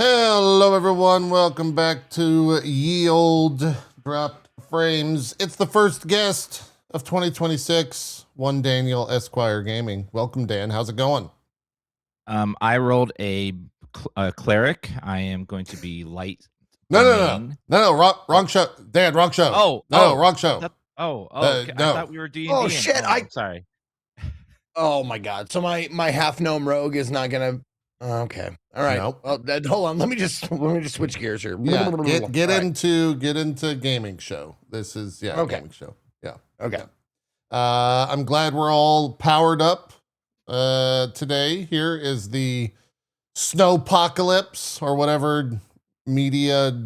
Hello, everyone. Welcome back to Ye Old Dropped Frames. It's the first guest of 2026, one Daniel Esquire Gaming. Welcome, Dan. How's it going? I rolled a cleric. I am going to be light. No, wrong show. Dan, wrong show. Wrong show. No. I thought we were D&D. Oh, shit, I'm sorry. Oh my god. So my half gnome rogue is not gonna. Okay. All right. Nope. Well, hold on. Let me just switch gears here. Yeah, get All right. into gaming show. This is Okay. gaming show. Yeah. Okay. I'm glad we're all powered up. Today here is the snowpocalypse or whatever media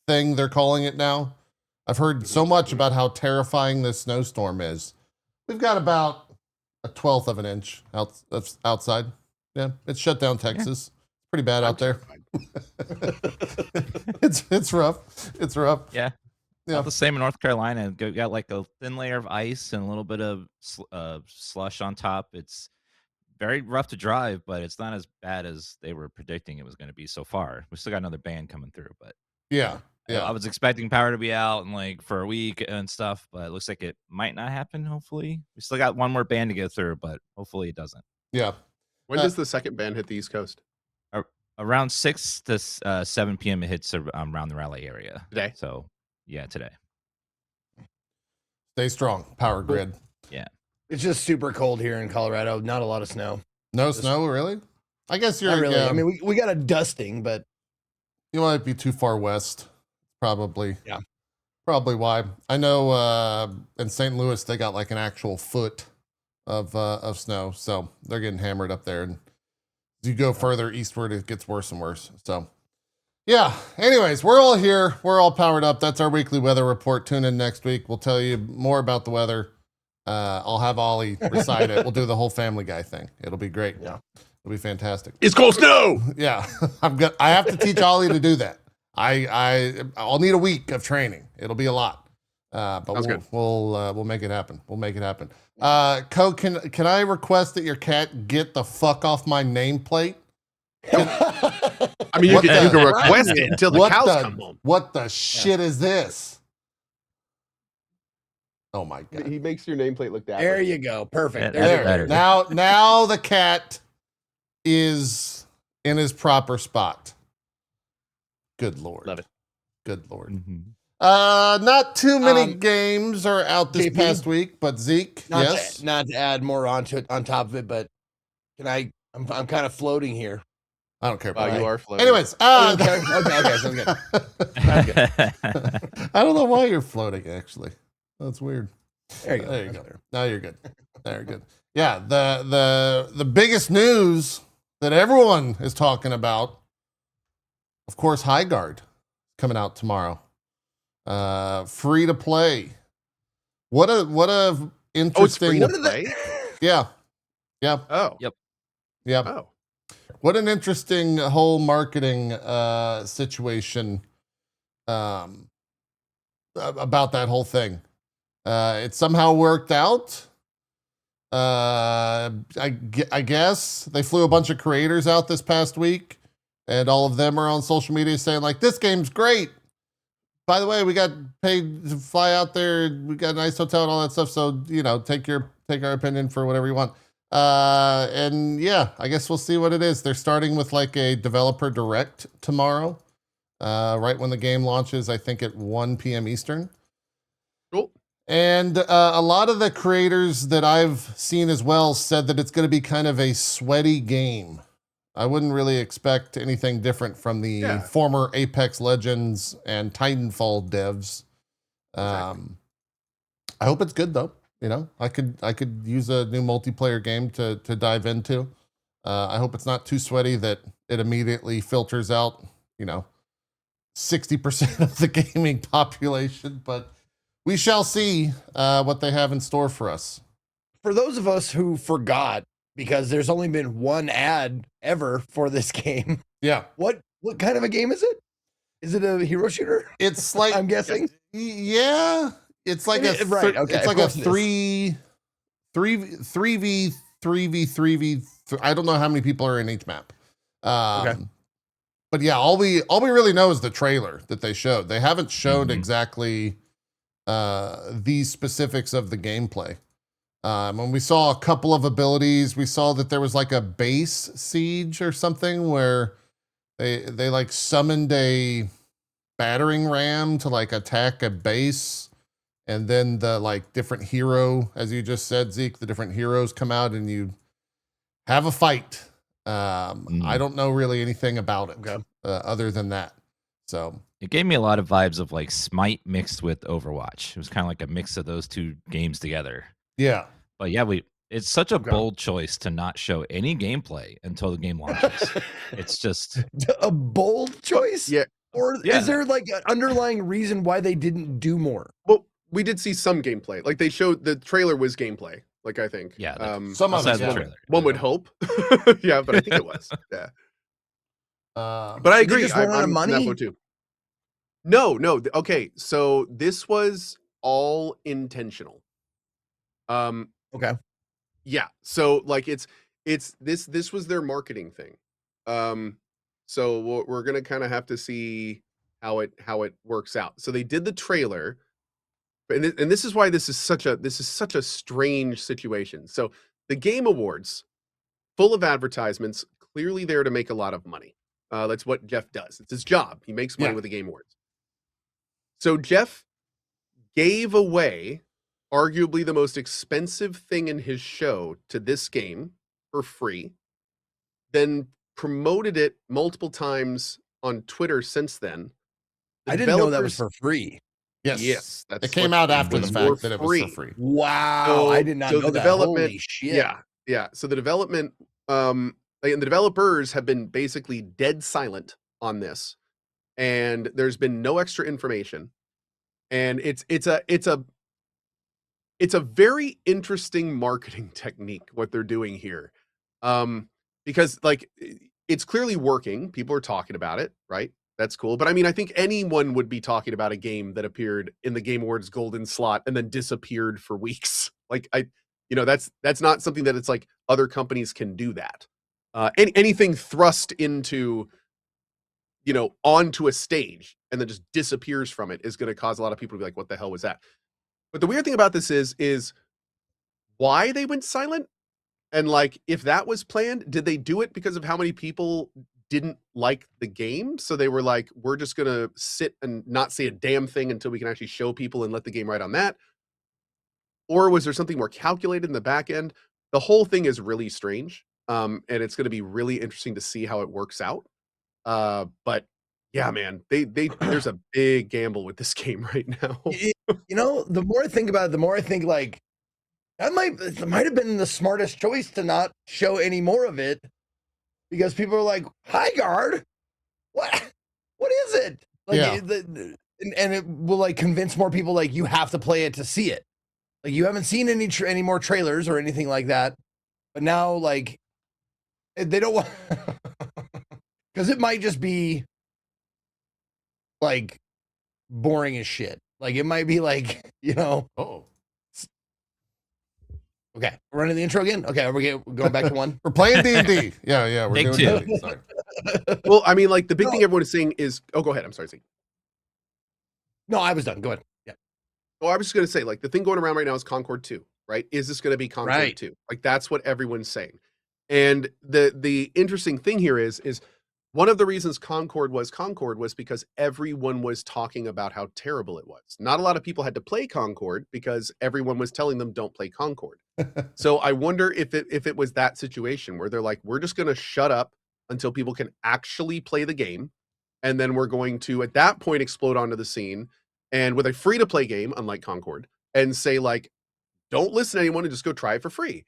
thing they're calling it now. I've heard so much about how terrifying this snowstorm is. We've got about a 1/12 of an inch outside. Yeah, it's shut down Texas. Pretty bad out there. It's rough. It's rough. Yeah. Yeah. The same in North Carolina. Got like a thin layer of ice and a little bit of slush on top. It's very rough to drive, but it's not as bad as they were predicting it was going to be so far. We still got another band coming through, but Yeah. I was expecting power to be out and like for a week and stuff, but it looks like it might not happen. Hopefully, we still got one more band to get through, but hopefully it doesn't. Yeah. When does the second band hit the East Coast? Around 6 to 7 p.m. it hits around the Raleigh area Today? So yeah, today. Stay strong. Power grid. Yeah. It's just super cold here in Colorado. Not a lot of snow. No snow, really? I guess you're Not really. I mean, we got a dusting, but you might be too far west. Probably. Yeah. Probably why. I know in St. Louis they got like an actual foot of snow, so they're getting hammered up there. And as you go further eastward, it gets worse and worse. So yeah. Anyways, we're all here. We're all powered up. That's our weekly weather report. Tune in next week. We'll tell you more about the weather. I'll have Ollie recite it. We'll do the whole Family Guy thing. It'll be great. Yeah. It'll be fantastic. It's cold snow. Yeah. I have to teach Ollie to do that. I'll need a week of training. It'll be a lot. But we'll make it happen. We'll make it happen. Co, can I request that your cat get the fuck off my nameplate? I mean, you can request it until the cows come home. What the shit is this? Oh my god! He makes your nameplate look that. there you go. Perfect. There. Now the cat is in his proper spot. Good Lord. Love it. Good Lord. Mm-hmm. Not too many games are out this JP, past week, but Zeke, yes. Not to add more on top of it, but I'm kind of floating here. I don't care about you are floating. Anyways, Okay, sounds good. I don't know why you're floating, actually. That's weird. There you go. There you go. Now you're good. There, good. Yeah, the biggest news that everyone is talking about, of course, Highguard coming out tomorrow. Free to play. What a interesting. Oh, it's free to play? Yeah. Oh. Yep. Oh. What an interesting whole marketing situation about that whole thing. It somehow worked out. I guess they flew a bunch of creators out this past week, and all of them are on social media saying like, "This game's great. By the way, we got paid to fly out there. We got a nice hotel and all that stuff. So take our opinion for whatever you want." And yeah, I guess we'll see what it is. They're starting with like a developer direct tomorrow, right when the game launches. I think at 1 p.m. Eastern. Cool. And a lot of the creators that I've seen as well said that it's going to be kind of a sweaty game. I wouldn't really expect anything different from the former Apex Legends and Titanfall devs. Exactly. I hope it's good though. I could use a new multiplayer game to dive into. I hope it's not too sweaty that it immediately filters out, 60% of the gaming population, but we shall see what they have in store for us. For those of us who forgot, because there's only been one ad ever for this game. Yeah. What kind of a game is it? Is it a hero shooter? It's like I'm guessing. Yeah. It's like It's like a 3v3v. I don't know how many people are in each map. Okay. but yeah, all we really know is the trailer that they showed. They haven't shown Mhm. exactly these specifics of the gameplay. When we saw a couple of abilities, we saw that there was like a base siege or something where they like summoned a battering ram to like attack a base, and then the like different hero, as you just said, Zeke, the different heroes come out and you have a fight. I don't know really anything about it other than that. So it gave me a lot of vibes of like Smite mixed with Overwatch. It was kind of like a mix of those two games together. yeah, But yeah, it's such a bold choice to not show any gameplay until the game launches. It's just a bold choice. Yeah. Or is there like an underlying reason why they didn't do more? Well, we did see some gameplay. Like they showed the trailer was gameplay. Like I think. Yeah. some of outside it, the yeah. trailer. One would hope. Yeah, but I think it was. Yeah. But I They agree. just run out of I'm money? that boat too. No. Okay. So this was all intentional. Okay. Yeah. So like it's this was their marketing thing. So we're gonna kind of have to see how it works out. So they did the trailer, and this is why this is such a strange situation. So the Game Awards, full of advertisements, clearly there to make a lot of money. That's what Jeff does. It's his job. He makes money with the Game Awards. So Jeff gave away arguably the most expensive thing in his show to this game for free, then promoted it multiple times on Twitter since then. I didn't know that was for free. Yes, it came out after the fact that it was for free. Wow, I did not know that. Holy shit! Yeah. So the development, and the developers have been basically dead silent on this, and there's been no extra information, and it's a very interesting marketing technique what they're doing here, because like it's clearly working. People are talking about it, right? That's cool. But I mean, I think anyone would be talking about a game that appeared in the Game Awards golden slot and then disappeared for weeks. Like that's not something that it's like other companies can do that. Anything thrust into, onto a stage and then just disappears from it is going to cause a lot of people to be like, what the hell was that? But the weird thing about this is why they went silent. And like, if that was planned, did they do it because of how many people didn't like the game? So they were like, we're just going to sit and not say a damn thing until we can actually show people and let the game ride on that. Or was there something more calculated in the back end? The whole thing is really strange. And it's going to be really interesting to see how it works out. But yeah, man, there's a big gamble with this game right now. The more I think about it, the more I think like that might have been the smartest choice to not show any more of it, because people are like, Highguard, what is it? Like, and it will like convince more people like you have to play it to see it. Like you haven't seen any more trailers or anything like that, but now like they don't want because it might just be like boring as shit. Like it might be like Okay, we're running the intro again. Okay, we're going back to one. We're playing D&D. Yeah, we're doing D&D. Sorry. Well, I mean, like the big thing everyone is saying is, go ahead. I'm sorry, Zeke. No, I was done. Go ahead. Yeah. Oh, I was just going to say, like, the thing going around right now is Concord 2, right? Is this going to be Concord 2? Like, that's what everyone's saying. And the interesting thing here is one of the reasons Concord was because everyone was talking about how terrible it was. Not a lot of people had to play Concord because everyone was telling them don't play Concord. So I wonder if it was that situation where they're like, we're just going to shut up until people can actually play the game. And then we're going to, at that point, explode onto the scene and with a free-to-play game, unlike Concord, and say like, don't listen to anyone and just go try it for free.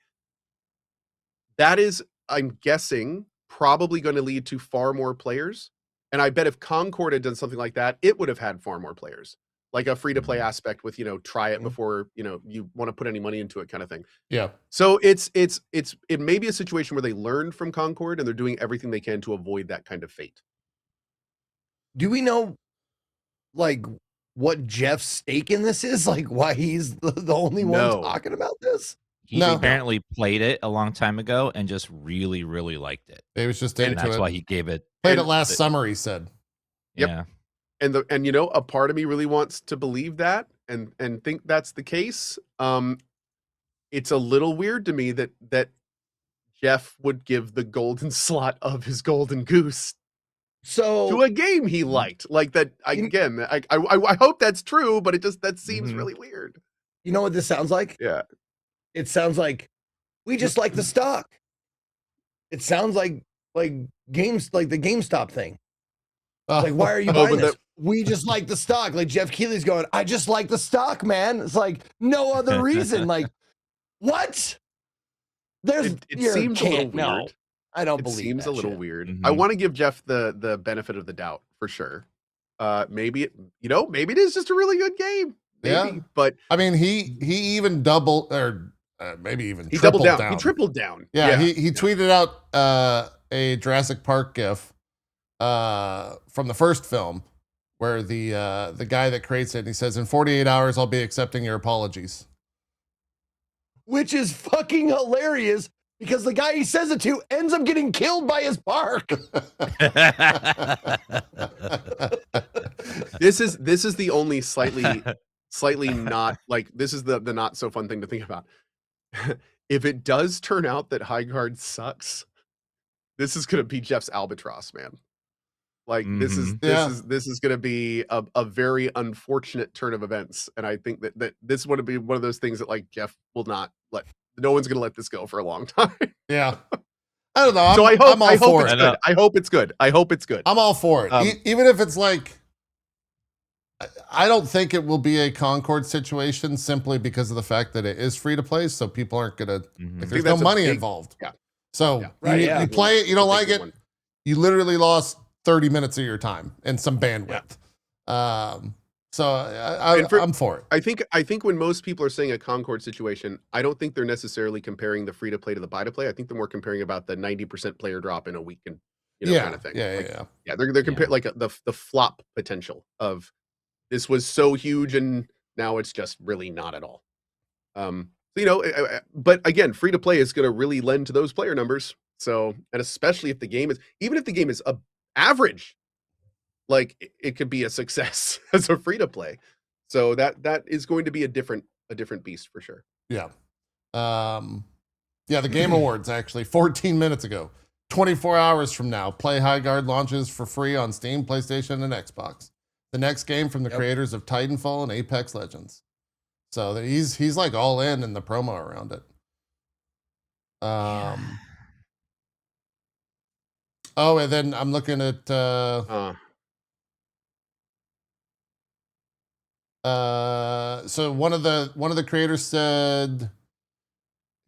That is, I'm guessing, probably going to lead to far more players. And I bet if Concord had done something like that, it would have had far more players. Like a free-to-play aspect with, try it before, you want to put any money into it kind of thing. Yeah. So it may be a situation where they learned from Concord and they're doing everything they can to avoid that kind of fate. Do we know, like, what Jeff's stake in this is? Like, why he's the only one talking about this? He No. apparently played it a long time ago and just really, really liked it. He was just And into that's it. why he gave it. Played it and last summer, he said. Yep. Yeah. And you know, a part of me really wants to believe that and think that's the case. It's a little weird to me that Jeff would give the golden slot of his golden goose So to a game he liked. Like that again. I hope that's true, but that seems really weird. you know what this sounds like? Yeah. It sounds like we just like the stock. It sounds like games like the GameStop thing. Like, why are you buying this? We just like the stock. Like Jeff Keighley's going, I just like the stock, man. It's like no other reason. Like, what? There's It seems a little weird. No, I don't It believe seems that a little shit. weird. I want to give Jeff the benefit of the doubt for sure. Maybe maybe it is just a really good game. Maybe, Yeah. but I mean, he even doubled or maybe even he tripled doubled down. down. He tripled down. Yeah, he tweeted out a Jurassic Park gif from the first film where the guy that creates it, and he says, in 48 hours, I'll be accepting your apologies. Which is fucking hilarious because the guy he says it to ends up getting killed by his park. This is the only slightly not like this is the not so fun thing to think about. If it does turn out that Highguard sucks, this is gonna be Jeff's albatross, man. Like this is gonna be a very unfortunate turn of events, and I think that this would be one of those things that like Jeff will not let. No one's gonna let this go for a long time. Yeah, I don't know. So I hope I'm all for it's it. good. I hope it's good. I hope it's good. I'm all for it. Even if it's like, I don't think it will be a Concord situation simply because of the fact that it is free to play. So people aren't gonna. Like, there's no money involved. Yeah. So Right, you play it, you don't like it. You literally lost 30 minutes of your time and some bandwidth. So I'm for it. I think when most people are saying a Concord situation, I don't think they're necessarily comparing the free to play to the buy to play. I think they're more comparing about the 90% player drop in a week and kind of thing. Yeah. They're comparing like the flop potential of this was so huge and now it's just really not at all. But again, free to play is going to really lend to those player numbers. So, and especially if the game is average, like it could be a success as a free to play. So that is going to be a different beast for sure. Yeah. The Game Awards actually 14 minutes ago, 24 hours from now, Play Highguard launches for free on Steam, PlayStation, and Xbox. The next game from the creators of Titanfall and Apex Legends. So he's like all in the promo around it. Oh, and then I'm looking at so one of the creators said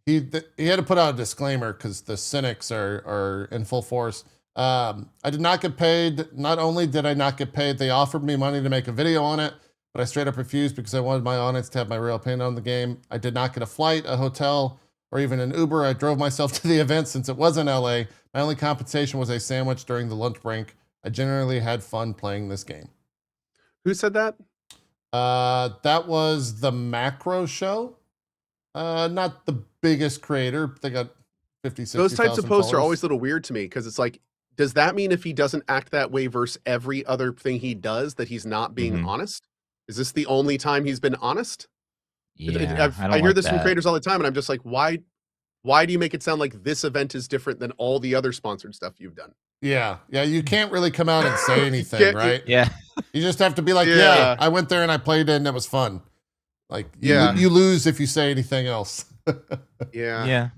he had to put out a disclaimer because the cynics are in full force. I did not get paid. Not only did I not get paid, they offered me money to make a video on it, but I straight up refused because I wanted my audience to have my real opinion on the game. I did not get a flight, a hotel, or even an Uber. I drove myself to the event since it was in LA. My only compensation was a sandwich during the lunch break. I generally had fun playing this game. Who said that? That was the Macro Show. Not the biggest creator. They got 50, 60,000 Those types of posts followers. are always a little weird to me because it's like, does that mean if he doesn't act that way versus every other thing he does that he's not being honest? Is this the only time he's been honest? Yeah, I hear this from creators all the time, and I'm just like, why do you make it sound like this event is different than all the other sponsored stuff you've done? Yeah, you can't really come out and say anything, right? Yeah. You just have to be like, yeah, I went there and I played it and it was fun. Like, you lose if you say anything else. Yeah.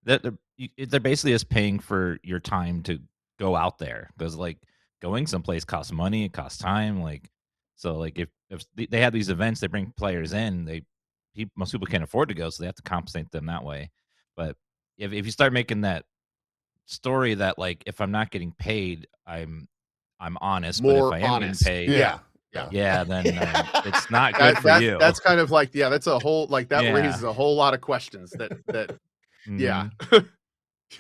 They're basically just paying for your time to go out there because, like, going someplace costs money, it costs time. Like, so, like, if they have these events, they bring players in. Most people can't afford to go, so they have to compensate them that way. But if you start making that story that, like, if I'm not getting paid, I'm honest. More but if I am honest. getting paid, then it's not good for you. That's kind of like, that's a whole, like, that raises a whole lot of questions that yeah.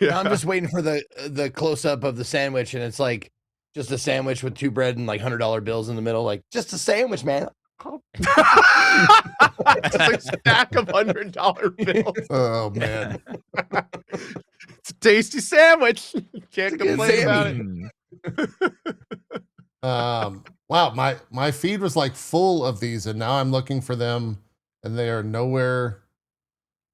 I'm just waiting for the close up of the sandwich, and it's like just a sandwich with 2 bread and like $100 bills in the middle, like just a sandwich, man. Just a stack of $100 bills. Oh man. It's a tasty sandwich. Can't It's a good complain about Sammy. it. Wow, my feed was like full of these, and now I'm looking for them, and they are nowhere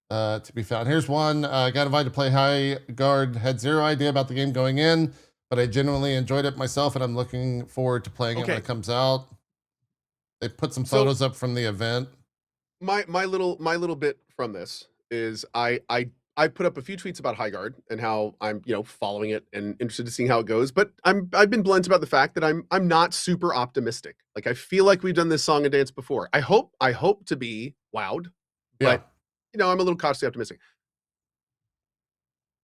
to be found. Here's one. I got invited to play Highguard. Had zero idea about the game going in, but I genuinely enjoyed it myself, and I'm looking forward to playing it when it comes out. They put some photos up from the event. My little bit from this is I put up a few tweets about Highguard and how I'm following it and interested to see how it goes. But I've been blunt about the fact that I'm not super optimistic. Like I feel like we've done this song and dance before. I hope to be wowed, but I'm a little cautiously optimistic.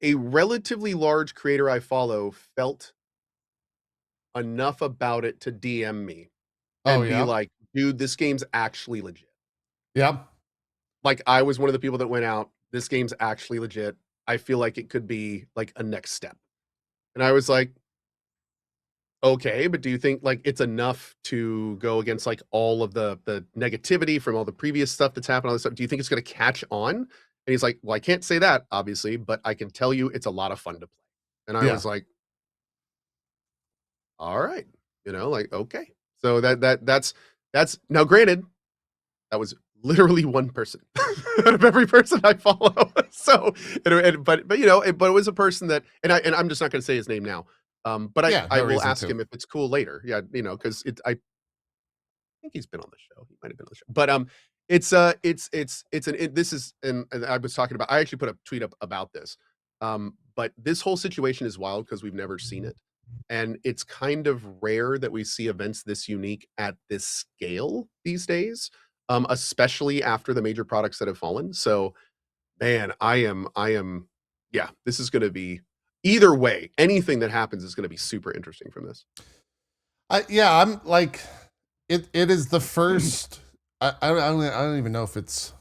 A relatively large creator I follow felt enough about it to DM me and be like, dude, this game's actually legit. Yeah. Like I was one of the people that went out, this game's actually legit. I feel like it could be like a next step. And I was like, okay, but do you think like it's enough to go against like all of the negativity from all the previous stuff that's happened, all this stuff? Do you think it's going to catch on? And he's like, well, I can't say that obviously, but I can tell you it's a lot of fun to play. And I was like, all right, like, okay. So that's now granted, that was literally one person out of every person I follow. So, but it was a person that, and I'm just not going to say his name now. But I will ask him if it's cool later. Yeah, because I think he's been on the show. He might have been on the show. But and I was talking about. I actually put a tweet up about this. But this whole situation is wild because we've never seen it, and it's kind of rare that we see events this unique at this scale these days. Especially after the major products that have fallen. So, man, I am. Yeah, this is going to be. Either way, anything that happens is going to be super interesting from this. I'm like, it is the first. I don't even know if it's.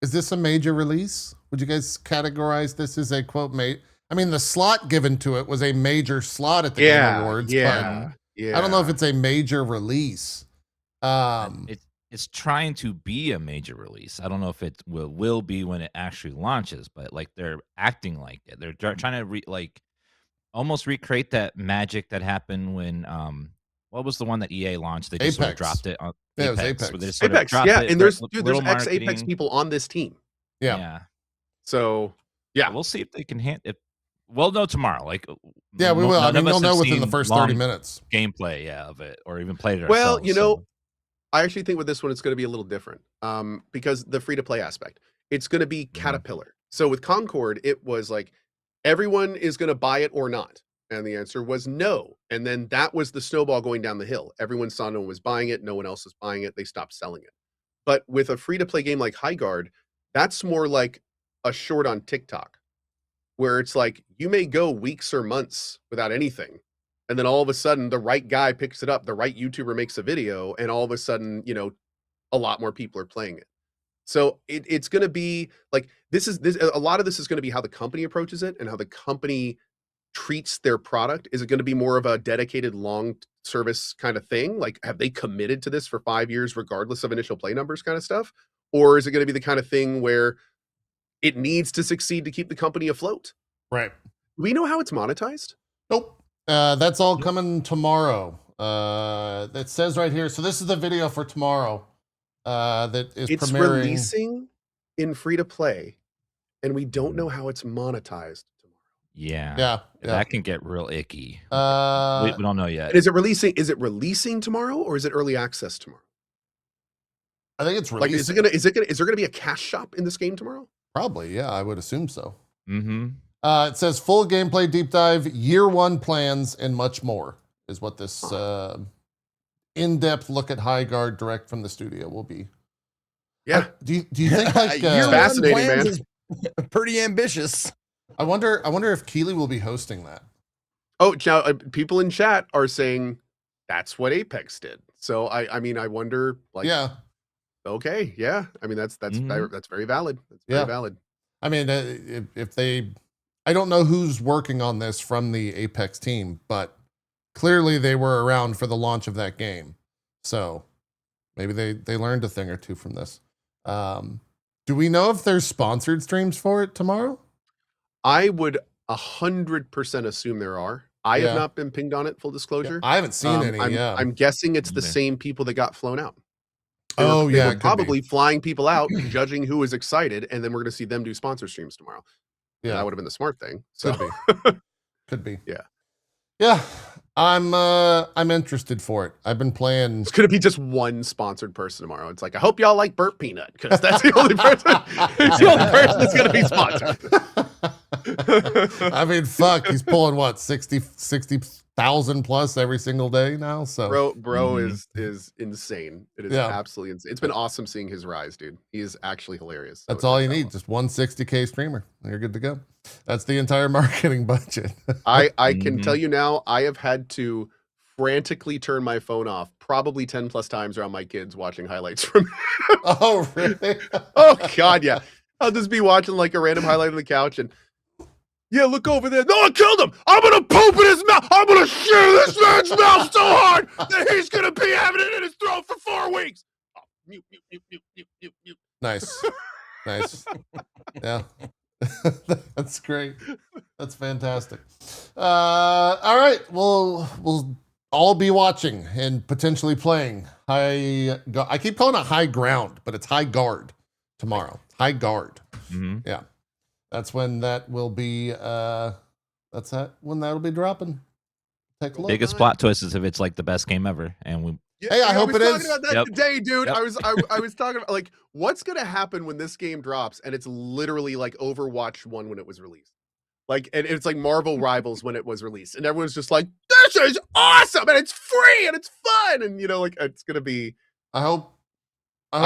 Is this a major release? Would you guys categorize this as a quote mate? I mean, the slot given to it was a major slot at the Game Awards. Yeah. I don't know if it's a major release. It's trying to be a major release. I don't know if it will be when it actually launches, but like they're acting like it. They're trying to almost recreate that magic that happened when what was the one that EA launched? They just sort of dropped it on Apex. It was Apex. Where they sort of dropped and there's ex-Apex people on this team. Yeah. So we'll see if they can we'll know tomorrow. Like we will. I mean, we'll know within the first 30 minutes. Gameplay, of it, or even played it well, ourselves. I actually think with this one, it's going to be a little different because the free-to-play aspect. It's going to be Caterpillar. So with Concord, it was like, everyone is going to buy it or not. And the answer was no. And then that was the snowball going down the hill. Everyone saw no one was buying it. No one else was buying it. They stopped selling it. But with a free-to-play game like Highguard, that's more like a short on TikTok, where it's like, you may go weeks or months without anything. And then all of a sudden, the right guy picks it up, the right YouTuber makes a video, and all of a sudden, a lot more people are playing it. So it's going to be like, a lot of this is going to be how the company approaches it and how the company treats their product. Is it going to be more of a dedicated long service kind of thing? Like, have they committed to this for 5 years, regardless of initial play numbers kind of stuff? Or is it going to be the kind of thing where it needs to succeed to keep the company afloat? Right. Do we know how it's monetized? Nope. That's all coming tomorrow. It says right here. So this is the video for tomorrow. That is it's premiering. Releasing in free to play, and we don't know how it's monetized tomorrow. Yeah. That can get real icky. We don't know yet. And is it releasing tomorrow, or is it early access tomorrow? I think it's releasing. Like, is there gonna be a cash shop in this game tomorrow? Probably, yeah. I would assume so. Mm-hmm. It says full gameplay deep dive, year one plans, and much more is what this in-depth look at Highguard direct from the studio will be. Yeah. Do you think like year fascinating, one plans man? Is pretty ambitious. I wonder if Keeley will be hosting that. Oh, now people in chat are saying that's what Apex did. So I mean, I wonder. Like, yeah. Okay. Yeah. I mean, that's very valid. That's very valid. I mean, if they, I don't know who's working on this from the Apex team, but clearly they were around for the launch of that game. So maybe they learned a thing or two from this. Do we know if there's sponsored streams for it tomorrow? I would 100% assume there are. I Yeah. have not been pinged on it, full disclosure. I haven't seen any. I'm guessing it's the Neither. same people that got flown out. They Oh, were yeah, it could be. probably flying people out, judging who was excited, and then we're going to see them do sponsor streams tomorrow. And Yeah, that would have been the smart thing. So could be. Yeah. Yeah. I'm interested for it. I've been playing. it's going to be just one sponsored person tomorrow. It's like, I hope y'all like Burp Peanut, because that's the only person. He's the only person that's going to be sponsored. I mean, fuck, he's pulling what, 60,000 plus every single day now. So Bro is insane. It is Yeah. absolutely insane. It's been awesome seeing his rise, dude. He is actually hilarious. So that's all you need. Just one 60K streamer. And you're good to go. That's the entire marketing budget. I can tell you now, I have had to frantically turn my phone off probably 10 plus times around my kids watching highlights from Oh, really? Oh god, yeah. I'll just be watching like a random highlight on the couch and yeah, look over there. No, I killed him. I'm gonna poop in his mouth. I'm gonna shear this man's mouth so hard that he's gonna be having it in his throat for 4 weeks. Oh, mute. Nice. Nice. Yeah. That's great. That's fantastic. All right. We'll all be watching and potentially playing. I keep calling it High Ground, but it's Highguard tomorrow. Highguard. Mhm. Yeah. That's when that will be when that'll be dropping. Take a look. Biggest plot twist is if it's like the best game ever, and we Hey, I hope was it talking is. about that Yep. today, dude. Yep. I was talking about like what's gonna happen when this game drops and it's literally like Overwatch 1 when it was released. Like, and it's like Marvel Rivals when it was released, and everyone's just like, "This is awesome, and it's free, and it's fun," and you know, like it's gonna be. I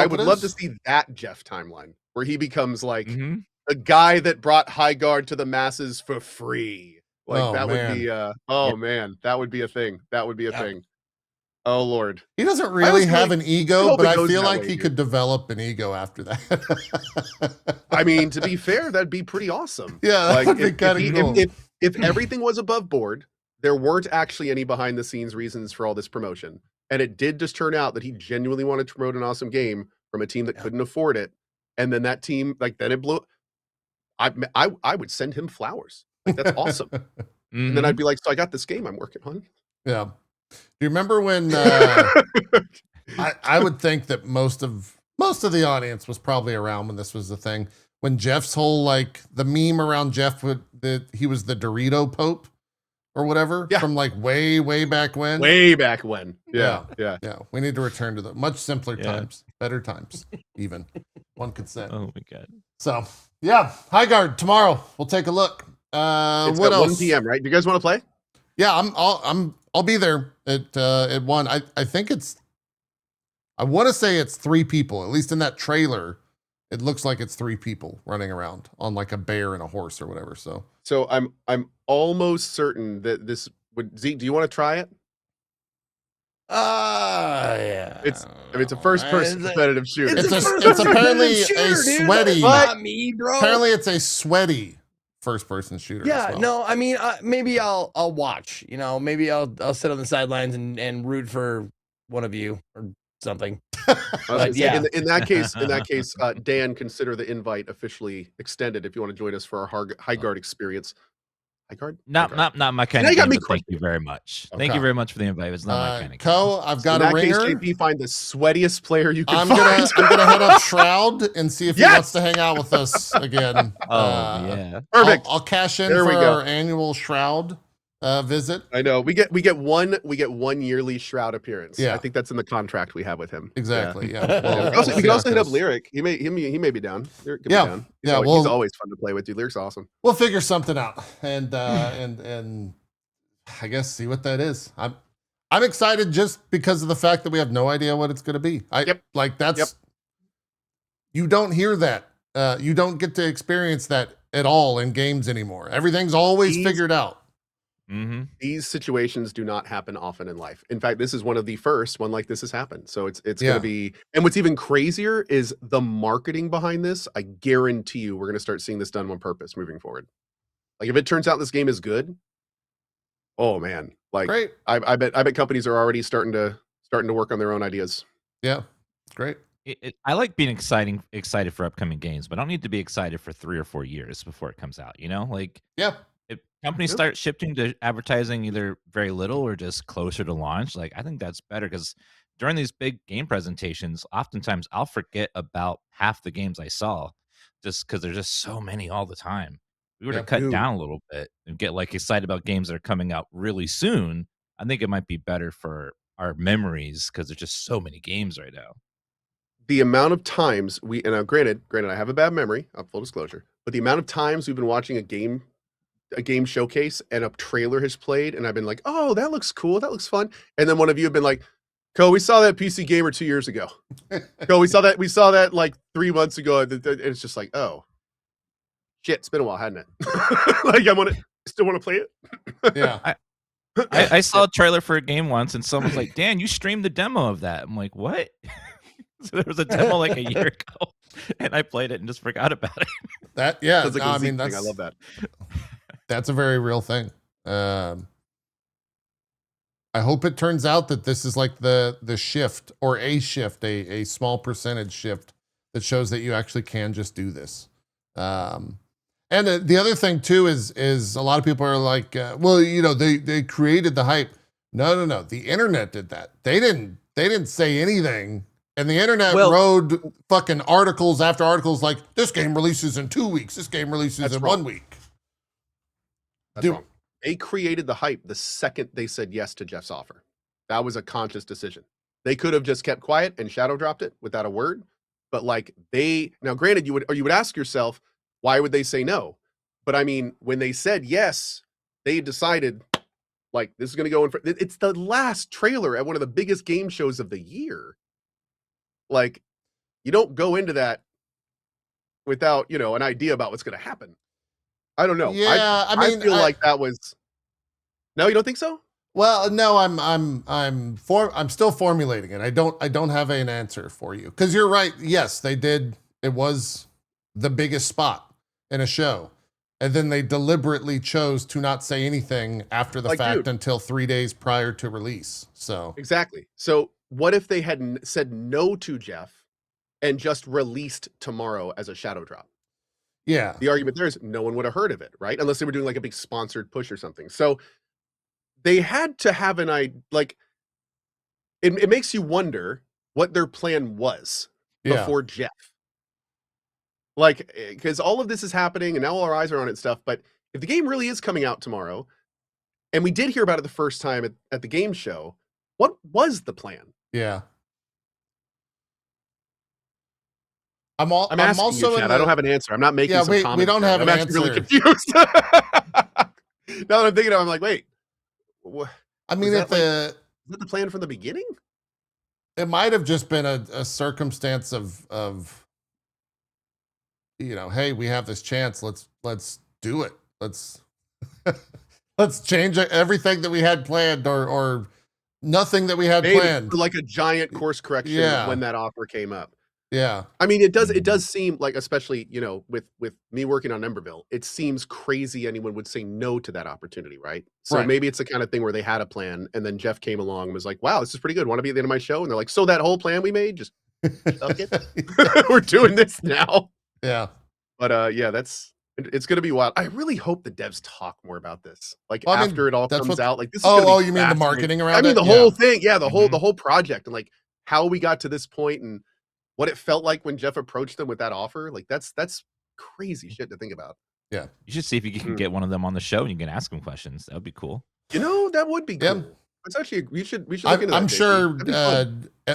would it love to is. see that Jeff timeline where he becomes like Mhm. the guy that brought Highguard to the masses for free. Like Oh, that would man. be. Man, that would be a thing. That would be a Yeah. thing. Oh Lord. He doesn't really have an ego, hope but it I goes feel that like way, he dude. could develop an ego after that. I mean, to be fair, that'd be pretty awesome. Yeah, that Like would be if, kinda he- cool. if everything was above board, there weren't actually any behind the scenes reasons for all this promotion. And it did just turn out that he genuinely wanted to promote an awesome game from a team that couldn't afford it. And then that team, like then it blew. I would send him flowers. Like that's awesome. And then Mhm. I'd be like, so I got this game I'm working on. Yeah. Do you remember when I would think that most of the audience was probably around when this was the thing. When Jeff's whole like the meme around Jeff that he was the Dorito Pope or whatever Yeah. from like way back when. Way back when. Yeah. Yeah, we need to return to the much simpler Yeah. times, better times, even one could say. Oh my god. So yeah, Highguard tomorrow. We'll take a look. It's What at else? 1 p.m., right? Do you guys want to play? Yeah, I'll be there at 1. I think I want to say it's 3 people. At least in that trailer, it looks like it's 3 people running around on like a bear and a horse or whatever. So I'm almost certain that this would Zeke, do you want to try it? Yeah. It's a first-person competitive shooter. It's apparently a sweaty. Not me, bro. Apparently, it's a sweaty first-person shooter. as Yeah, well. no, I mean, maybe I'll watch. You know, maybe I'll sit on the sidelines and root for one of you or something. I was gonna But say, yeah. in that case, Dan, consider the invite officially extended if you want to join us for our Highguard experience. Highguard? Not my kind Now of you got game, me but thank you very much. Thank Okay. you very much for the invite. It's not my kind of game. Co, I've So got in a that case, ringer. JP, find the sweatiest player you can I'm find. gonna head up Shroud and see if he Yes! wants to hang out with us again. Oh yeah. Perfect. I'll cash in There for we go. our annual Shroud visit. I know we get one yearly Shroud appearance. Yeah. I think that's in the contract we have with him. Exactly. Yeah. Yeah. Well, We can also, we'll we see can how also it hit up goes. Lyric. He may be down. Lyric could Yeah. be down. Yeah, He's always fun to play with. Dude, Lyric's awesome. We'll figure something out and and I guess see what that is. I'm excited just because of the fact that we have no idea what it's going to be. You don't hear that. You don't get to experience that at all in games anymore. Everything's always figured out. Mm-hmm. These situations do not happen often in life. In fact, this is one of the first one like this has happened. So it's Yeah. going to be, and what's even crazier is the marketing behind this. I guarantee you we're going to start seeing this done on purpose moving forward. Like if it turns out this game is good, oh man, like Great. I bet companies are already starting to work on their own ideas. Yeah. Great. I like being excited for upcoming games, but I don't need to be excited for 3 or 4 years before it comes out, you know? Like, Yeah. if companies Yep. start shifting to advertising either very little or just closer to launch, like, I think that's better because during these big game presentations, oftentimes I'll forget about half the games I saw just because there's just so many all the time. If we were to Yep. cut Dude. down a little bit and get, like, excited about games that are coming out really soon, I think it might be better for our memories because there's just so many games right now. The amount of times and now granted, I have a bad memory, full disclosure, but the amount of times we've been watching a game showcase and a trailer has played, and I've been like, "Oh, that looks cool. That looks fun." And then one of you have been like, "Co, we saw that PC Gamer 2 years ago. Co, we saw that like 3 months ago." And it's just like, "Oh, shit, it's been a while, hasn't it?" Like I still want to play it. Yeah. I saw a trailer for a game once, and someone was like, "Dan, you streamed the demo of that." I'm like, "What?" So there was a demo like a year ago, and I played it and just forgot about it. Yeah. Sounds like No, a I mean, Zeke thing. that's I love that. that's a very real thing. I hope it turns out that this is like the shift or a shift, a small percentage shift that shows that you actually can just do this. And the other thing too is a lot of people are like, well, you know, they created the hype. No. The internet did that. They didn't say anything. And the internet rode fucking articles after articles like, this game releases in 2 weeks. This game releases in 1 week. That's wrong. They created the hype the second they said yes to Jeff's offer. That was a conscious decision. They could have just kept quiet and shadow dropped it without a word. But like now granted, you would ask yourself, why would they say no? But I mean, when they said yes, they decided like this is going to go in for, it's the last trailer at one of the biggest game shows of the year. Like, you don't go into that without, you know, an idea about what's going to happen. I don't know. Yeah, I mean, I feel like that was. No, you don't think so? Well, no, I'm still formulating it. I don't have an answer for you because you're right. Yes, they did. It was the biggest spot in a show, and then they deliberately chose to not say anything after the fact until 3 days prior to release. So exactly. So what if they had said no to Jeff and just released tomorrow as a shadow drop? Yeah. The argument there is no one would have heard of it, right? Unless they were doing like a big sponsored push or something. So they had to have an idea. Like it makes you wonder what their plan was before Jeff. Like, because all of this is happening and now all our eyes are on it and stuff. But if the game really is coming out tomorrow, and we did hear about it the first time at the game show, what was the plan? Yeah. I'm asking also you, Chad. I don't have an answer. I'm not making some comments. We don't have an answer. I'm actually really confused. Now that I'm thinking of it, I'm like, wait. I mean, is that the plan from the beginning? It might have just been a circumstance of you know, hey, we have this chance. Let's do it. Let's change everything that we had planned or nothing that we had planned. Like a giant course correction when that offer came up. Yeah. I mean, it does seem like, especially, you know, with me working on Emberville, it seems crazy anyone would say no to that opportunity, right? So maybe it's the kind of thing where they had a plan and then Jeff came along and was like, wow, this is pretty good. Want to be at the end of my show? And they're like, so that whole plan we made, just chuck it. We're doing this now. Yeah. But it's going to be wild. I really hope the devs talk more about this. Like after it all comes out, like this is you mean the marketing around it? I mean, the whole thing. Yeah. The whole project and like how we got to this point and what it felt like when Jeff approached them with that offer. Like that's crazy shit to think about. Yeah. You should see if you can get one of them on the show and you can ask them questions. That would be cool. You know, that would be cool. It's actually, we should look into that. I'm sure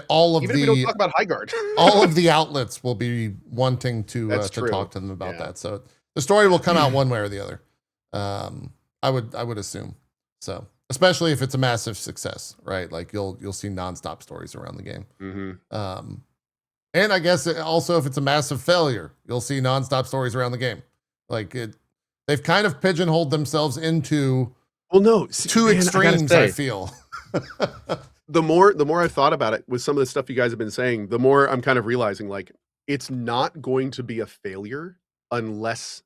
all of even if we don't talk about Highguard, all of the outlets will be wanting to talk to them about that. So the story will come out one way or the other. I would assume so, especially if it's a massive success, right? Like you'll see nonstop stories around the game. Mm-hmm. And I guess also if it's a massive failure, you'll see nonstop stories around the game. Like they've kind of pigeonholed themselves into two extremes. I feel. The more I've thought about it with some of the stuff you guys have been saying, the more I'm kind of realizing like it's not going to be a failure unless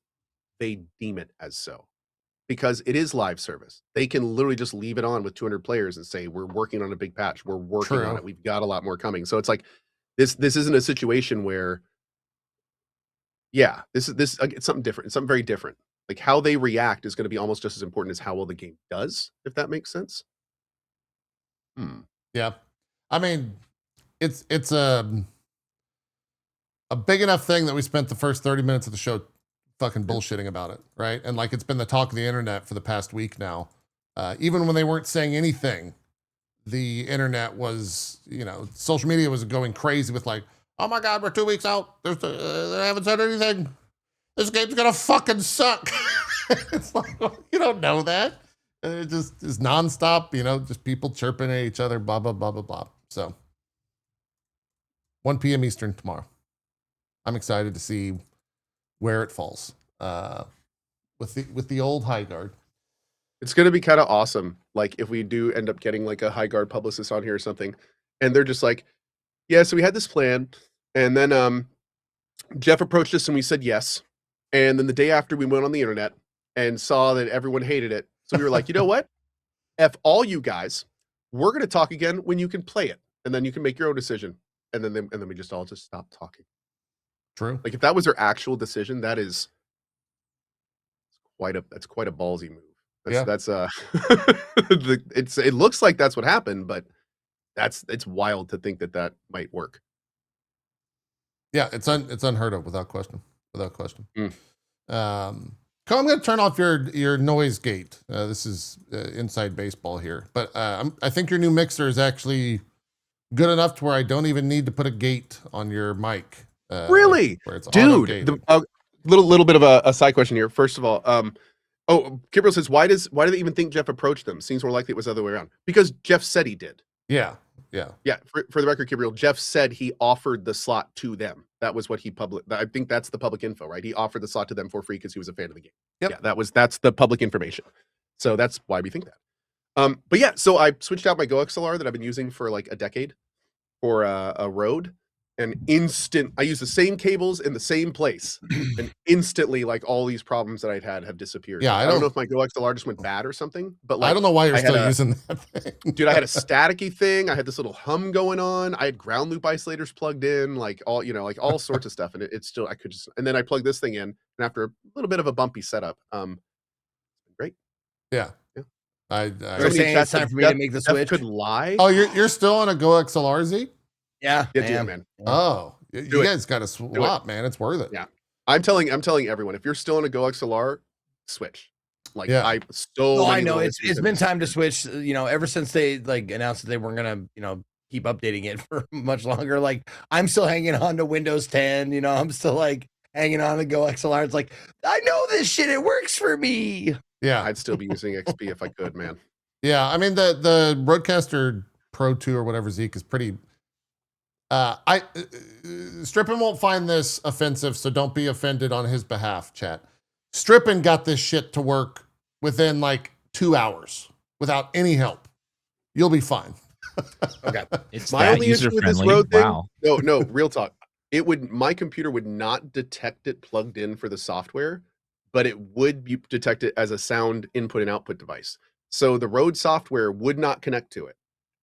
they deem it as so, because it is live service. They can literally just leave it on with 200 players and say we're working on a big patch. We're working on it. We've got a lot more coming. So it's like This isn't a situation where, yeah, this it's something different. It's something very different. Like how they react is going to be almost just as important as how well the game does, if that makes sense. Yeah, I mean, it's a big enough thing that we spent the first 30 minutes of the show fucking bullshitting about it, right? And like it's been the talk of the internet for the past week now. Even when they weren't saying anything, the internet was, social media was going crazy with like, oh my God, we're 2 weeks out. They haven't said anything. This game's gonna fucking suck. It's like, well, you don't know that. And it just is nonstop, just people chirping at each other, blah, blah, blah, blah, blah. So 1 p.m. Eastern tomorrow. I'm excited to see where it falls with the old Highguard. It's going to be kind of awesome. Like if we do end up getting like a Highguard publicist on here or something, and they're just like, yeah, so we had this plan, and then Jeff approached us and we said yes. And then the day after we went on the internet and saw that everyone hated it. So we were like, you know what? F all you guys, we're going to talk again when you can play it. And then you can make your own decision. And then we just all stopped talking. True. Like if that was their actual decision, that's quite a ballsy move. That's it looks like that's what happened, but it's wild to think that might work. Yeah, it's unheard of without question. I'm going to turn off your noise gate. This is inside baseball here, but I think your new mixer is actually good enough to where I don't even need to put a gate on your mic. Really, where it's dude? Little bit of a side question here. First of all, Kibril says, why do they even think Jeff approached them? Seems more likely it was the other way around. Because Jeff said he did. Yeah. For the record, Kibril, Jeff said he offered the slot to them. That was what he I think that's the public info, right? He offered the slot to them for free because he was a fan of the game. Yep. Yeah, that's the public information. So that's why we think that. But yeah, so I switched out my Go XLR that I've been using for like a decade for a Rode. And I use the same cables in the same place, and instantly, like all these problems that I'd had have disappeared. Yeah, I don't know if my Go XLR just went bad or something, but like I don't know why you're still using that thing. Dude, I had a staticky thing. I had this little hum going on. I had ground loop isolators plugged in, like all sorts of stuff, and it's still and then I plugged this thing in, and after a little bit of a bumpy setup, great. Yeah. I saying it's time for me to make the switch. Could lie. Oh, you're still on a Go XLR, Z? Yeah, do it, man. Oh, you guys got to swap, man. It's worth it. Yeah, I'm telling everyone, if you're still on a Go XLR, switch. Like I know it's been time to switch. Ever since they like announced that they weren't gonna keep updating it for much longer. Like I'm still hanging on to Windows 10. I'm still like hanging on to Go XLR. It's like I know this shit. It works for me. Yeah, I'd still be using XP if I could, man. Yeah, I mean the Rodecaster Pro 2 or whatever Zeke is pretty. Strippin won't find this offensive, so don't be offended on his behalf, chat. Strippin got this shit to work within like 2 hours without any help. You'll be fine. Okay. It's my only issue with this Rode thing. Wow. No, real talk. My computer would not detect it plugged in for the software, but it would detect it as a sound input and output device. So the Rode software would not connect to it.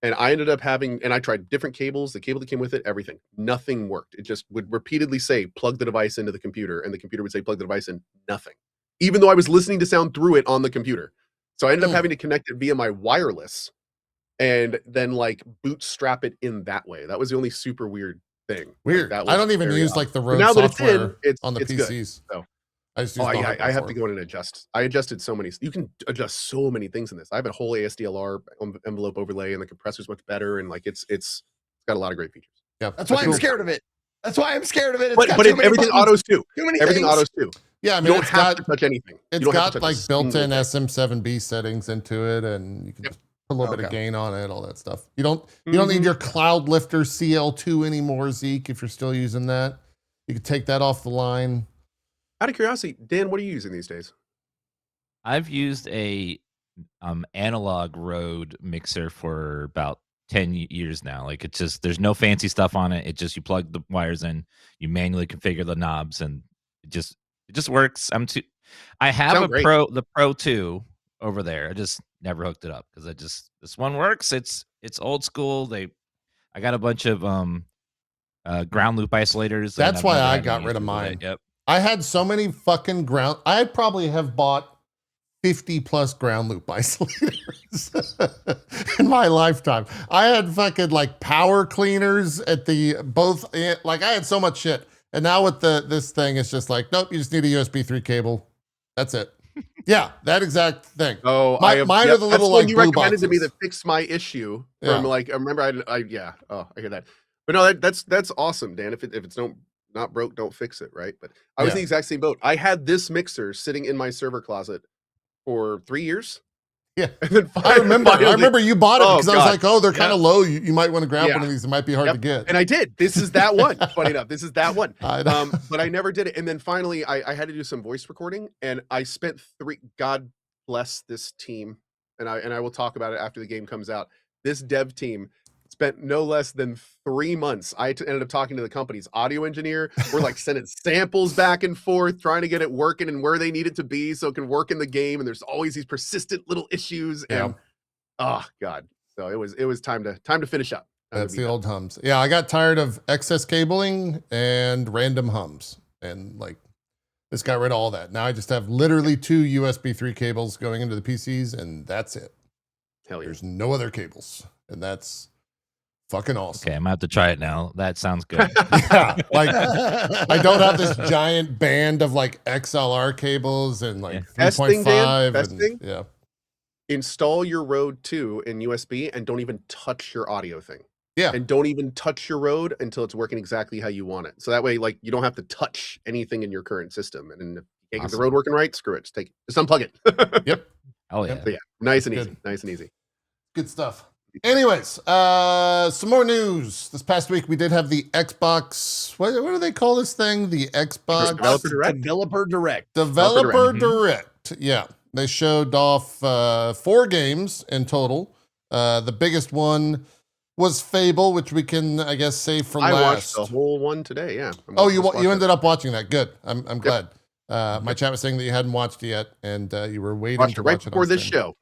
And I ended up I tried different cables, the cable that came with it, everything. Nothing worked. It just would repeatedly say, plug the device into the computer. And the computer would say, plug the device in. Nothing. Even though I was listening to sound through it on the computer. So I ended up having to connect it via my wireless and then like bootstrap it in that way. That was the only super weird thing. Weird. Like, I don't even use like the Rode now software it's on the it's PCs. Good, so. I just use I have to go in and adjust. I adjusted so many. You can adjust so many things in this. I have a whole ASDLR envelope overlay, and the compressor's much better. And like it's got a lot of great features. Yeah, that's why I'm scared of it. But everything autos too. Everything autos too. Yeah, I mean, you don't have to touch anything. It's got like built-in SM7B settings into it, and you can just put a little bit of gain on it, all that stuff. You don't need your Cloud Lifter CL2 anymore, Zeke. If you're still using that, you can take that off the line. Out of curiosity, Dan, what are you using these days? I've used a analog Rode mixer for about 10 years now. Like it's just there's no fancy stuff on it. It just you plug the wires in, you manually configure the knobs, and it just works. I have the Pro 2 over there. I just never hooked it up because this one works. It's old school. I got a bunch of ground loop isolators. That's I've why never I had got any rid of issues with mine. it. Yep. I had so many fucking ground. I probably have bought 50 plus ground loop isolators in my lifetime. I had fucking like power cleaners at the both. Like I had so much shit. And now with this thing, it's just like, nope, you just need a USB 3 cable. That's it. Yeah, that exact thing. Oh, Mine are the little that's one like you blue recommended to me boxes. that fixed my issue Yeah. from like I remember I yeah. Oh, I hear that. But no, that's awesome, Dan. If it's not broke, don't fix it, right? But I was in Yeah. the exact same boat. I had this mixer sitting in my server closet for 3 years. Yeah. And then I remember you bought it Oh, because I was God. like, oh, they're kind Yeah. of low. You might want to grab Yeah. one of these. It might be hard to get. And I did. This is that one. Funny enough, this is that one. I know. But I never did it. And then finally, I had to do some voice recording, and I spent God bless this team, and I will talk about it after the game comes out. This dev team spent no less than 3 months. Ended up talking to the company's audio engineer. We're like sending samples back and forth, trying to get it working and where they need it to be so it can work in the game. And there's always these persistent little issues. Yeah. And oh God. So it was time to finish up. That's the old hums. Yeah, I got tired of excess cabling and random hums. And like this got rid of all that. Now I just have literally 2 USB 3 cables going into the PCs, and that's it. Hell yeah. There's no other cables. And that's fucking awesome. Okay, I'm gonna have to try it now. That sounds good. Yeah, like I don't have this giant band of like XLR cables and like Best thing, Dan, 3.5. best thing? Yeah. Install your Rode 2 in USB and don't even touch your audio thing. Yeah. And don't even touch your Rode until it's working exactly how you want it. So that way, like, you don't have to touch anything in your current system. And if you can't get the Rode working right, screw it. Just unplug it. Yep. Oh yeah. So yeah, nice and Good. easy. Nice and easy. Good stuff. Anyways, some more news. This past week we did have the Xbox. What do they call this thing? The Xbox Developer Direct. Developer Direct. Yeah, they showed off 4 games in total. The biggest one was Fable, which we can, I guess, save for I last. watched the whole one today. Yeah. Oh, you ended up watching that. Good. I'm glad. My chat was saying that you hadn't watched it yet, and you were waiting Watched to it right watch it before on this stream. show.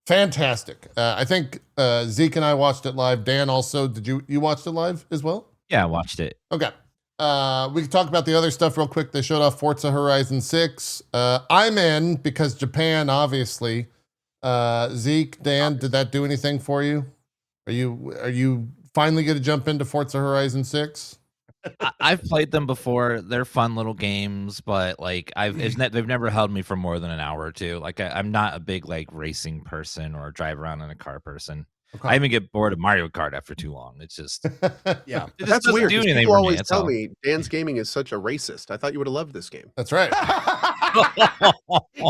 Fantastic. I think Zeke and I watched it live. Dan also, did you watched it live as well? Yeah, I watched it. Okay. We can talk about the other stuff real quick. They showed off Forza Horizon 6. I'm in because Japan, obviously. Zeke, Dan, did that do anything for you? Are you finally going to jump into Forza Horizon 6? I've played them before. They're fun little games, but like they've never held me for more than an hour or two. Like I'm not a big like racing person or drive around in a car person. Okay. I even get bored of Mario Kart after too long. It's just Yeah. it just That's doesn't weird. do 'Cause anything people for always me. tell me Dan's Gaming is such a racist. I thought you would have loved this game. That's right.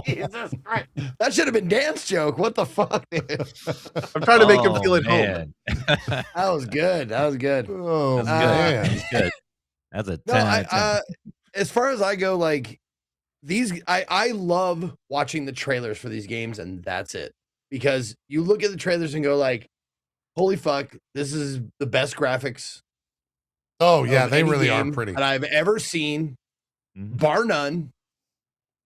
Jesus Christ. That should have been Dan's joke. What the fuck, dude? I'm trying to make him feel at home. man. That was good. That was good. Oh, That's man. good. That's good. That's a 10 No, out of 10. as far as I go, like I love watching the trailers for these games, and that's it. Because you look at the trailers and go like, holy fuck, this is the best graphics. Oh, yeah, of they any really are game pretty. that I've ever seen, Mhm. bar none.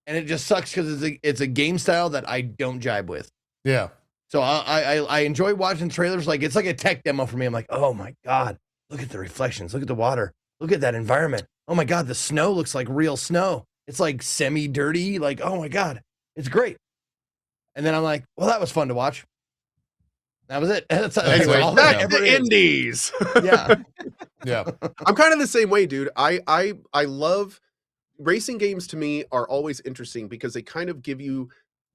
And it just sucks because it's a game style that I don't jibe with. Yeah. So I enjoy watching trailers. Like it's like a tech demo for me. I'm like, oh my God, look at the reflections. Look at the water. Look at that environment. Oh my God, the snow looks like real snow. It's like semi-dirty. Like, oh my God, it's great. And then I'm like, well, that was fun to watch. That was it. Anyway, all that back ever to is. indies. Yeah. Yeah. I'm kind of the same way, dude. I love racing games. To me are always interesting because they kind of give you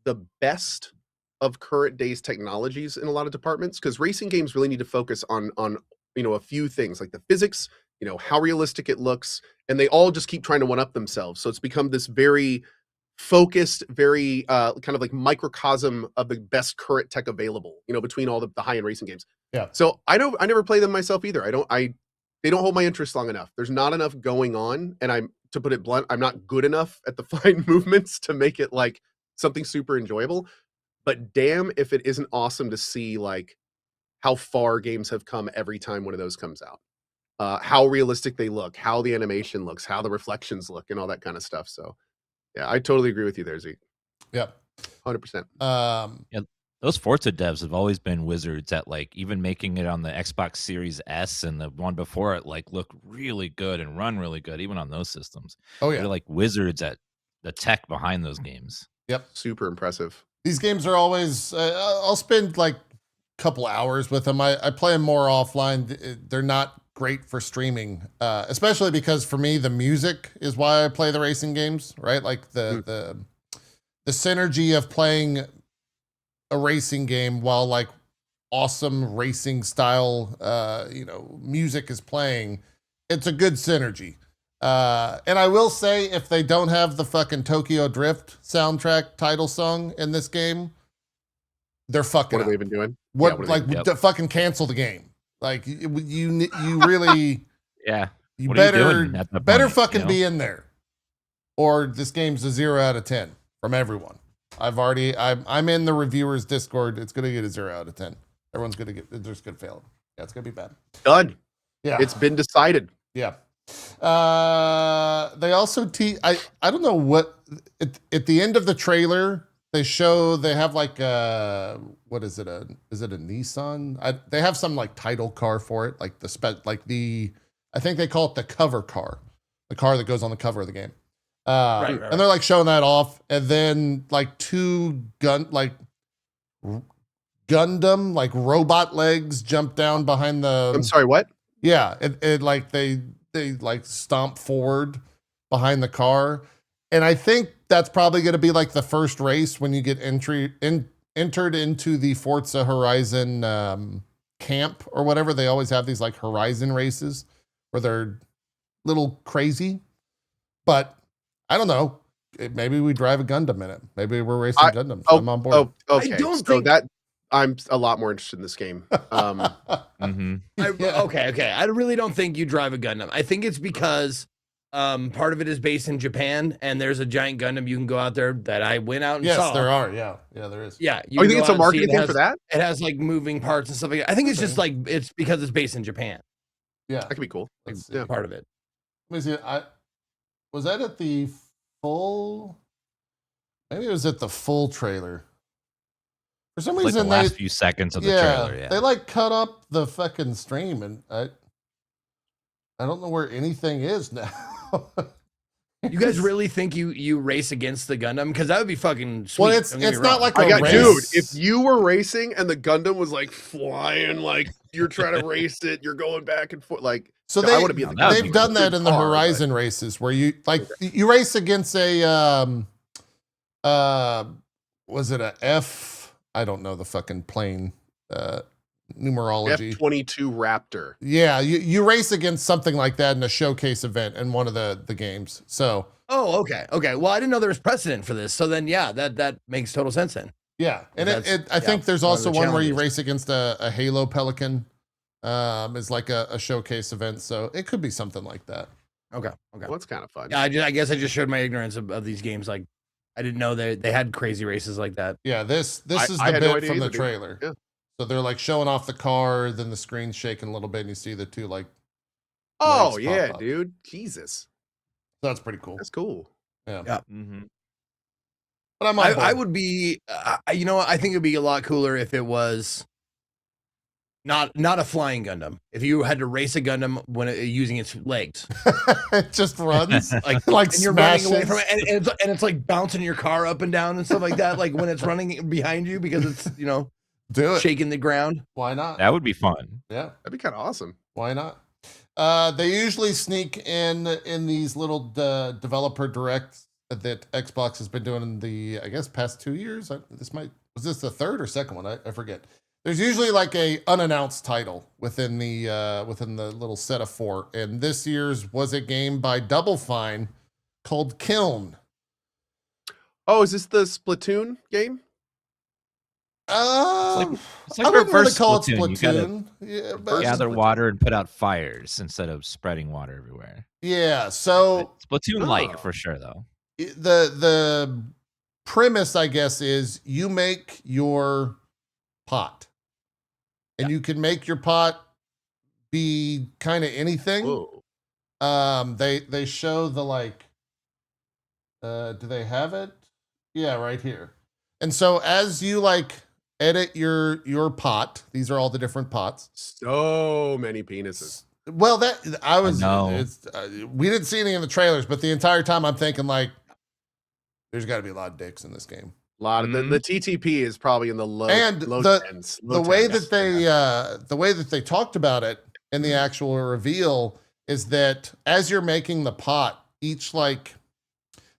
the best of current days technologies in a lot of departments, because racing games really need to focus on a few things like the physics, how realistic it looks, and they all just keep trying to one up themselves. So it's become this very focused, very kind of like microcosm of the best current tech available, between all the high-end racing games. Yeah. So I never play them myself either. They don't hold my interest long enough. There's not enough going on, and to put it blunt, I'm not good enough at the fine movements to make it like something super enjoyable. But damn if it isn't awesome to see like how far games have come every time one of those comes out. How realistic they look, how the animation looks, how the reflections look, and all that kind of stuff. So yeah, I totally agree with you there, Zeke. Yep. 100%. Yeah. Those Forza devs have always been wizards at like even making it on the Xbox Series S and the one before it like look really good and run really good even on those systems. Oh yeah, They're like wizards at the tech behind those games. yep. Super impressive. These games are always. I'll spend like a couple hours with them. I play them more offline. They're not great for streaming, especially because for me the music is why I play the racing games. Right, like the synergy of playing a racing game while like awesome racing style music is playing, it's a good synergy. And I will say, if they don't have the fucking Tokyo Drift soundtrack title song in this game, they're fucking What have up. they been doing? What Yeah, what like Yep. fucking cancel the game? Like you really Yeah. you What are you better doing at that better point, fucking you know? be in there, or this game's a 0 out of 10 from everyone. I'm in the reviewers Discord. It's gonna get a 0 out of 10. Everyone's gonna get. They're just gonna fail. Yeah, it's gonna be bad. Done. Yeah, It's been decided. yeah. They also I don't know what at the end of the trailer they have like what is it a Nissan? They have some like title car for it, like I think they call it the cover car, the car that goes on the cover of the game. Right. And they're like showing that off, and then like two Gundam like robot legs jump down behind the. I'm sorry, what? Yeah, it like they like stomp forward behind the car, and I think that's probably going to be like the first race when you get entered into the Forza Horizon camp or whatever. They always have these like Horizon races where they're little crazy, but I don't know. Maybe we drive a Gundam in it. Maybe we're racing Gundams. I'm on board. Oh, okay. I don't so think- that I'm a lot more interested in this game. Mm-hmm. Yeah. Okay. I really don't think you drive a Gundam. I think it's because part of it is based in Japan, and there's a giant Gundam you can go out there that I went out and Yes, saw. there are. Yeah, there is. Yeah. You think it's a marketing thing for that? It has like moving parts and stuff like that. I think it's just like it's because it's based in Japan. Yeah. That could be cool. Let's see. Yeah. Part of it. Let me see. Was that at the full? Maybe it was at the full trailer. For some Like reason, the last few seconds of the trailer. Yeah. they like cut up the fucking stream, and I don't know where anything is now. You guys really think you race against the Gundam? Because that would be fucking sweet. Well, it's Don't get me not wrong. like I a got, race. dude, if you were racing and the Gundam was like flying, like you're trying to race it, you're going back and forth, like So I wanna be in the they've Gundam. done that in the Car, but- Horizon races where you like you race against a was it a F? I don't know the fucking plane numerology. F-22 Raptor. Yeah, you race against something like that in a showcase event in one of the games. So Oh, okay. Well, I didn't know there was precedent for this. So then, yeah, that makes total sense then. yeah, and That's- I think there's one of the also one where you challenges. race against a Halo Pelican. Is like a showcase event, so it could be something like that. Okay. Well, that's kind of fun. Yeah, I guess I just showed my ignorance of these games. Like, I didn't know they had crazy races like that. Yeah, this I- is I the had no bit idea from the either, dude. trailer. Yeah. So they're like showing off the car, then the screen's shaking a little bit, and you see the two like. Oh legs yeah, pop up. dude. Jesus. That's pretty cool. That's cool. Yeah. Yeah. Mm-hmm. But I'm on I board. would be, you know what? I think it'd be a lot cooler if it was not a flying Gundam. If you had to race a Gundam when using its legs, It just runs like like and you're running away smashes. from it, and it's like bouncing your car up and down and stuff like that. Like when it's running behind you because it's Do it. shaking the ground. Why not? That would be fun. Yeah. That'd be kind of awesome. Why not? They usually sneak in these little developer directs that Xbox has been doing in the, I guess, past 2 years. Was this the third or second one? I forget. There's usually like a unannounced title within the little set of 4. And this year's was a game by Double Fine called Kiln. Oh, is this the Splatoon game? It's I like wouldn't really reverse call it Splatoon. You gotta Splatoon. Yeah, but gather water and put out fires instead of spreading water everywhere. yeah. So Splatoon like Oh. for sure though. the premise, I guess, is you make your pot, and you can make your pot be kind of anything. Whoa. They show the like. Do they have it? Yeah, right here. And so as you like edit your pot. These are all the different pots. So many penises. Well, that I was. know. We didn't see any in the trailers, but the entire time I'm thinking like, there's got to be a lot of dicks in this game. A lot of the TTP is probably in the low And low the tens. the way that they talked about it in the actual reveal is that as you're making the pot, each like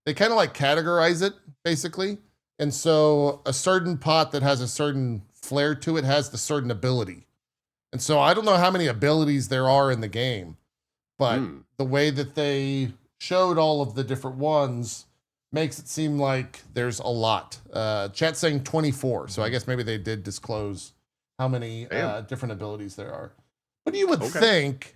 they kind of like categorize it basically, and so a certain pot that has a certain flair to it has the certain ability, and so I don't know how many abilities there are in the game, but the way that they showed all of the different ones makes it seem like there's a lot. Chat saying 24, so I guess maybe they did disclose how many different abilities there are. But you would think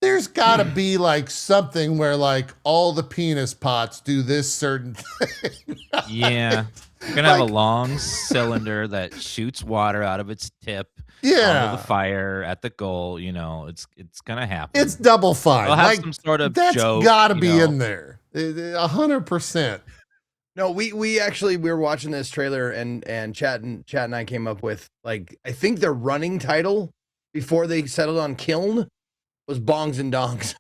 there's got to be like something where like all the penis pots do this certain thing. Yeah. You're going to have a long cylinder that shoots water out of its tip onto the fire at the goal. You know, it's going to happen. It's Double Fine. They'll have like, some sort of that's joke. Got to be in there. 100%. No, we were watching this trailer and Chat and I came up with like I think their running title before they settled on Kiln was Bongs and Dongs.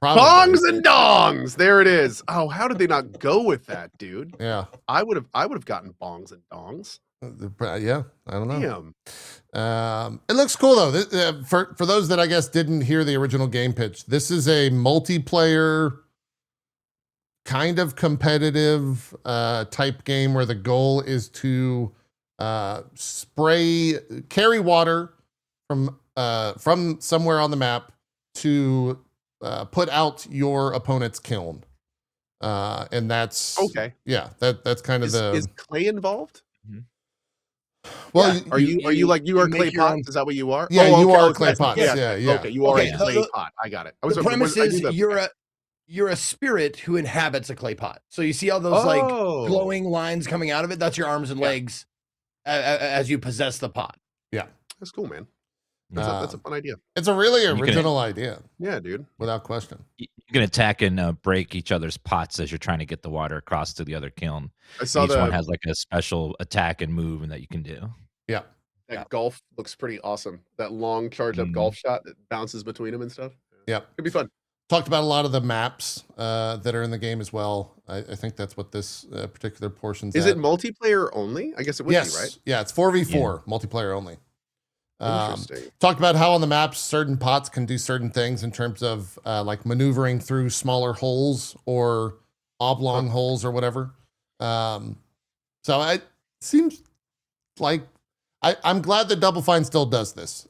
Probably. Bongs and dongs. There it is. Oh, how did they not go with that, dude? Yeah. I would have gotten bongs and dongs. Yeah, I don't know. Damn. It looks cool though. For those that I guess didn't hear the original game pitch, this is a multiplayer kind of competitive type game where the goal is to carry water from somewhere on the map to put out your opponent's kiln. And that's okay. Yeah, that's kind of is clay involved? Well, yeah. Are you are clay pot? Is that what you are? Yeah, you are clay yes, pots. yes, Yeah. Okay, you are a clay pot. I got it. The premise is you're a spirit who inhabits a clay pot. So you see all those like glowing lines coming out of it. That's your arms and legs as you possess the pot. Yeah, that's cool, man. That's a fun idea. It's a really original idea. Yeah, dude. Without question. You can attack and break each other's pots as you're trying to get the water across to the other kiln. I saw each one has like a special attack and move and that you can do. Yeah. That golf looks pretty awesome. That long charge up golf shot that bounces between them and stuff. Yeah. It'd be fun. Talked about a lot of the maps that are in the game as well. I think that's what this particular portion's Is it multiplayer only? I guess it would be, right? Yeah, it's 4v4, multiplayer only. Interesting. Talked about how on the maps certain pots can do certain things in terms of like maneuvering through smaller holes or oblong holes or whatever. So it seems like I'm glad that Double Fine still does this.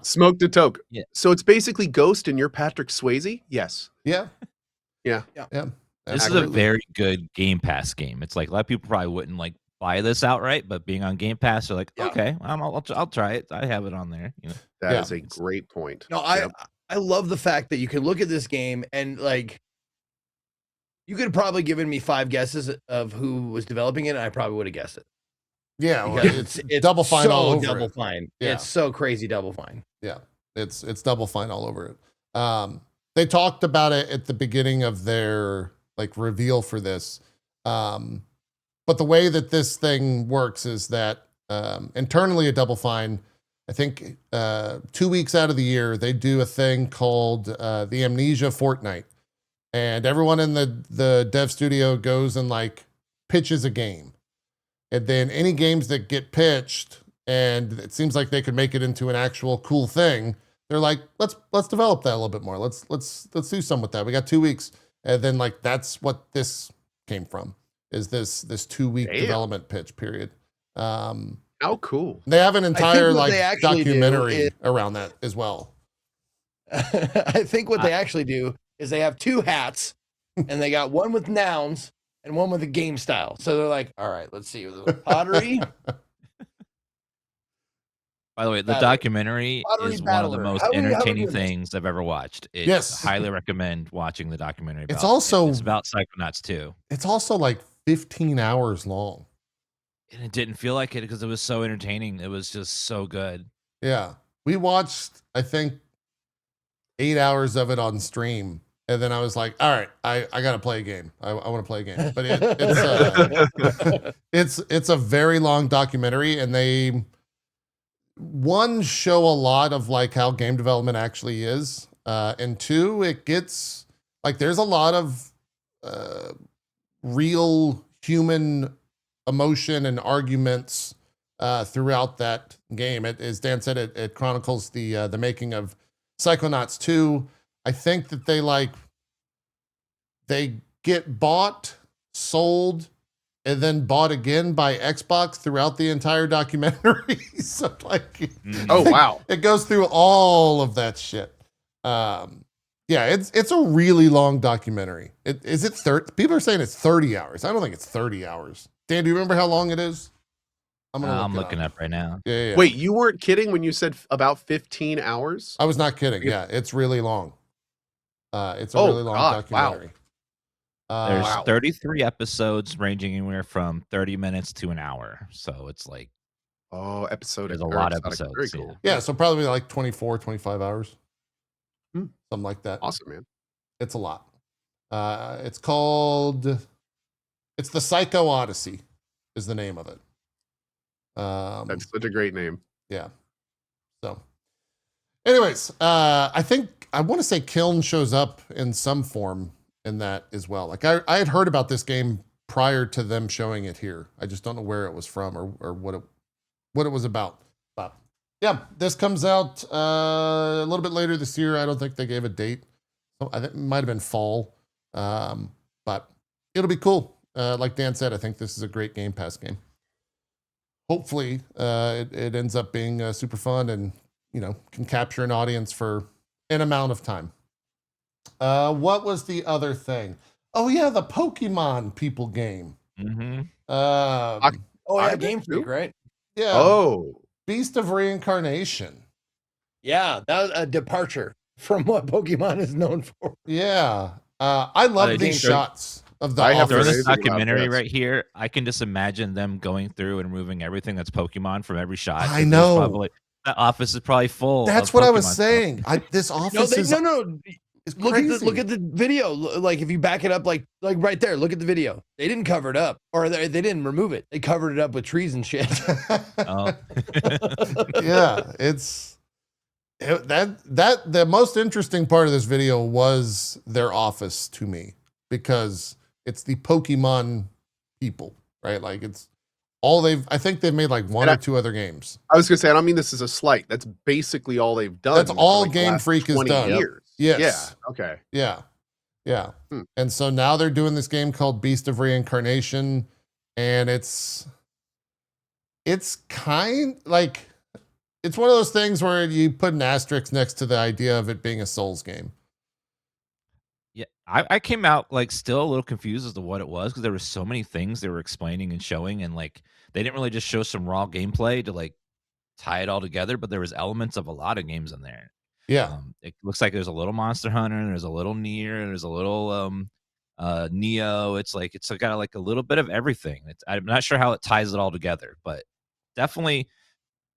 Smoke to toke. Yeah. So it's basically Ghost and you're Patrick Swayze? Yes. Yeah. Yeah. This is a very good Game Pass game. It's like a lot of people probably wouldn't like buy this outright, but being on Game Pass, they're like, okay, I'll try it. I have it on there. You know? That is a great point. No, I love the fact that you can look at this game and like you could have probably given me 5 guesses of who was developing it, and I probably would have guessed it. Yeah, well, it's Double Fine so all over Double it. Fine. Yeah. It's so crazy Double Fine. Yeah, it's Double Fine all over it. They talked about it at the beginning of their like reveal for this. But the way that this thing works is that internally at Double Fine, I think 2 weeks out of the year, they do a thing called the Amnesia Fortnight. And everyone in the dev studio goes and like pitches a game. And then any games that get pitched and it seems like they could make it into an actual cool thing, they're like, let's develop that a little bit more. Let's do some with that. We got 2 weeks. And then like that's what this came from. Is this 2 week development pitch period. How cool. They have an entire like documentary around that as well. I think what they actually do is they have 2 hats and they got one with nouns and one with a game style. So they're like, all right, let's see. Pottery. By the way, the documentary is one of the most entertaining things I've ever watched. Yes. Highly recommend watching the documentary. It's about Psychonauts 2. It's also like 15 hours long. And it didn't feel like it because it was so entertaining. It was just so good. Yeah. We watched, I think, 8 hours of it on stream. And then I was like, all right, I got to play a game. I want to play a game. But it's a very long documentary, and they show a lot of like how game development actually is. And two, it gets like there's a lot of real human emotion and arguments throughout that game. As Dan said, it chronicles the making of Psychonauts 2. I think that they get bought, sold, and then bought again by Xbox throughout the entire documentary. So like, Oh wow. it goes through all of that shit. Yeah, it's a really long documentary. Is it 30? People are saying it's 30 hours. I don't think it's 30 hours. Dan, do you remember how long it is? I'm looking up right now. Yeah. Wait, you weren't kidding when you said about 15 hours? I was not kidding. Yeah, it's really long. It's a really long documentary. Wow. There's 33 episodes ranging anywhere from 30 minutes to an hour. So it's like, episode. There's a lot of episodes. Very cool. Yeah, so probably like 24, 25 hours. Something like that. Awesome, man. It's a lot. It's the Psycho Odyssey is the name of it. That's such a great name. Yeah. So anyways, I want to say Kiln shows up in some form in that as well. Like I had heard about this game prior to them showing it here. I just don't know where it was from or what it was about. But yeah, this comes out a little bit later this year. I don't think they gave a date. I think it might have been fall. But it'll be cool. Like Dan said, I think this is a great Game Pass game. Hopefully, it ends up being super fun and, can capture an audience for an amount of time. What was the other thing? Oh, yeah, the Pokemon people game. mm-hmm. Game Freak, right? Yeah. Oh. Beast of Reincarnation. Yeah, that was a departure from what Pokemon is known for. Yeah. I love these shots of the office. During this documentary right here, I can just imagine them going through and removing everything that's Pokemon from every shot. I know. That office is probably full. That's what I was saying. This office is Look at the video. Like if you back it up, like right there. Look at the video. They didn't cover it up, or they didn't remove it. They covered it up with trees and shit. Oh. Yeah, the most interesting part of this video was their office to me, because it's the Pokemon people, right? Like it's all I think they've made like one or two other games. I was gonna say, I don't mean this is a slight. That's basically all they've done. That's all Game Freak has done. Years. Yes. Yeah. Okay. Yeah. And so now they're doing this game called Beast of Reincarnation, and it's kind like, it's one of those things where you put an asterisk next to the idea of it being a Souls game. Yeah, I came out like still a little confused as to what it was, because there were so many things they were explaining and showing, and like they didn't really just show some raw gameplay to like tie it all together, but there was elements of a lot of games in there. Yeah, it looks like there's a little Monster Hunter, and there's a little Nier, and there's a little Nioh. It's got like a little bit of everything. I'm not sure how it ties it all together, but definitely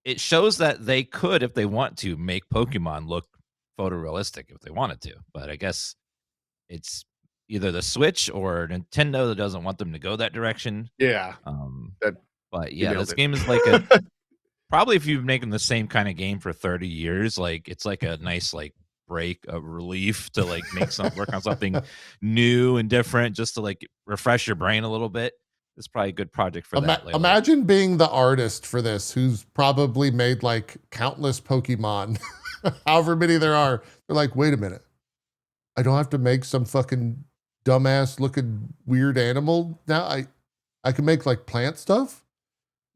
it shows that they could, if they want to, make Pokemon look photorealistic if they wanted to. But I guess it's either the Switch or Nintendo that doesn't want them to go that direction. Yeah. But yeah, this game is like a probably, if you've been making the same kind of game for 30 years, like it's like a nice like break of relief to like work on something new and different, just to like refresh your brain a little bit. It's probably a good project for that. Imagine being the artist for this, who's probably made like countless Pokemon, however many there are. They're like, wait a minute, I don't have to make some fucking dumbass looking weird animal now. I can make like plant stuff,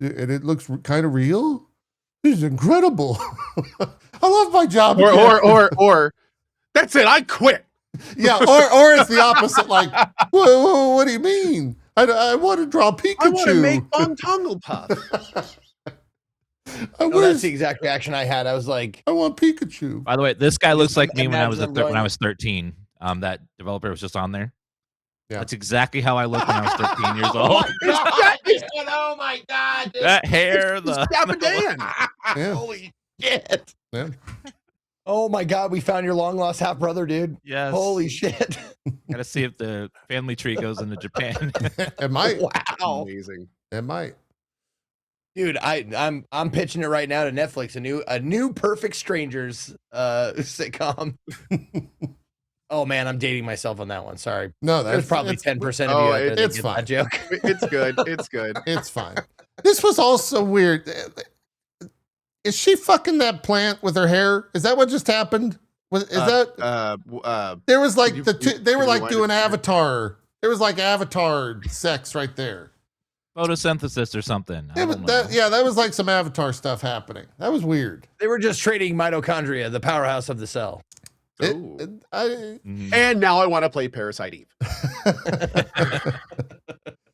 and it looks kind of real. This is incredible. I love my job. Or that's it, I quit. Yeah, or it's the opposite. Like, whoa, what do you mean? I want to draw Pikachu. I want to make Tonglepuff. That's the exact reaction I had. I was like, I want Pikachu. By the way, this guy looks like me when I was 13. That developer was just on there. Yeah. That's exactly how I looked when I was 13 years old. Oh my God. That hair, Dan. Yeah. Holy shit. Yeah. Oh my God, we found your long lost half brother, dude. Yes. Holy shit. Gotta see if the family tree goes into Japan. It might. Wow. Amazing. It might. Dude, I'm pitching it right now to Netflix, a new Perfect Strangers sitcom. Oh man, I'm dating myself on that one. Sorry. No, There's probably 10% of you Oh, out there that it's get fine. that joke. It's good. It's good. It's fine. This was also weird. Is she fucking that plant with her hair? Is that what just happened? Is that there was like they were like doing Avatar. There was like Avatar sex right there. Photosynthesis or something. That was like some Avatar stuff happening. That was weird. They were just trading mitochondria, the powerhouse of the cell. And now I want to play Parasite Eve.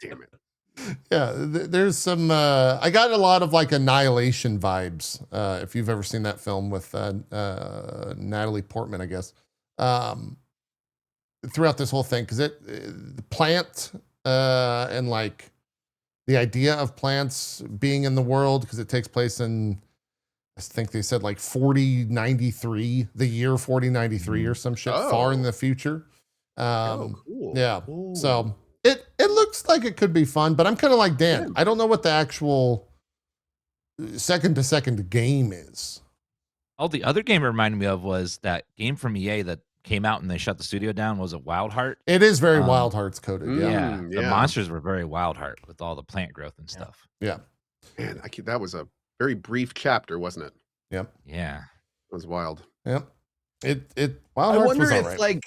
Damn it. Yeah, there's some. I got a lot of like Annihilation vibes. If you've ever seen that film with Natalie Portman, I guess. Throughout this whole thing, because the plant and like the idea of plants being in the world, because it takes place in, I think they said like 4093, the year 4093 or some shit, far in the future. Cool. Yeah. Ooh. So it looks like it could be fun, but I'm kind of like Dan. Yeah. I don't know what the actual second to second game is. Oh, the other game it reminded me of was that game from EA that came out and they shut the studio down. Was it Wild Heart? It is very Wild Hearts coded. Yeah. The monsters were very Wild Heart with all the plant growth and stuff. Yeah. Man, that was a very brief chapter, wasn't it? Yep. Yeah. It was wild. Yep. Wild I Hearts wonder was if right. like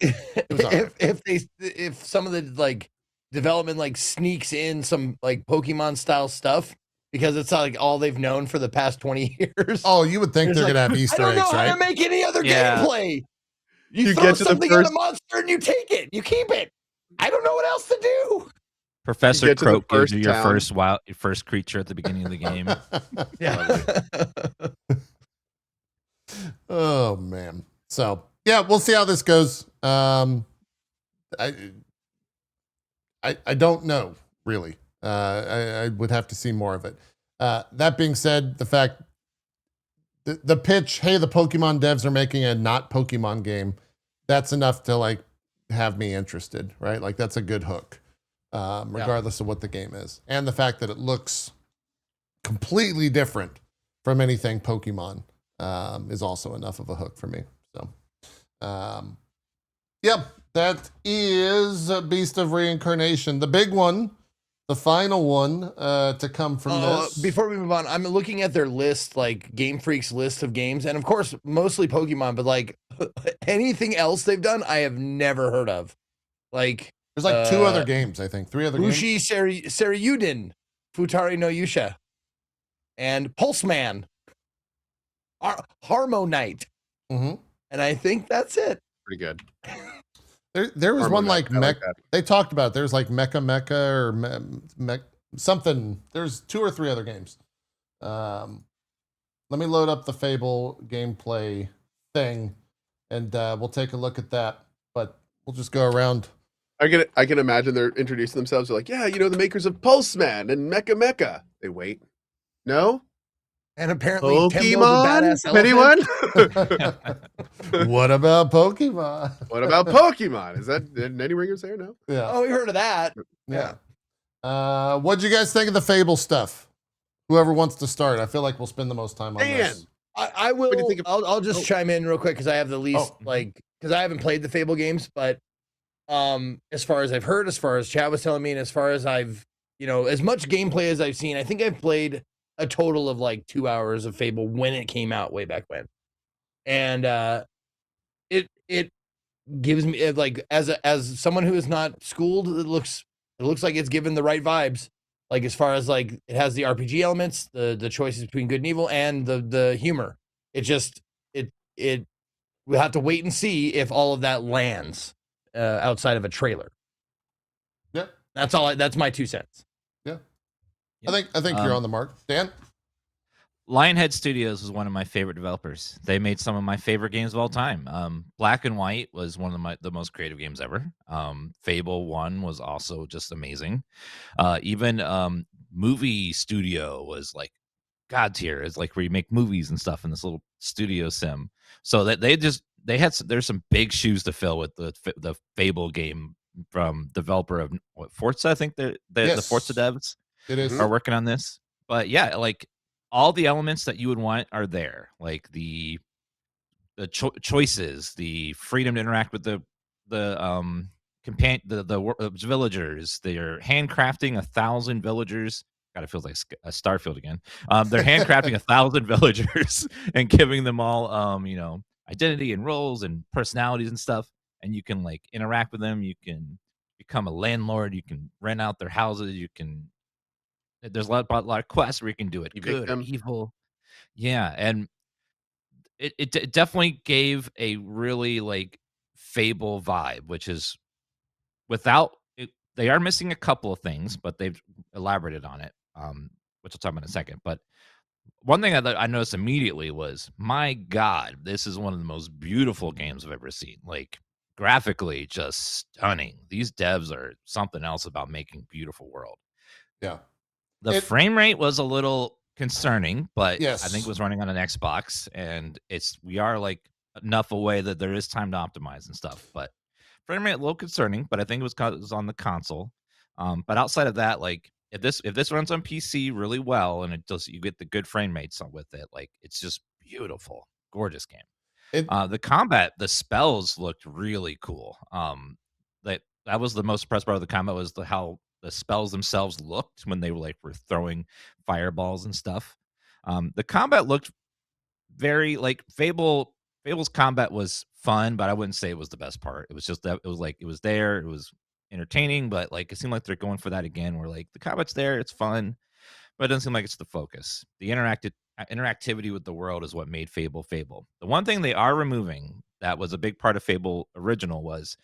if some of the like development like sneaks in some like Pokemon style stuff, because it's like all they've known for the past 20 years. Oh, you would think they're gonna have Easter eggs, right? I don't know how to make any other gameplay. You throw get to something the at a monster and you take it. You keep it. I don't know what else to do. Professor Croak gives you your first creature at the beginning of the game. Yeah. Oh man. So yeah, we'll see how this goes. I don't know really. I would have to see more of it. That being said, the fact the pitch, hey, the Pokemon devs are making a not Pokemon game, that's enough to like have me interested, right? Like that's a good hook, regardless of what the game is. And the fact that it looks completely different from anything Pokemon is also enough of a hook for me. So, that is Beast of Reincarnation, the big one. The final one to come from this. Before we move on, I'm looking at their list, like Game Freak's list of games, and of course, mostly Pokemon, but like anything else they've done, I have never heard of. Like there's like 2 other games, I think, 3 other Ushi games. Seryuden, Futari no Yusha, and Pulseman, Harmonite, and I think that's it. Pretty good. There was one like Mech. They talked about it. There's like Mecha or something. There's 2 or 3 other games. Let me load up the Fable gameplay thing, and we'll take a look at that. But we'll just go around. I can imagine they're introducing themselves. They're like, yeah, the makers of Pulseman and Mecha. They wait. No. And apparently, Pokemon? Anyone? What about Pokemon? What about Pokemon? Is that any ringers there? No. Yeah. Oh, we heard of that. Yeah. What'd you guys think of the Fable stuff? Whoever wants to start. I feel like we'll spend the most time on this. I will. I'll just chime in real quick because I have the least because I haven't played the Fable games, but as far as I've heard, as far as Chad was telling me, and as far as I've as much gameplay as I've seen, I think I've played a total of like 2 hours of Fable when it came out way back when, and it gives me like as someone who is not schooled, it looks like it's given the right vibes, like as far as like it has the RPG elements, the choices between good and evil, and the humor. We'll have to wait and see if all of that lands outside of a trailer. Yep. That's my 2 cents. I think you're on the mark. Dan? Lionhead Studios was one of my favorite developers. They made some of my favorite games of all time. Black and White was one of the most creative games ever. Fable 1 was also just amazing. Even Movie Studio was like god tier. It's like where you make movies and stuff in this little studio sim. So that there's some big shoes to fill with the Fable game from developer of Forza. I think the Forza devs It is. are working on this. But yeah, like all the elements that you would want are there. Like the choices, the freedom to interact with the villagers. They're handcrafting 1,000 villagers. God, it feels like a Starfield again. They're handcrafting 1,000 villagers and giving them all identity and roles and personalities and stuff. And you can like interact with them. You can become a landlord. You can rent out their houses. You can. There's a lot of quests where you can do it. Good or evil. Yeah, and it definitely gave a really like Fable vibe, which is without it, they are missing a couple of things, but they've elaborated on it, which I'll talk about in a second. But one thing I noticed immediately was, my God, this is one of the most beautiful games I've ever seen. Like graphically, just stunning. These devs are something else about making beautiful world. Yeah. The frame rate was a little concerning, but yes. I think it was running on an Xbox, and we are like enough away that there is time to optimize and stuff. But frame rate a little concerning, but I think it was on the console. But outside of that, like if this runs on PC really well and you get the good frame rates with it, like it's just beautiful, gorgeous game. The combat, the spells looked really cool. That was the most impressive part of the combat was how the spells themselves looked when they were throwing fireballs and stuff. The combat looked very like Fable's combat was fun, but I wouldn't say it was the best part. It was just that it was there, it was entertaining, but like it seemed like they're going for that again, where like the combat's there, it's fun, but it doesn't seem like it's the focus. The interactivity with the world is what made Fable Fable. The one thing they are removing that was a big part of Fable original was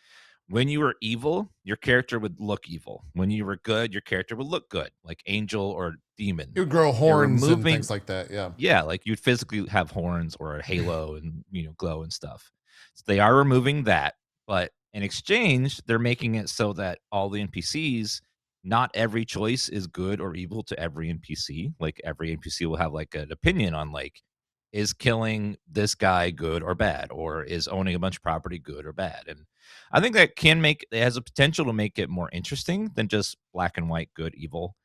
when you were evil, your character would look evil. When you were good, your character would look good, like angel or demon. You would grow horns and things like that. Yeah. Yeah, like you'd physically have horns or a halo and glow and stuff. So they are removing that, but in exchange, they're making it so that all the NPCs, not every choice is good or evil to every NPC. Like every NPC will have like an opinion on like, is killing this guy good or bad, or is owning a bunch of property good or bad? And I think that it has a potential to make it more interesting than just black and white, good, evil.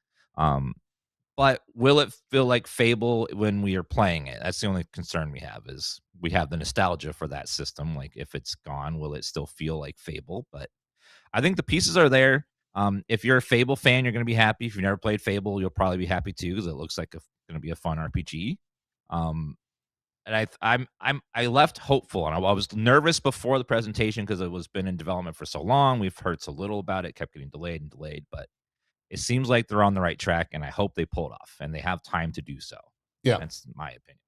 But will it feel like Fable when we are playing it? That's the only concern we have, is we have the nostalgia for that system. Like if it's gone, will it still feel like Fable? But I think the pieces are there. If you're a Fable fan, you're going to be happy. If you've never played Fable, you'll probably be happy too, because it looks like going to be a fun RPG. And I left hopeful, and I was nervous before the presentation because it was been in development for so long. We've heard so little about it, kept getting delayed, but it seems like they're on the right track, and I hope they pull it off, and they have time to do so. Yeah, that's my opinion.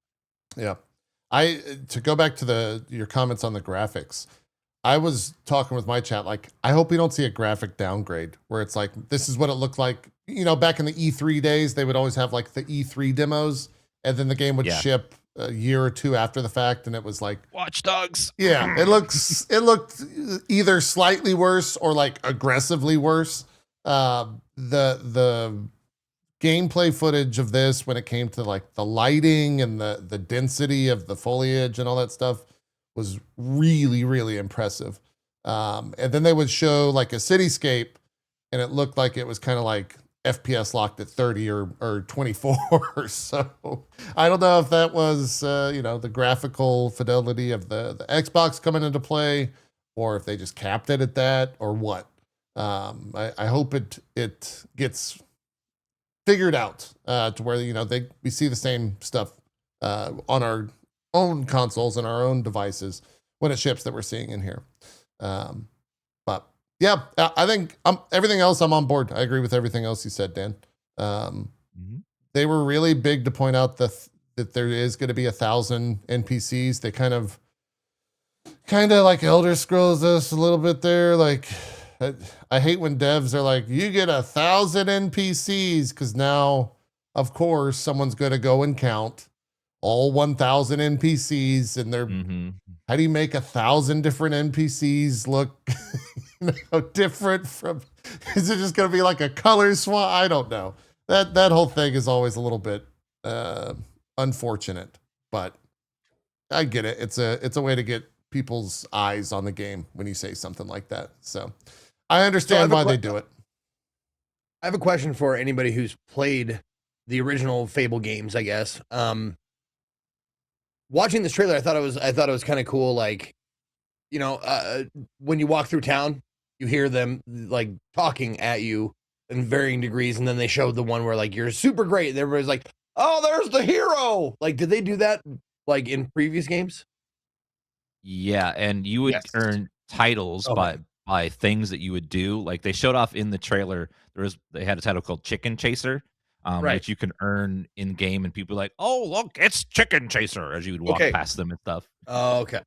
Yeah, to go back to your comments on the graphics, I was talking with my chat, like, I hope we don't see a graphic downgrade where it's like, this is what it looked like. Back in the E3 days, they would always have like the E3 demos, and then the game would ship a year or two after the fact, and it was like Watch Dogs. Yeah, it looked either slightly worse or like aggressively worse. The gameplay footage of this, when it came to like the lighting and the density of the foliage and all that stuff, was really, really impressive. And then they would show like a cityscape, and it looked like it was kind of like FPS locked at 30 or 24. So I don't know if that was, the graphical fidelity of the Xbox coming into play, or if they just capped it at that, or what. I hope it gets figured out to where, we see the same stuff on our own consoles and our own devices when it ships that we're seeing in here. But yeah, I think everything else I'm on board. I agree with everything else you said, Dan. They were really big to point out that there is going to be 1,000 NPCs. They kind of like Elder Scrolls this a little bit there. Like, I hate when devs are like, you get 1,000 NPCs, because now, of course, someone's going to go and count all 1,000 NPCs, and they're how do you make 1,000 different NPCs look different from? Is it just going to be like a color swap? I don't know. That whole thing is always a little bit unfortunate, but I get it. It's a way to get people's eyes on the game when you say something like that. So I understand why they do it. I have a question for anybody who's played the original Fable games, I guess. Watching this trailer, I thought it was kind of cool. Like, you know, when you walk through town, you hear them like talking at you in varying degrees, and then they showed the one where like you're super great, and everybody's like, "Oh, there's the hero!" Like, did they do that like in previous games? Yeah, and you would earn titles by things that you would do. Like they showed off in the trailer, they had a title called Chicken Chaser, which you can earn in game, and people are like, "Oh, look, it's Chicken Chaser," as you would walk past them and stuff. Oh, okay.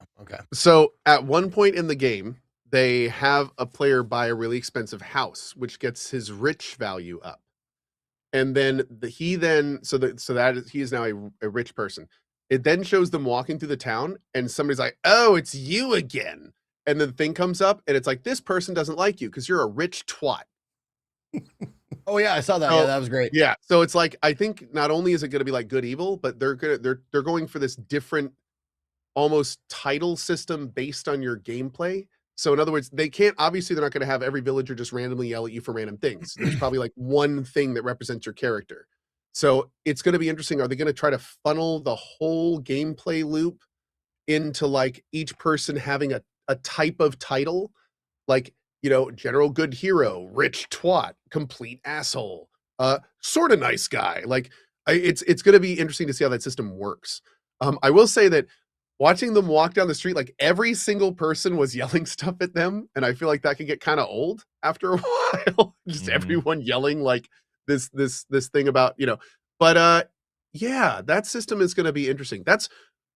So at one point in the game, they have a player buy a really expensive house, which gets his rich value up, and then he is now a rich person. It then shows them walking through the town, and somebody's like, "Oh, it's you again," and the thing comes up, and it's like, "This person doesn't like you because you're a rich twat." Oh yeah, I saw that. Yeah, that was great. Yeah, so it's like I think not only is it going to be like good evil, but they're going for this different, almost title system based on your gameplay. So in other words, they're not going to have every villager just randomly yell at you for random things. There's probably like one thing that represents your character. So it's going to be interesting. Are they going to try to funnel the whole gameplay loop into like each person having a type of title? Like, you know, general good hero, rich twat, complete asshole, sort of nice guy. Like it's going to be interesting to see how that system works. I will say that watching them walk down the street, like every single person was yelling stuff at them. And I feel like that can get kind of old after a while. Just everyone yelling like this thing about, you know, but yeah, that system is going to be interesting.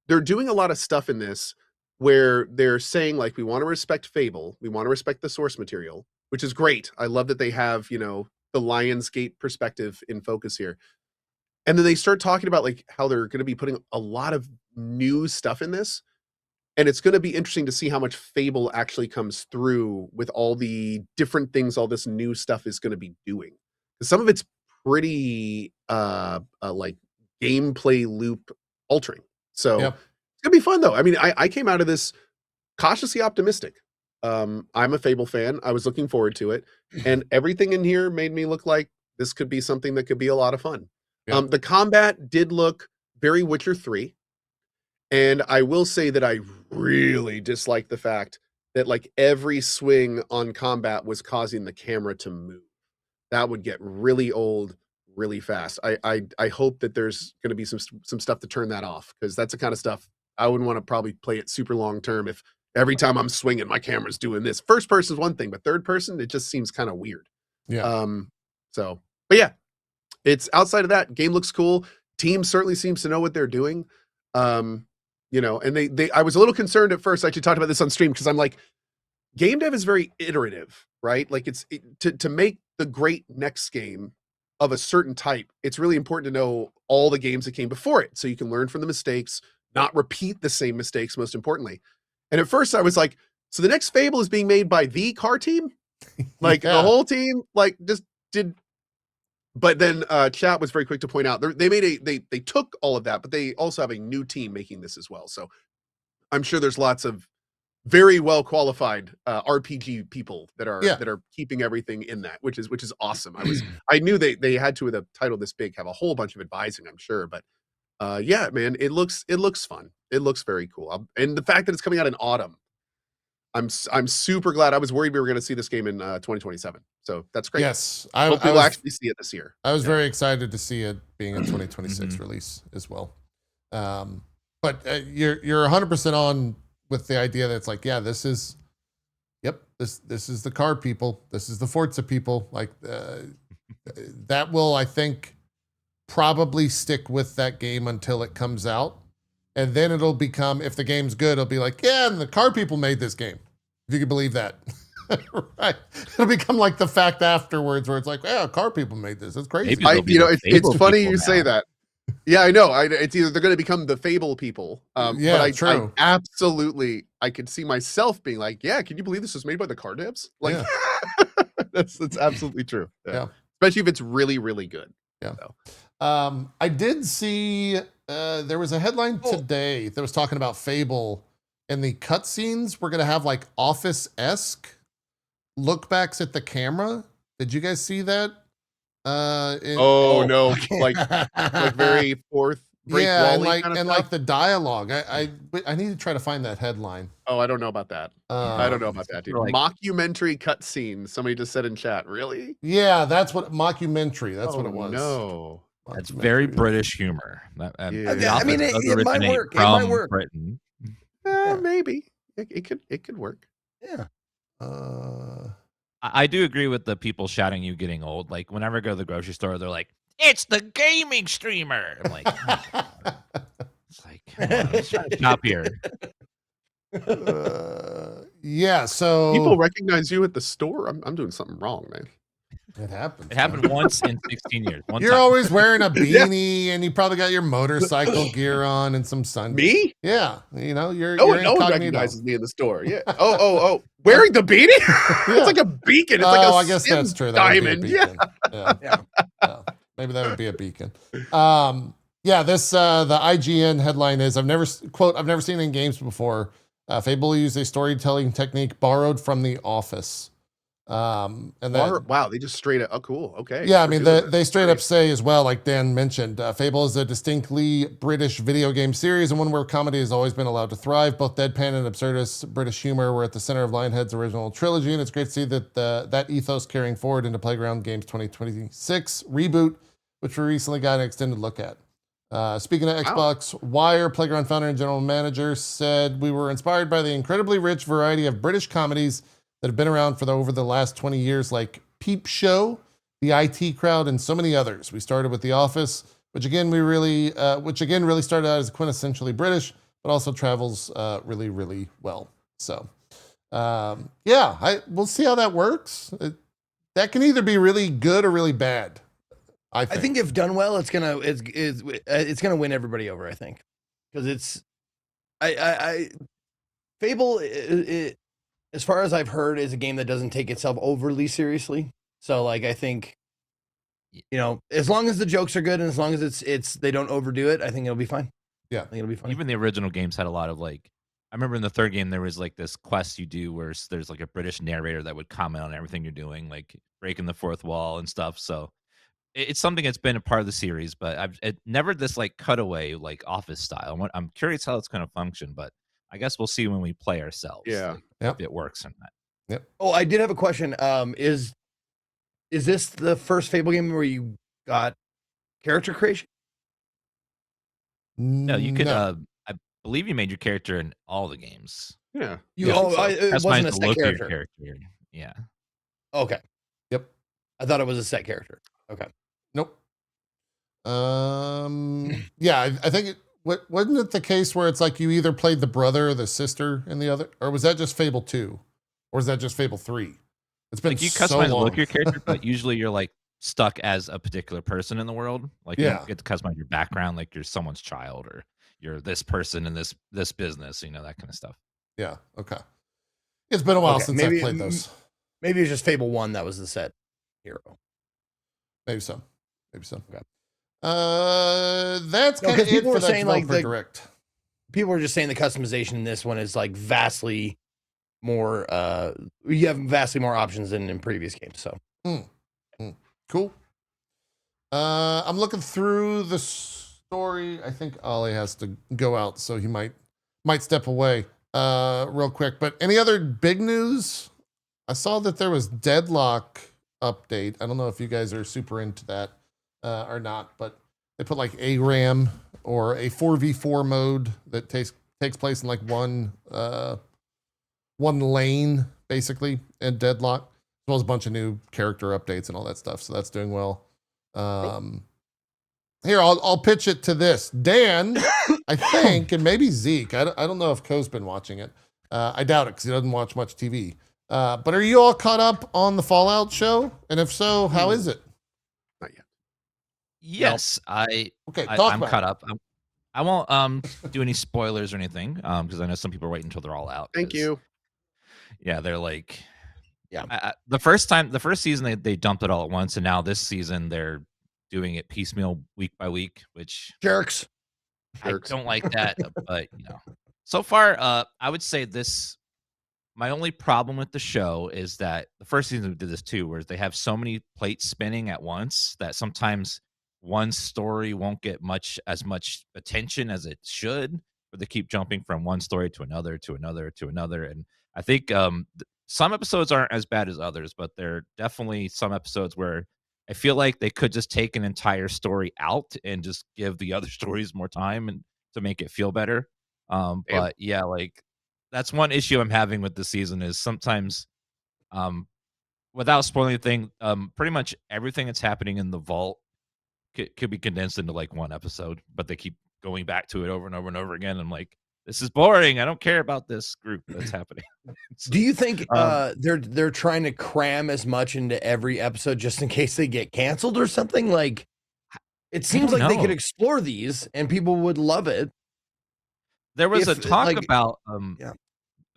They're doing a lot of stuff in this where they're saying like, we want to respect Fable. We want to respect the source material, which is great. I love that they have, you know, the Lionsgate perspective in focus here. And then they start talking about like how they're going to be putting a lot of new stuff in this. And it's going to be interesting to see how much Fable actually comes through with all the different things all this new stuff is going to be doing. Some of it's pretty like gameplay loop altering. So it's gonna be fun though. I mean, I came out of this cautiously optimistic. I'm a Fable fan. I was looking forward to it, and everything in here made me look like this could be something that could be a lot of fun. The combat did look very Witcher 3, and I will say that I really dislike the fact that like every swing on combat was causing the camera to move. That would get really old really fast. I hope that there's going to be some stuff to turn that off, because that's the kind of stuff I wouldn't want to probably play it super long term if every time I'm swinging my camera's doing this. First person is one thing, but third person, it just seems kind of weird. So but yeah, it's outside of that, game looks cool. Team certainly seems to know what they're doing. You know, and they I was a little concerned at first. I actually talked about this on stream because I'm like, game dev is very iterative, right? Like to make the great next game of a certain type, it's really important to know all the games that came before it, so you can learn from the mistakes, not repeat the same mistakes, most importantly. And at first I was like, so the next Fable is being made by the car team? Like the whole team like just did. But then chat was very quick to point out they took all of that, but they also have a new team making this as well. So I'm sure there's lots of very well qualified RPG people that are keeping everything in that, which is awesome. I knew they had to, with a title this big, have a whole bunch of advising, I'm sure, but yeah, man, it looks fun. It looks very cool. And the fact that it's coming out in autumn, I'm super glad. I was worried we were going to see this game in 2027. So that's great. Yes. Hopefully we'll actually see it this year. I was very excited to see it being a 2026 release as well. But you're 100% on with the idea that it's like, yeah, this is the car people. This is the Forza people. Like that will, I think, probably stick with that game until it comes out. And then it'll become, if the game's good, it'll be like, yeah, and the car people made this game. If you can believe that. Right. It'll become like the fact afterwards where it's like, yeah, car people made this. It's crazy. It's funny you say that. Yeah, I know. It's either they're going to become the Fable people. True. I could see myself being like, yeah, can you believe this was made by the car devs? Like, that's absolutely true. Yeah. Especially if it's really, really good. Yeah. I did see there was a headline today that was talking about Fable, and the cutscenes were gonna have like Office-esque look backs at the camera. Did you guys see that? No, like very fourth break yeah, and Wall-E like kind of and stuff? like the dialogue. I need to try to find that headline. Oh, I don't know about that. I don't know about that, dude. like- Mockumentary cutscenes. Somebody just said in chat. Really? Yeah, that's what mockumentary. That's what it was. No. That's very Mockumentary. British humor. Yeah. The I mean, Office does it might originate work. It might from work. Britain. Yeah. Maybe it could work. Yeah. I do agree with the people shouting you getting old. Like whenever I go to the grocery store, they're like, "It's the gaming streamer." I'm like, "Oh, God." It's like, come on, let's try to shop here. Yeah, so People recognize you at the store. I'm doing something wrong, man. it happens. It happened once in 16 years. One You're time. always wearing a beanie, and you probably got your motorcycle gear on and some sun. Me? Yeah, you know you're. No you're one incognito. recognizes me in the store. Yeah. Oh. Wearing the beanie? It's like a beacon. It's like a I guess Sim that's true. That would be a diamond. Yeah. beacon. Yeah. Maybe that would be a beacon. Yeah, this the IGN headline is I've never seen it in games before. Fable used a storytelling technique borrowed from The Office. And that, Wow, they just straight up. Oh, cool. Okay. yeah, I We're mean, doing they this. straight Great. up say as well, like Dan mentioned, Fable is a distinctly British video game series and one where comedy has always been allowed to thrive. Both deadpan and absurdist British humor were at the center of Lionhead's original trilogy, and it's great to see that that ethos carrying forward into Playground Games 2026 reboot, which we recently got an extended look at. Speaking of Xbox Wire, Playground founder and general manager said, "We were inspired by the incredibly rich variety of British comedies that have been around for over the last 20 years, like Peep Show, The IT Crowd, and so many others. We started with The Office, which again really started out as quintessentially British, but also travels really, really well." So, we'll see how that works. That can either be really good or really bad. I think if done well, it's gonna win everybody over. I think because Fable, as far as I've heard, is a game that doesn't take itself overly seriously. So like I think, as long as the jokes are good and as long as it's they don't overdo it, I think it'll be fine. Yeah, I think it'll be fine. Even the original games had a lot of like. I remember in the third game there was like this quest you do where there's like a British narrator that would comment on everything you're doing, like breaking the fourth wall and stuff. So it's something that's been a part of the series, but it never this like cutaway like Office style. I'm curious how it's going to function, but I guess we'll see when we play ourselves. Yeah. If it works or not. Yep. Oh, I did have a question. Is this the first Fable game where you got character creation? No, you could. I believe you made your character in all the games. Yeah. It That's wasn't a the set look of your character. character. Yeah. Okay. Yep. I thought it was a set character. Okay. Nope. Yeah, I think wasn't it the case where it's like you either played the brother or the sister in the other, or was that just Fable 2? Or is that just Fable 3? It's been Like you so customize the long. look of your character, but usually you're like stuck as a particular person in the world. Like you don't get to customize your background, like you're someone's child or you're this person in this business, that kind of stuff. Yeah. Okay. It's been a while since I played those. Maybe it's just Fable 1 that was the set hero. Maybe so. Okay. That's kind of it for that developer direct. People were just saying the customization in this one is like vastly more. You have vastly more options than in previous games. So cool. I'm looking through the story. I think Ollie has to go out, so he might step away real quick. But any other big news? I saw that there was Deadlock update. I don't know if you guys are super into that or not, but they put like ARAM or a 4v4 mode that takes place in like one lane basically in Deadlock, as well as a bunch of new character updates and all that stuff. So that's doing well. Here, I'll pitch it to this. Dan, I think, and maybe Zeke. I don't know if Ko's been watching it. I doubt it because he doesn't watch much TV. But are you all caught up on the Fallout show? And if so, how is it? Not yet. Yes, I'm caught up. I won't do any spoilers or anything because I know some people are waiting until they're all out. Thank you. Yeah, they're like, the first season they dumped it all at once, and now this season they're doing it piecemeal week by week, which Jerks. Jerks. I don't like that. But so far, I would say this. My only problem with the show is that the first season did this too, where they have so many plates spinning at once that sometimes one story won't get as much attention as it should, but they keep jumping from one story to another, to another, to another. And I think some episodes aren't as bad as others, but there are definitely some episodes where I feel like they could just take an entire story out and just give the other stories more time and to make it feel better. Damn. But yeah, like that's one issue I'm having with the season is sometimes, without spoiling anything, pretty much everything that's happening in the vault could be condensed into like one episode, but they keep going back to it over and over and over again. I'm like, this is boring. I don't care about this group that's happening. Do you think they're trying to cram as much into every episode just in case they get canceled or something? Like, it seems like they could explore these and people would love it. There was a talk like- about Yeah.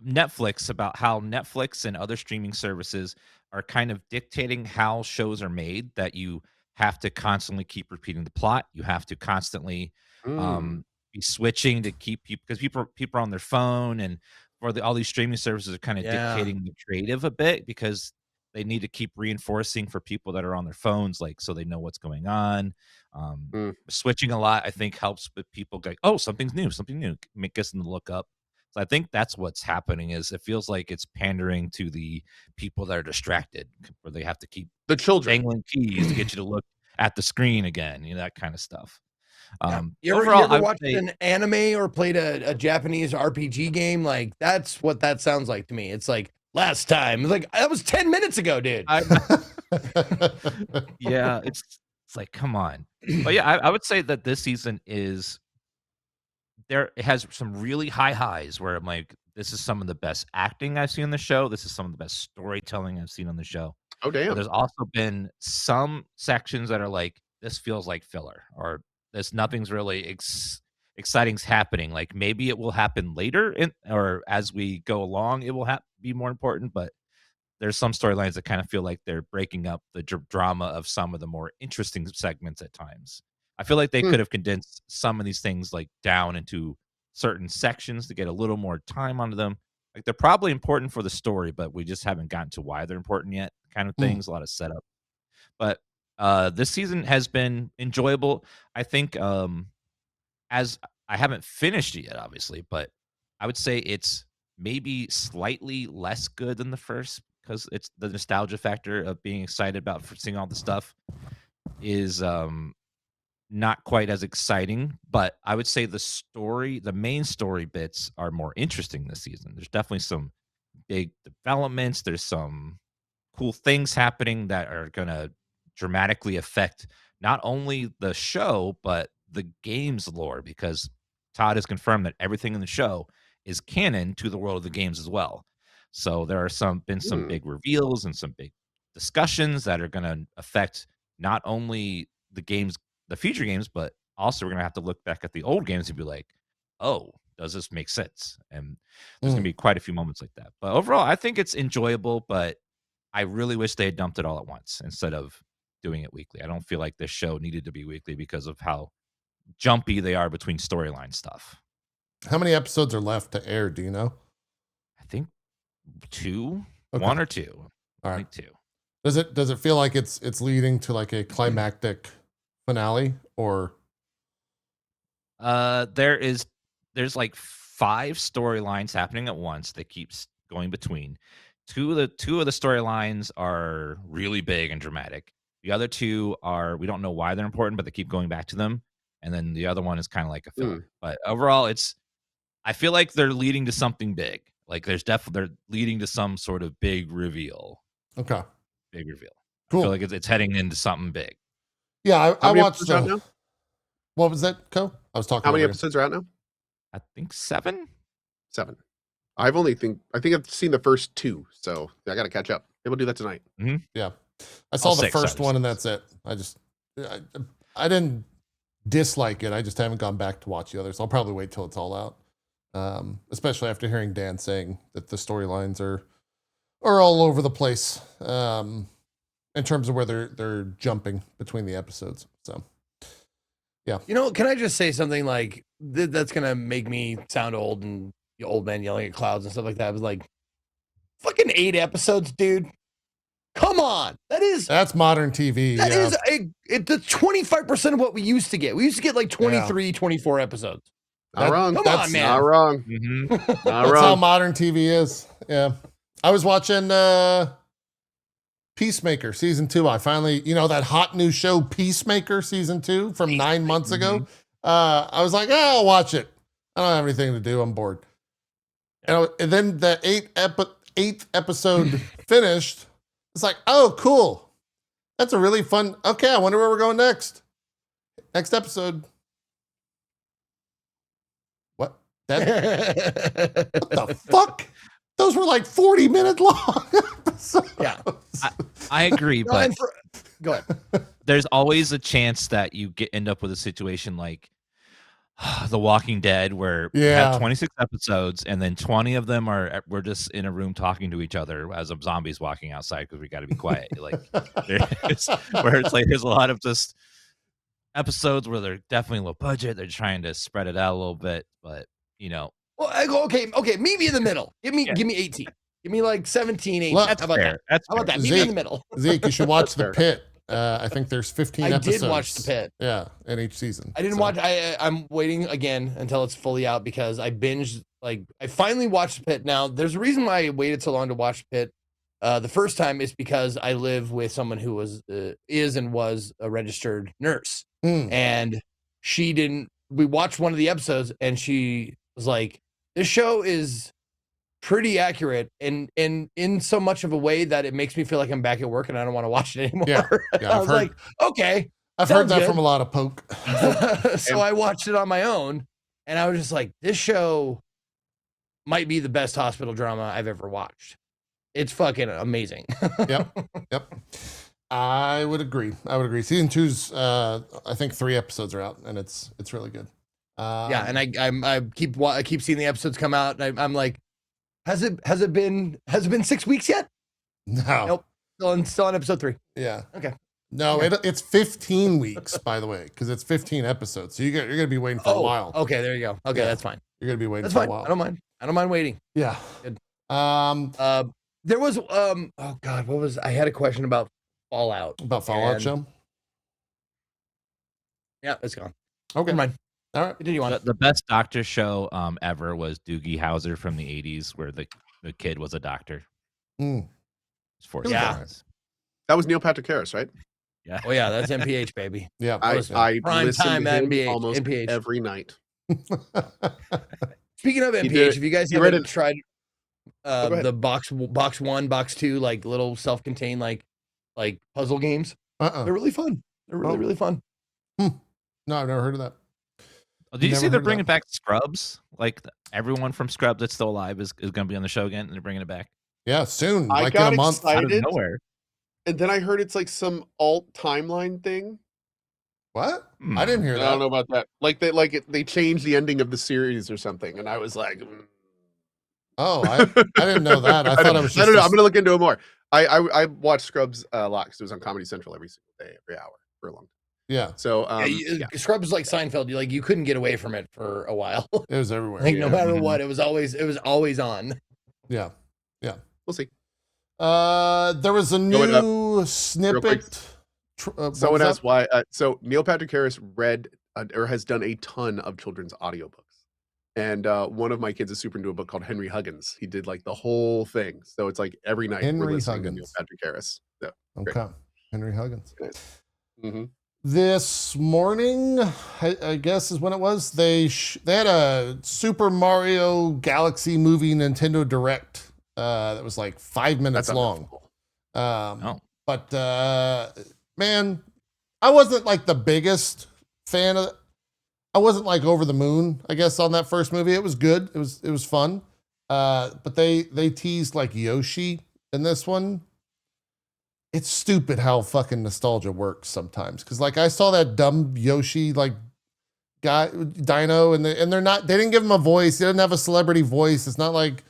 Netflix, about how Netflix and other streaming services are kind of dictating how shows are made, that you have to constantly keep repeating the plot. You have to constantly be switching to keep people, because people are on their phone, and all these streaming services are kind of dictating the creative a bit, because they need to keep reinforcing for people that are on their phones, like, so they know what's going on. Switching a lot, I think, helps with people like, oh, something new, make us look up. So I think that's what's happening. Is it feels like it's pandering to the people that are distracted, where they have to keep The children. dangling keys to get you to look at the screen again, that kind of stuff. You Overall, ever watched an anime or played a Japanese RPG game? Like, that's what that sounds like to me. It's like, last time, it's like, that was 10 minutes ago, dude. Yeah, it's like, come on. But yeah, I would say that this season is there. It has some really high highs where I'm like, this is some of the best acting I've seen on the show. This is some of the best storytelling I've seen on the show. Oh, But damn. there's also been some sections that are like, this feels like filler, or there's nothing's really exciting's happening. Like, maybe it will happen later, or as we go along, it will be more important. But there's some storylines that kind of feel like they're breaking up the drama of some of the more interesting segments at times. I feel like they could have condensed some of these things like down into certain sections to get a little more time onto them. Like, they're probably important for the story, but we just haven't gotten to why they're important yet, kind of things. A lot of setup. But this season has been enjoyable. I think as I haven't finished it yet, obviously, but I would say it's maybe slightly less good than the first, because it's the nostalgia factor of being excited about seeing all the stuff is not quite as exciting. But I would say the main story bits are more interesting this season. There's definitely some big developments. There's some cool things happening that are going to dramatically affect not only the show, but the game's lore, because Todd has confirmed that everything in the show is canon to the world of the games as well. So there are some big reveals and some big discussions that are going to affect not only the future games, but also we're going to have to look back at the old games and be like, oh, does this make sense? And there's going to be quite a few moments like that. But overall, I think it's enjoyable, but I really wish they had dumped it all at once instead of doing it weekly. I don't feel like this show needed to be weekly because of how jumpy they are between storyline stuff. How many episodes are left to air? Do you know? I think 2, Okay. 1 or 2. All I right. think 2. Does it feel like it's leading to like a climactic finale, or? There's like 5 storylines happening at once. They keep going between. Two of the storylines are really big and dramatic. The other 2 are, we don't know why they're important, but they keep going back to them. And then the other one is kind of like a filler. But overall, I feel like they're leading to something big. Like, they're leading to some sort of big reveal. Okay. Big reveal. Cool. I feel like it's heading into something big. Yeah, I watched. Episodes out now? What was that, Co? I was talking. How many over you. episodes are out now? I think 7. 7. I think I've seen the first 2, so I got to catch up. Maybe we'll do that tonight. Yeah, I saw the first one, and that's it. I didn't dislike it. I just haven't gone back to watch the others. I'll probably wait till it's all out, especially after hearing Dan saying that the storylines are all over the place. And in terms of where they're jumping between the episodes. So, yeah. You know, can I just say something like that's gonna make me sound old and old man yelling at clouds and stuff like that? I was like, fucking 8 episodes, dude. Come on, that's modern TV. That is the 25% of what we used to get. We used to get like 23, 24 episodes. Not wrong. Come on, man. Not wrong. Mhm. Not That's wrong. how modern TV is. Yeah. I was watching Peacemaker season 2. I finally, that hot new show Peacemaker season 2 from 9 months ago. I was like, I'll watch it. I don't have anything to do. I'm bored. And then the 8th episode finished. It's like, oh, cool. That's a really fun. Okay, I wonder where we're going next. Next episode. What? What the fuck? Those were like 40-minute long episodes. Yeah. I agree, but go ahead. there's always a chance that you end up with a situation like The Walking Dead, where you have 26 episodes and then 20 of them we're just in a room talking to each other as zombies walking outside because we got to be quiet. Like where it's like there's a lot of just episodes where they're definitely low budget. They're trying to spread it out a little bit, but Well, I go okay. Meet me in the middle. Give me 18. Give me like 17, 18. Well, that's How about fair. that? That's How about fair. that? Meet me in the middle. Zeke, you should watch The Pitt. I think there's 15 episodes. I did watch The Pit. Yeah, in each season. I didn't watch. I'm waiting again until it's fully out because I binged. Like I finally watched The Pit. Now there's a reason why I waited so long to watch The Pit. The first time is because I live with someone who was a registered nurse, and she didn't. We watched one of the episodes, and she was like, "This show is pretty accurate and in so much of a way that it makes me feel like I'm back at work and I don't want to watch it anymore." Yeah, I was like, okay. I've heard that good. from a lot of poke. So I watched it on my own and I was just like, this show might be the best hospital drama I've ever watched. It's fucking amazing. Yep. I would agree. Season 2's I think 3 episodes are out and it's really good. Yeah, and I keep seeing the episodes come out and I'm like, has it been 6 weeks yet? No. Nope. Still on episode 3. Yeah. Okay. No, it's 15 weeks, by the way, because it's 15 episodes. So you're gonna be waiting for a while. Okay, there you go. Okay, that's fine. You're gonna be waiting That's for fine. a while. I don't mind waiting. Yeah. Good. There was oh god, what was I had a question about Fallout. About Fallout show? Yeah, it's gone. Okay. Never mind. All right. Continue on. The best doctor show ever was Doogie Howser from the 80s, where the kid was a doctor. It's 4 seasons. That was Neil Patrick Harris, right? Yeah. Oh yeah, that's MPH, baby. Yeah. I prime listen time to him NPH, almost NPH. every night. Speaking of He MPH, did- if you guys he read haven't it- tried go ahead. the box 1, box 2, like little self-contained like puzzle games, they're really fun. They're really fun. No, I've never heard of that. Did you Never see heard they're of bringing that. back Scrubs? Like everyone from Scrubs that's still alive is going to be on the show again, and they're bringing it back. Yeah, soon. I Like got in a month. Out of excited, nowhere. and then I heard it's like some alt timeline thing. What? I didn't hear I that. don't know about that. Like they changed the ending of the series or something, and I was like, Oh, I didn't know that. I thought it was just I don't know. I'm gonna look into it more. I watched Scrubs a lot because it was on Comedy Central every single day, every hour for a long time. Yeah, So Scrubs is like Seinfeld. You couldn't get away from it for a while. it was everywhere. Like no matter Mhm. what, it was always on. Yeah. we'll see. There was a Going up new snippet. Someone asked why. So Neil Patrick Harris read or has done a ton of children's audiobooks, and one of my kids is super into a book called Henry Huggins. He did like the whole thing, so it's like every night Henry we're listening to Neil Huggins. Patrick Harris. So, Okay. Henry Huggins. hmm This morning, I guess is when it was. They had a Super Mario Galaxy movie Nintendo Direct that was like 5 minutes long. But man, I wasn't like the biggest fan of it. I wasn't like over the moon, I guess, on that first movie. It was good. It was fun. But they teased like Yoshi in this one. It's stupid how fucking nostalgia works sometimes. Cause like I saw that dumb Yoshi like guy Dino and they didn't give him a voice. He didn't have a celebrity voice. It's not like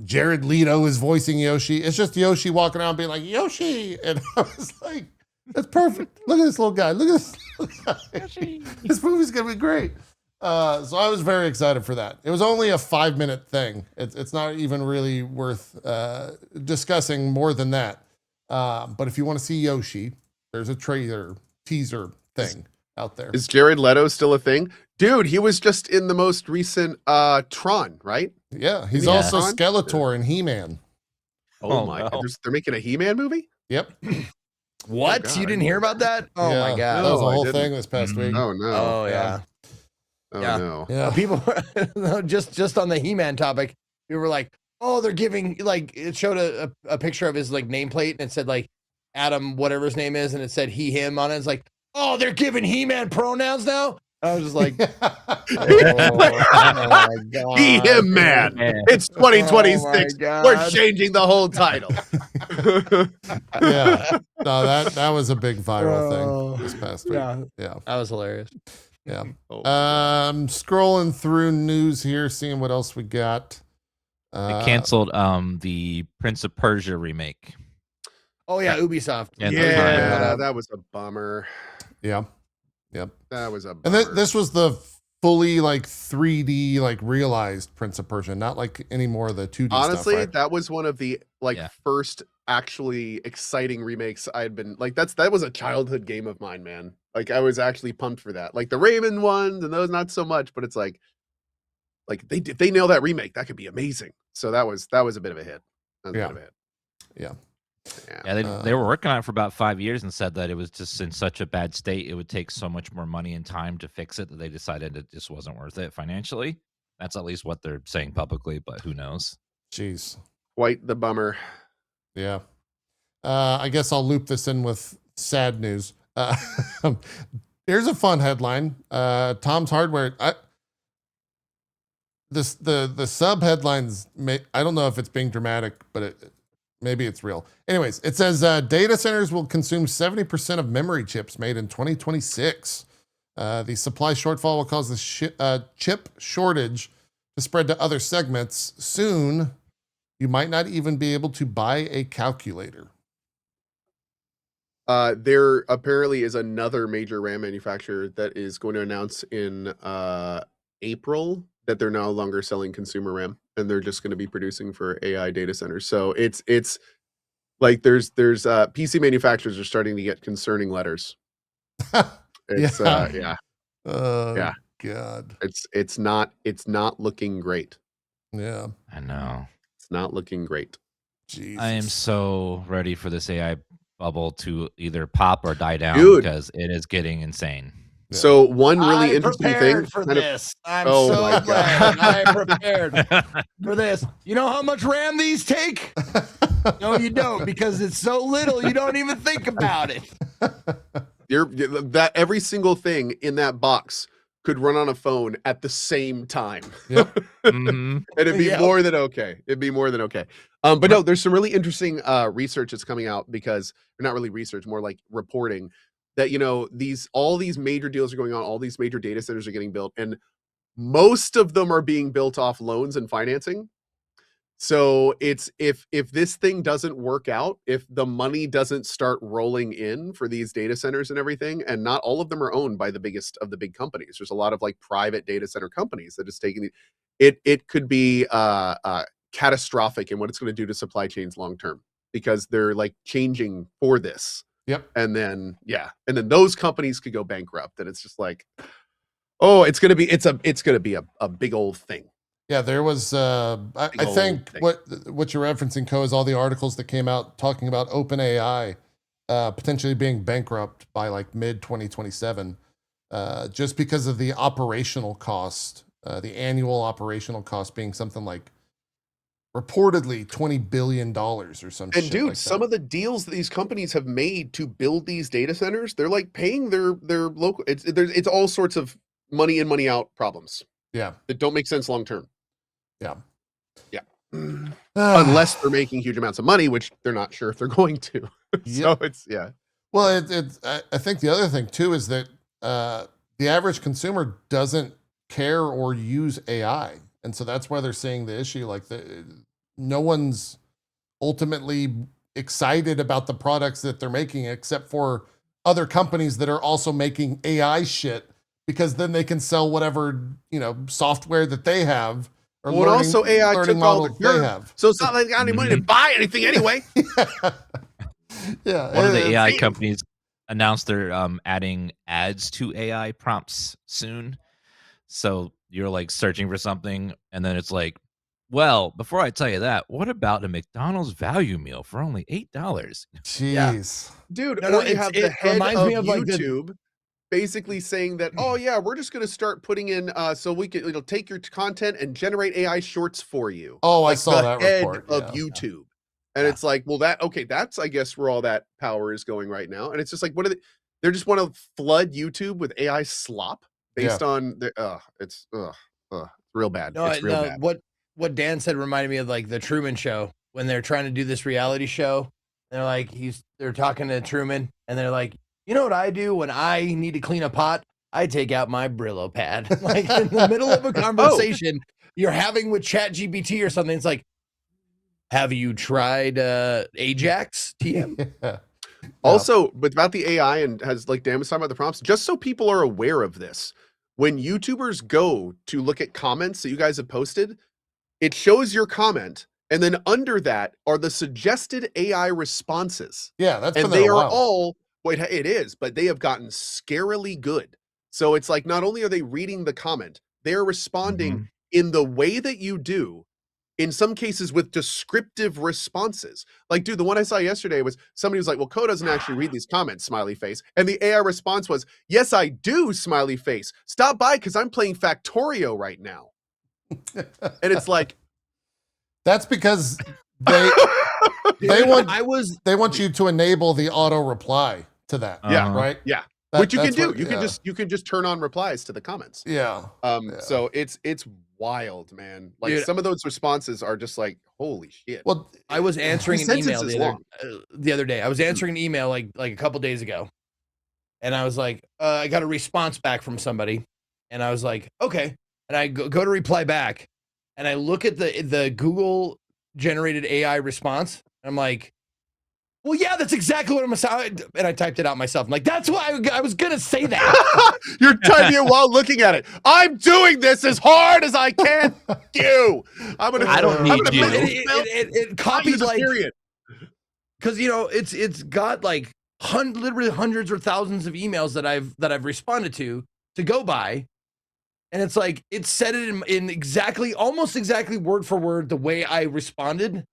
Jared Leto is voicing Yoshi. It's just Yoshi walking around being like, Yoshi. And I was like, that's perfect. Look at this little guy. Look at this little guy. This movie's going to be great. So I was very excited for that. It was only a 5-minute thing. It's not even really worth discussing more than that. But if you want to see Yoshi, there's a trailer teaser thing out there. Is Jared Leto still a thing? Dude, he was just in the most recent Tron, right? Yeah, he's Yeah. also Skeletor in He-Man. Oh my god. They're making a He-Man movie? Yep. What? God, You I didn't hear about that? Oh Yeah, my god. that was a No, I whole didn't. thing this past week. Oh no. Oh yeah. Oh yeah. no. Yeah. People just on the He-Man topic, we were like, oh, they're giving, like, it showed a picture of his like nameplate and it said like Adam, whatever his name is, and it said he, him on it. It's like, oh, they're giving He-Man pronouns now. I was just like, oh my god. He, him, man. It's 2026. Oh my God. We're changing the whole title. Yeah. No, that was a big viral Oh, thing this past week. yeah. Yeah. That was hilarious. Yeah. Oh, Scrolling through news here, seeing what else we got. They canceled the Prince of Persia remake. Oh yeah, Ubisoft. Yeah, yeah, that was a bummer. Yeah. Yep. That was a And bummer. this was the fully like 3D like realized Prince of Persia, not like any more of the 2D Honestly, stuff, right? that was one of the first actually exciting remakes I'd been like. That was a childhood game of mine, man. Like I was actually pumped for that. Like the Raven ones and those, not so much, but it's like if they nail that remake, that could be amazing. So that was a bit of a hit. That was Yeah. a bit of a hit. Yeah. Yeah, they were working on it for about 5 years and said that it was just in such a bad state, it would take so much more money and time to fix it that they decided it just wasn't worth it financially. That's at least what they're saying publicly, but who knows? Jeez. Quite the bummer. Yeah. I guess I'll loop this in with sad news. Here's a fun headline. Tom's Hardware. The sub headlines. I don't know if it's being dramatic, but maybe it's real. Anyways, it says data centers will consume 70% of memory chips made in 2026. The supply shortfall will cause the chip shortage to spread to other segments. Soon, you might not even be able to buy a calculator. There apparently is another major RAM manufacturer that is going to announce in April that they're no longer selling consumer RAM and they're just going to be producing for AI data centers. So it's like there's PC manufacturers are starting to get concerning letters. It's Yeah. Yeah. God. It's not looking great. Yeah. I know. It's not looking great. Jesus. I am so ready for this AI bubble to either pop or die down Dude. because it is getting insane. Yeah. So one really I'm interesting prepared thing for kind of- this. I'm Oh so my God. glad I'm prepared for this. You know how much RAM these take? No, you don't, because it's so little you don't even think about it. that every single thing in that box could run on a phone at the same time. Yep. Mhm. And it'd be Yep. more than okay. It'd be more than okay. But no, there's some really interesting research that's coming out because, or not really research, more like reporting that, you know, all these major deals are going on, all these major data centers are getting built, and most of them are being built off loans and financing. So it's if this thing doesn't work out, if the money doesn't start rolling in for these data centers and everything, and not all of them are owned by the biggest of the big companies. There's a lot of like private data center companies that is taking it could be catastrophic in what it's going to do to supply chains long term, because they're like changing for this. Yep. And then those companies could go bankrupt, and it's just like, oh, it's gonna be a big old thing. Yeah, there was. I old think thing. what you're referencing, Co, is all the articles that came out talking about OpenAI potentially being bankrupt by like mid 2027, just because of the operational cost, the annual operational cost being something like reportedly $20 billion or some shit. And dude, like some that. of the deals that these companies have made to build these data centers, they're like paying their local. It's all sorts of money in, money out problems Yeah. that don't make sense long term. Yeah. Yeah. Unless they're making huge amounts of money, which they're not sure if they're going to. So it's Well, I think the other thing too is that the average consumer doesn't care or use AI, and so that's why they're seeing the issue. Like no one's ultimately excited about the products that they're making, except for other companies that are also making AI shit, because then they can sell whatever, software that they have. Or Well, and also AI learning took all the models they dirt, have. so it's not like they got any money to buy anything anyway. Yeah. One of the AI Damn. companies announced they're adding ads to AI prompts soon. So you're like searching for something, and then it's like, well, before I tell you that, what about a McDonald's value meal for only $8? Jeez. Dude, No, or you have the it head reminds of me of, like, the- YouTube basically saying that, oh yeah, we're just going to start putting in, so it'll take your content and generate AI shorts for you. Oh, I Like saw the that head report. of Yeah. YouTube. And Yeah. it's like, well, that's, I guess, where all that power is going right now. And it's just like, what are they just want to flood YouTube with AI slop based on the, it's real bad. No, It's real no. bad. What Dan said reminded me of like the Truman Show when they're trying to do this reality show. They're like, they're talking to Truman, and they're like, you know what I do when I need to clean a pot? I take out my Brillo pad. Like in the middle of a conversation you're having with ChatGPT or something. It's like, have you tried Ajax TM? Yeah. Also, but about the AI and has like Dan was talking about the prompts, just so people are aware of this, when YouTubers go to look at comments that you guys have posted, it shows your comment, and then under that are the suggested AI responses. Yeah, that's And been there they a are while. all, wait, it is, but they have gotten scarily good. So it's like, not only are they reading the comment, they're responding in the way that you do, in some cases with descriptive responses. Like, dude, the one I saw yesterday was somebody was like, well, Ko doesn't actually read these comments, smiley face. And the AI response was, yes, I do, smiley face. Stop by because I'm playing Factorio right now. And it's like, that's because they want you to enable the auto reply to that. Yeah. Right. Yeah. That- Which you can that's do. what- You can just turn on replies to the comments. Yeah. So it's wild, man. Like, Dude, some of those responses are just like, holy shit. Well, I was answering an These email sentences the other day. I was answering an email like a couple days ago, and I was like, I got a response back from somebody, and I was like, okay, and I go to reply back, and I look at the Google generated AI response, and I'm like, well, yeah, that's exactly what I'm saying, and I typed it out myself. I'm like, that's why I was gonna say that. You're typing it while looking at it. I'm doing this as hard as I can. You. I don't need you. It copied use a like, period. because it's got like literally hundreds or thousands of emails that I've responded to go by, and it's like it said it in exactly, almost exactly word for word the way I responded,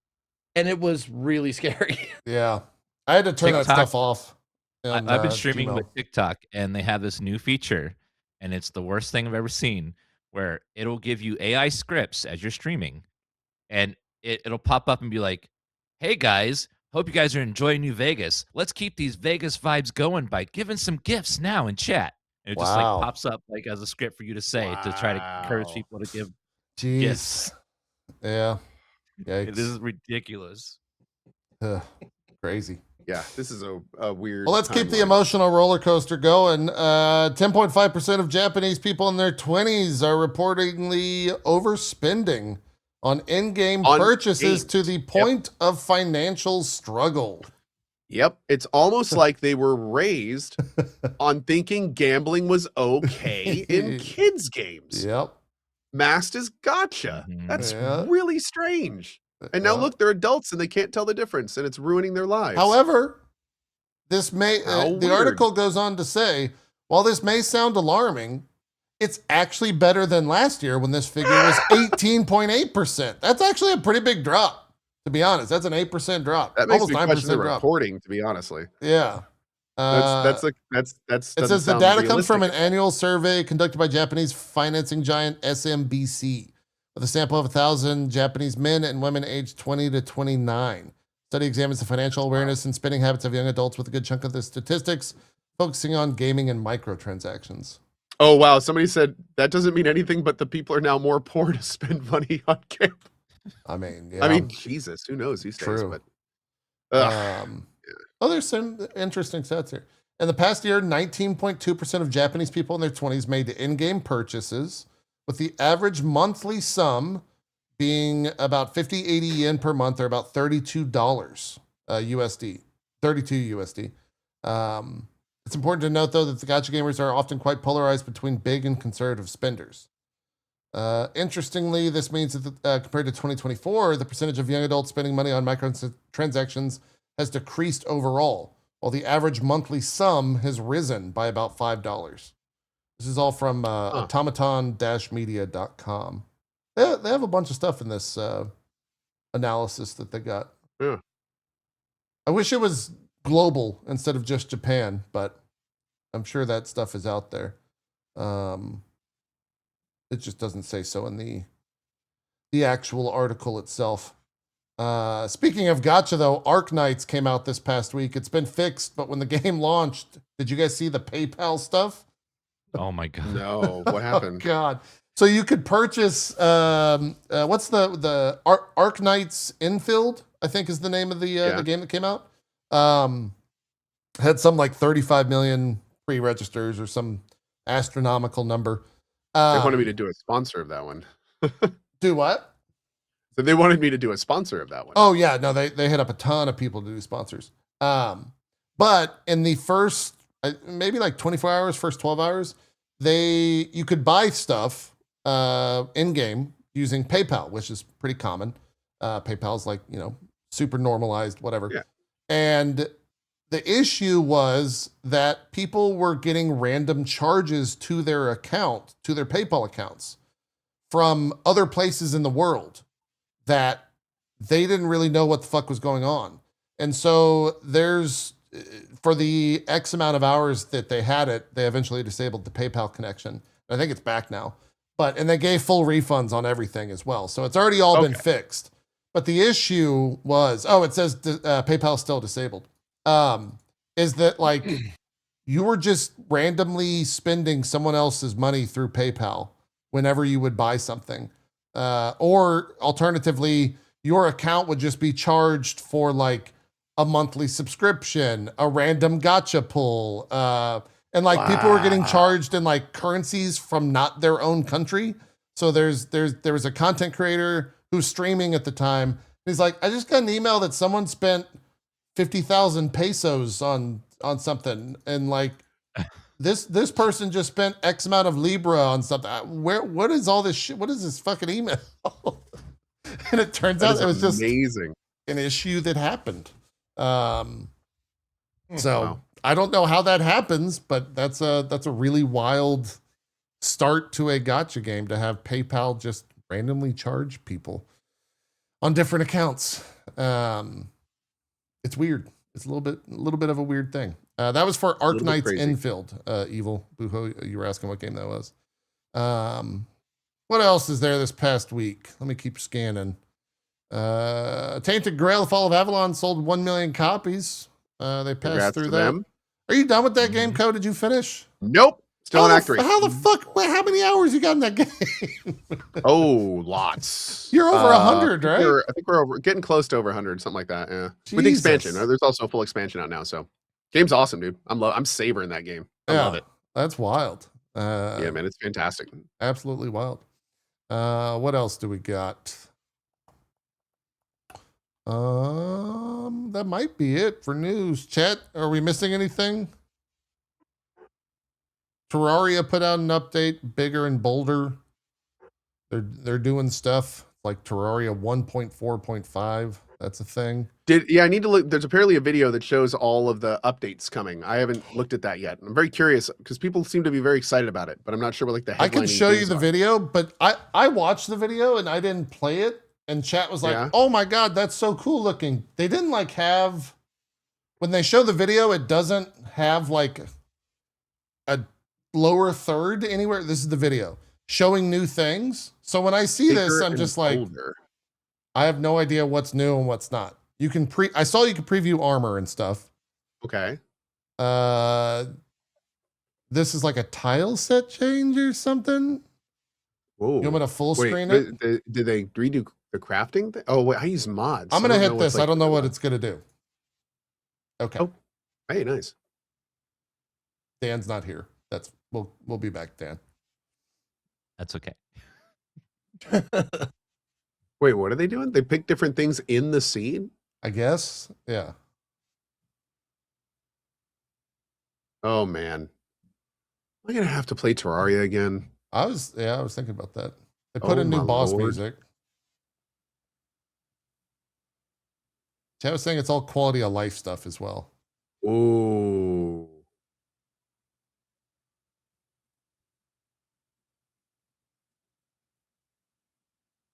and it was really scary. Yeah. I had to turn that TikTok, stuff off. I've been streaming Gmail. with TikTok, and they have this new feature, and it's the worst thing I've ever seen, where it'll give you AI scripts as you're streaming, and it'll pop up and be like, hey guys, hope you guys are enjoying New Vegas. Let's keep these Vegas vibes going by giving some gifts now in chat. And it just like Wow. pops up like as a script for you to say to try to encourage Wow. people to give Jeez. gifts. Yeah. Yikes. This is ridiculous. Ugh, crazy. Yeah, this is a weird. Well, let's keep the timeline. emotional roller coaster going. 10.5% of Japanese people in their 20s are reportedly overspending on in-game On purchases games. to the point of financial struggle. Yep. It's almost like they were raised on thinking gambling was okay in kids' games. Yep. Masked as gotcha. Mhm. That's Yeah. really strange. And now Yeah. look, they're adults and they can't tell the difference, and it's ruining their lives. However, this may How the weird. article goes on to say, while this may sound alarming, it's actually better than last year when this figure was 18.8%. That's actually a pretty big drop, to be honest. That's an 8% drop. that makes almost me question the 9% drop. reporting, to be honestly. Yeah. That's It doesn't says the sound data comes from an realistic. annual survey conducted by Japanese financing giant SMBC with a sample of 1,000 Japanese men and women aged 20 to 29. Study examines the financial awareness and spending habits of young adults with a good chunk of the statistics, focusing on gaming and microtransactions. Oh wow, somebody said that doesn't mean anything, but the people are now more poor to spend money on game. I mean, yeah. I mean, Jesus, who knows these days? True. But There's some interesting stats here. In the past year, 19.2% of Japanese people in their 20s made in-game purchases, with the average monthly sum being about 50, 80 yen per month, or about $32 USD, 32 USD. It's important to note, though, that the gacha gamers are often quite polarized between big and conservative spenders. Interestingly, this means that compared to 2024, the percentage of young adults spending money on microtransactions has decreased overall, while the average monthly sum has risen by about $5. This is all from automaton-media.com. They have a bunch of stuff in this analysis that they got. Yeah. I wish it was global instead of just Japan, but I'm sure that stuff is out there. It just doesn't say so in the actual article itself. Speaking of gacha, though, Arknights came out this past week. It's been fixed, but when the game launched, did you guys see the PayPal stuff? Oh my god. No, what happened? Oh god. So you could purchase what's the Arknights Infield, I think is the name of the game that came out. Had some like 35 million pre-registers or some astronomical number. They wanted me to do a sponsor of that one. Do what? So they wanted me to do a sponsor of that one. Oh yeah, no, they hit up a ton of people to do sponsors. But in the first maybe like 24 hours, first 12 hours, you could buy stuff in game using PayPal, which is pretty common. PayPal's like, super normalized, whatever. Yeah. And the issue was that people were getting random charges to their account, to their PayPal accounts from other places in the world that they didn't really know what the fuck was going on. And so for the X amount of hours that they had it, they eventually disabled the PayPal connection. I think it's back now. And they gave full refunds on everything as well. So it's already all been fixed. But the issue was, it says PayPal still disabled. Is that like you were just randomly spending someone else's money through PayPal whenever you would buy something. Or alternatively, your account would just be charged for like a monthly subscription, a random gacha pull. And like people were getting charged in like currencies from not their own country. So there was a content creator who's streaming at the time. He's like, I just got an email that someone spent 50,000 pesos on something. And like this person just spent X amount of Libra on something. What is all this shit? What is this fucking email? And it turns out it was just amazing. An issue that happened. So I don't know how that happens, but that's a really wild start to a gacha game to have PayPal just randomly charge people on different accounts. It's weird. It's a little bit of a weird thing. That was for Arknights Infield. Evil Buho, you were asking what game that was. What else is there this past week? Let me keep scanning. Tainted Grail: The Fall of Avalon sold 1 million copies. They passed Congrats through to that. them. Are you done with that game, Code? Did you finish? Nope. Still on Act 3. How the fuck? How many hours you got in that game? Oh, lots. You're over 100, right? I think we're getting close to over 100, something like that. Yeah. With the expansion. There's also a full expansion out now. So, game's awesome, dude. I'm savoring that game. I love it. That's wild. Yeah, man, it's fantastic. Absolutely wild. What else do we got? That might be it for news. Chat, are we missing anything? Terraria put out an update, bigger and bolder. They're doing stuff like Terraria 1.4.5. That's a thing. I need to look. There's apparently a video that shows all of the updates coming. I haven't looked at that yet. I'm very curious because people seem to be very excited about it, but I'm not sure what like the headlining I can show you the are. video, but I watched the video and I didn't play it. And chat was like, oh my God, that's so cool looking. They didn't like have, when they show the video, it doesn't have like a lower third anywhere. This is the video showing new things. So when I see this, I'm just like, I have no idea what's new and what's not. You can I saw you can preview armor and stuff. Okay. This is like a tile set change or something. Whoa. You want me to full screen it? Did they redo the crafting thing? Oh, wait, I use mods. I'm going to hit this. Like, I don't know what it's going to do. Okay. Oh, hey, nice. Dan's not here. We'll be back, Dan. That's okay. Wait, what are they doing? They pick different things in the scene? I guess. Yeah. Oh man. Am I gonna have to play Terraria again? I was thinking about that. They put Oh, in new my boss Lord. music. See, I was saying it's all quality of life stuff as well. Ooh.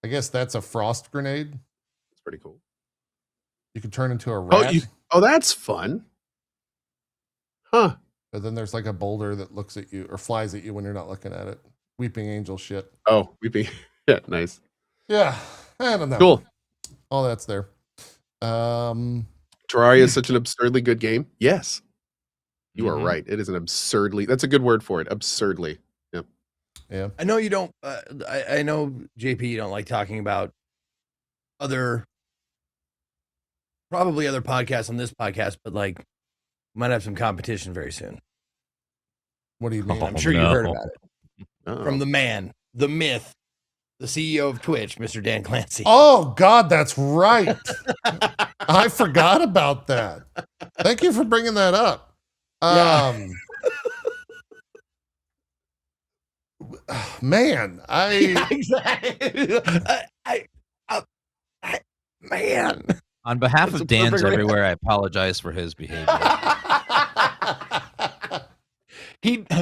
I guess that's a frost grenade. That's pretty cool. You can turn into a rat. Oh, that's fun. Huh. But then there's like a boulder that looks at you or flies at you when you're not looking at it. Weeping angel shit. Oh, yeah, nice. Yeah. I don't know. Cool. All that's there. Terraria is such an absurdly good game. Yes. You are right. It is an absurdly, that's a good word for it. Absurdly. Yep. Yeah. I know you don't, I know, JP, you don't like talking about probably other podcasts on this podcast, but like, we might have some competition very soon. What do you mean? I'm sure you heard about it. Uh-oh. From the man, the myth, the CEO of Twitch, Mr. Dan Clancy. Oh, God, that's right. I forgot about that. Thank you for bringing that up. Man, exactly. Man. On behalf That's of Dan's perfect way- everywhere, I apologize for his behavior.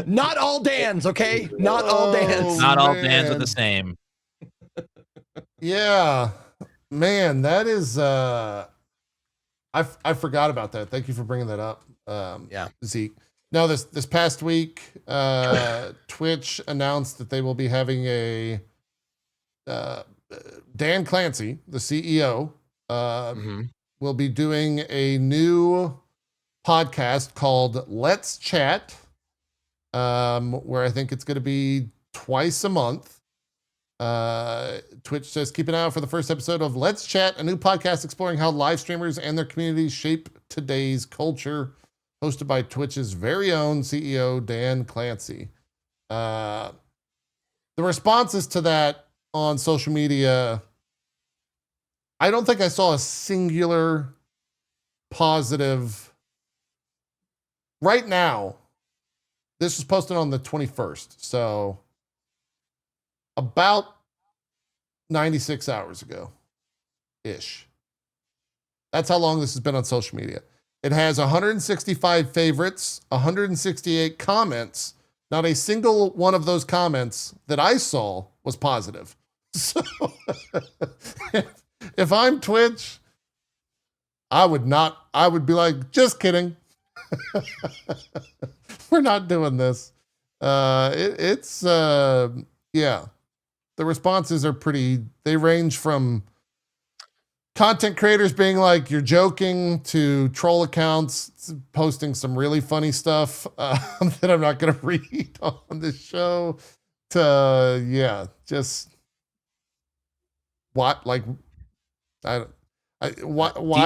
Not all Dans, okay? Not all Dans. Not all man. Dans are the same. Yeah, man, that is. I forgot about that. Thank you for bringing that up. Yeah, Zeke. No, this past week, Twitch announced that they will be having a Dan Clancy, the CEO, will be doing a new podcast called Let's Chat, where I think it's going to be twice a month. Twitch says, keep an eye out for the first episode of Let's Chat, a new podcast exploring how live streamers and their communities shape today's culture, hosted by Twitch's very own CEO, Dan Clancy. The responses to that on social media, I don't think I saw a singular positive. Right now, this was posted on the 21st, so about 96 hours ago-ish. That's how long this has been on social media. It has 165 favorites, 168 comments. Not a single one of those comments that I saw was positive. So if I'm Twitch, I would be like, just kidding. We're not doing this. Yeah. The responses are they range from content creators being like, you're joking, to troll accounts posting some really funny stuff that I'm not going to read on this show, to, just what, like, why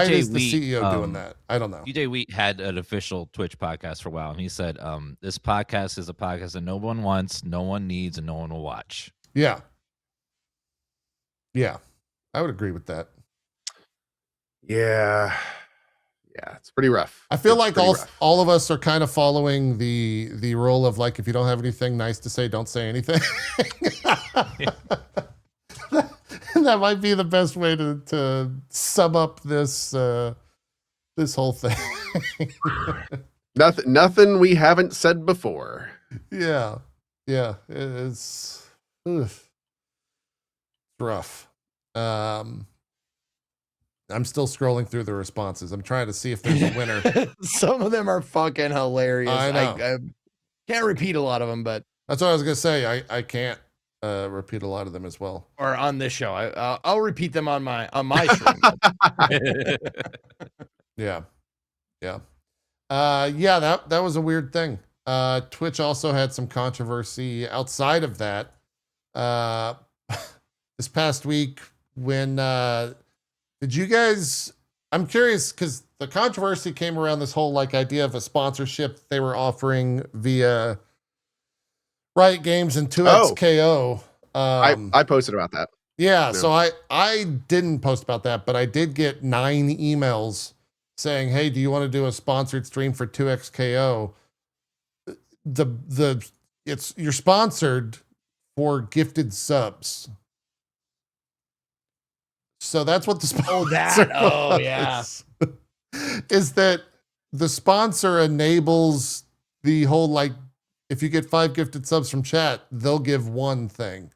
is the CEO doing that? I don't know. DJ Wheat had an official Twitch podcast for a while, and he said, this podcast is a podcast that no one wants, no one needs, and no one will watch. Yeah. Yeah. I would agree with that. Yeah, it's pretty rough. I feel like all of us are kind of following the rule of, like, if you don't have anything nice to say, don't say anything. That might be the best way to sum up this whole thing. Nothing we haven't said before. Yeah, it's rough. I'm still scrolling through the responses. I'm trying to see if there's a winner. Some of them are fucking hilarious. I know. I can't repeat a lot of them, but that's what I was gonna say. I can't repeat a lot of them as well. Or on this show, I'll repeat them on my stream. Yeah. That was a weird thing. Twitch also had some controversy outside of that. This past week, when did you guys? I'm curious because the controversy came around this whole idea of a sponsorship they were offering via Riot Games and 2XKO. I posted about that. Yeah, No. so I didn't post about that, but I did get 9 emails saying, "Hey, do you want to do a sponsored stream for 2XKO?" You're sponsored for gifted subs. So that's what the sponsor yeah. is that the sponsor enables the whole, like, if you get 5 gifted subs from chat, they'll give 1 thing.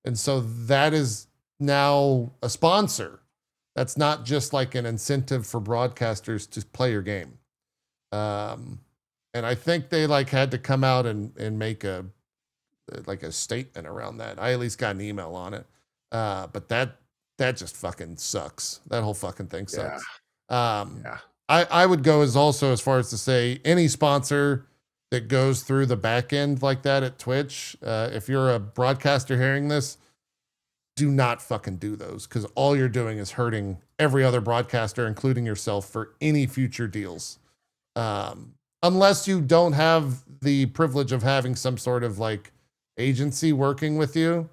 And so that is now a sponsor. That's not just like an incentive for broadcasters to play your game. And I think they like had to come out and make a statement around that. I at least got an email on it. But that just fucking sucks. That whole fucking thing sucks. Yeah. I would go as far as to say any sponsor that goes through the back end like that at Twitch, if you're a broadcaster hearing this, do not fucking do those, because all you're doing is hurting every other broadcaster, including yourself, for any future deals. Unless you don't have the privilege of having some sort of like agency working with you,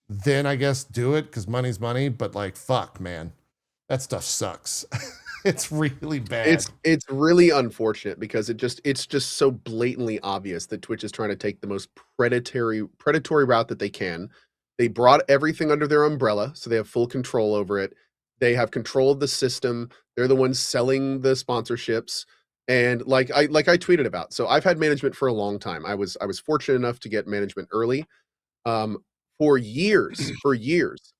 then I guess do it, because money's money. But like, fuck, man, that stuff sucks. It's really bad. It's really unfortunate because it's just so blatantly obvious that Twitch is trying to take the most predatory route that they can. They brought everything under their umbrella, so they have full control over it. They have control of the system. They're the ones selling the sponsorships. And like I tweeted about. So I've had management for a long time. I was fortunate enough to get management early. For years,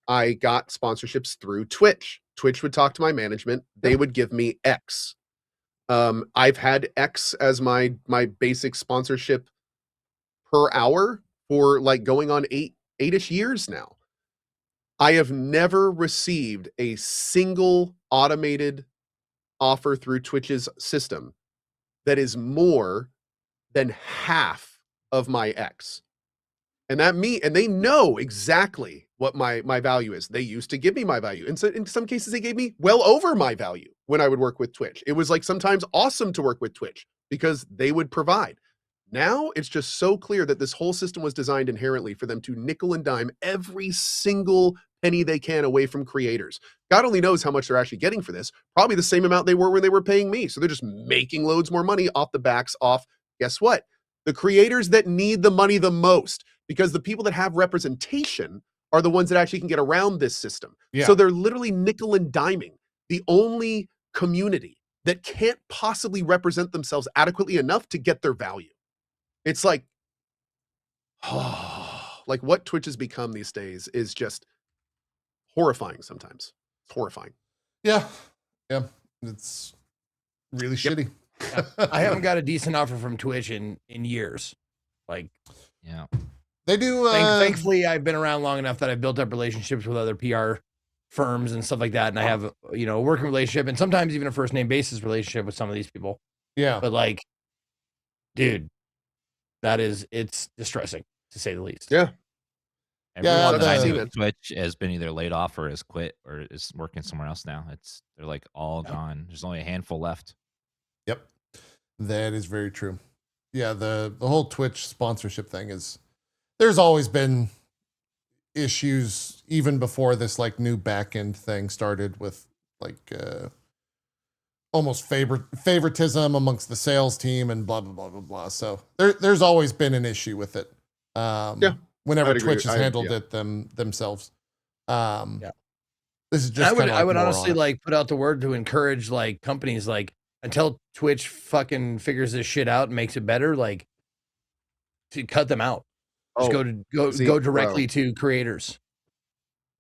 I got sponsorships through Twitch. Twitch would talk to my management. They would give me X. I've had X as my basic sponsorship per hour for like going on 8-ish years now. I have never received a single automated offer through Twitch's system that is more than half of my X. And they know exactly what my value is. They used to give me my value. And so in some cases, they gave me well over my value when I would work with Twitch. It was like sometimes awesome to work with Twitch because they would provide. Now it's just so clear that this whole system was designed inherently for them to nickel and dime every single penny they can away from creators. God only knows how much they're actually getting for this. Probably the same amount they were when they were paying me. So they're just making loads more money off the backs off, guess what? The creators that need the money the most, because the people that have representation are the ones that actually can get around this system. Yeah. So they're literally nickel and diming the only community that can't possibly represent themselves adequately enough to get their value. It's like, like what Twitch has become these days is just horrifying sometimes. It's horrifying. Yeah. It's really shitty. I haven't got a decent offer from Twitch in years. Like, Yeah. They do. Thankfully, I've been around long enough that I've built up relationships with other PR firms and stuff like that, and I have a working relationship, and sometimes even a first name basis relationship with some of these people. Yeah. But like, dude, it's distressing to say the least. Yeah. Everyone that I I've knew seen at Twitch has been either laid off or has quit or is working somewhere else now. They're like all gone. There's only a handful left. Yep. That is very true. Yeah, the whole Twitch sponsorship thing there's always been issues even before this like new backend thing started with like almost favoritism amongst the sales team and blah blah blah blah blah. So there's always been an issue with it. Whenever Twitch has handled it themselves. This is just I would honestly like put out the word to encourage like companies like until Twitch fucking figures this shit out and makes it better, like to cut them out. Just go directly to creators.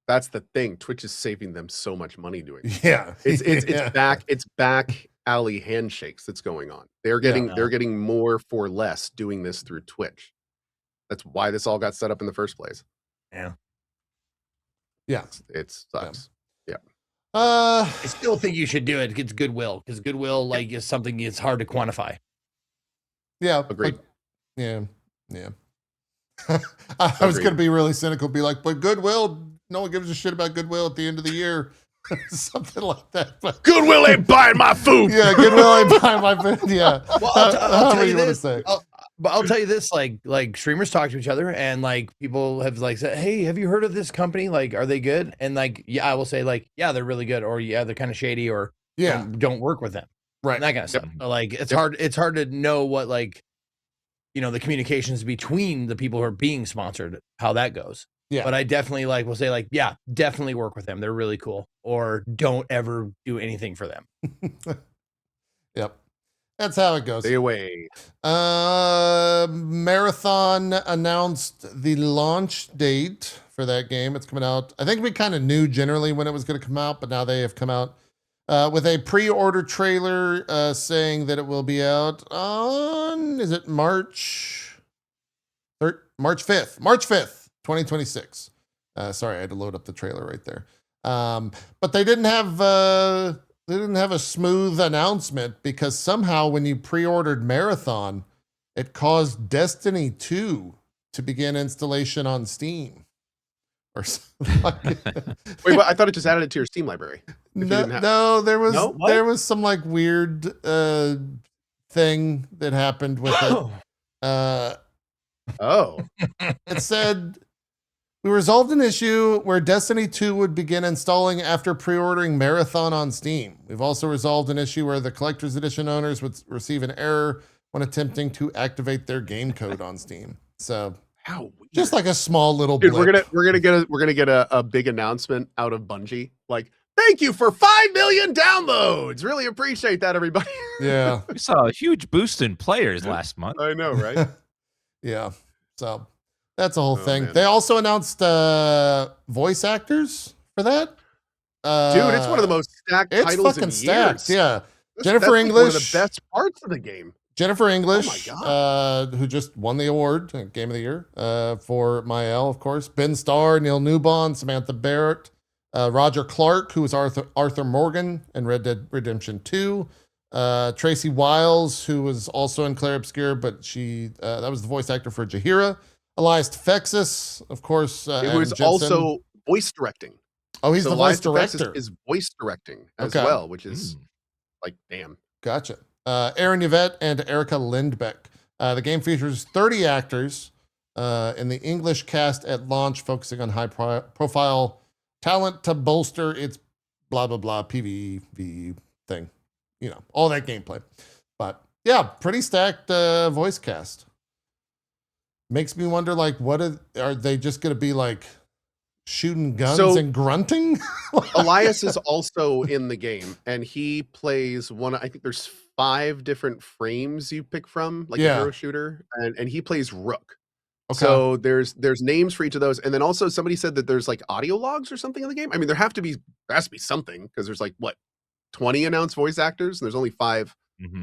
That's the thing. Twitch is saving them so much money doing it. Yeah. It's back alley handshakes that's going on. They're getting more for less doing this through Twitch. That's why this all got set up in the first place. Yeah. It sucks. Yeah. I still think you should do it. It's goodwill, because goodwill like is something it's hard to quantify. Yeah. Agreed. Yeah. I was going to be really cynical, be like, but goodwill, no one gives a shit about goodwill at the end of the year. Something like that. But Goodwill ain't buying my food. Yeah, goodwill ain't buying my food. Yeah. Well, I'll tell you this. But I'll tell you this, like streamers talk to each other, and like people have like said, "Hey, have you heard of this company? Like, are they good?" And like, yeah, I will say like, "Yeah, they're really good," or "Yeah, they're kind of shady," or Yeah. don't work with them," Right. and that kind of Yep. stuff. But, like, it's Yep. hard to know what, like, you know, the communications between the people who are being sponsored, how that goes. Yeah. But I definitely like will say like, yeah, definitely work with them. They're really cool. Or don't ever do anything for them. Yep. That's how it goes. Stay away. Marathon announced the launch date for that game. It's coming out. I think we kind of knew generally when it was going to come out, but now they have come out with a pre-order trailer saying that it will be out on, is it March 5th? March 5th, 2026. Sorry, I had to load up the trailer right there. But they didn't have a smooth announcement because somehow when you pre-ordered Marathon, it caused Destiny 2 to begin installation on Steam. Or something like Wait, but I thought it just added it to your Steam library. No, there was No? What? there was some like weird thing that happened with it. Oh. It said, we resolved an issue where Destiny 2 would begin installing after pre-ordering Marathon on Steam. We've also resolved an issue where the Collector's Edition owners would receive an error when attempting to activate their game code on Steam. So How weird. just like a small little Dude, blip. we're gonna get a big announcement out of Bungie. Like, thank you for 5 million downloads. Really appreciate that, everybody. Yeah. We saw a huge boost in players last month. I know, right? Yeah. So that's the whole thing. Man. They also announced voice actors for that. Dude, it's one of the most stacked It's titles fucking in stacked. years. Yeah. That's Jennifer like English. one of the best parts of the game. Jennifer English, God. who just won the award, Game of the Year, for Mael, of course. Ben Starr, Neil Newbon, Samantha Barrett, Roger Clark, who was Arthur Morgan in Red Dead Redemption 2, Tracy Wiles, who was also in Claire Obscure, but she that was the voice actor for Jaheira. Elias Tefexis, of course. Who is Jensen. also voice directing. Oh, he's So the voice Elias Tefexis director. is voice directing as Okay. well, which is like, damn. Gotcha. Aaron Yvette and Erica Lindbeck. The game features 30 actors in the English cast at launch, focusing on high-profile talent to bolster its blah, blah, blah, PvE thing. You know, all that gameplay. But, yeah, pretty stacked voice cast. Makes me wonder, like, are they just going to be, like, shooting guns and grunting? Elias is also in the game, and he plays I think there's 5 different frames you pick from, like a hero shooter, and he plays Rook. Okay. So there's names for each of those, and then also somebody said that there's like audio logs or something in the game. I mean, there has to be something, because there's like 20 announced voice actors, and there's only 5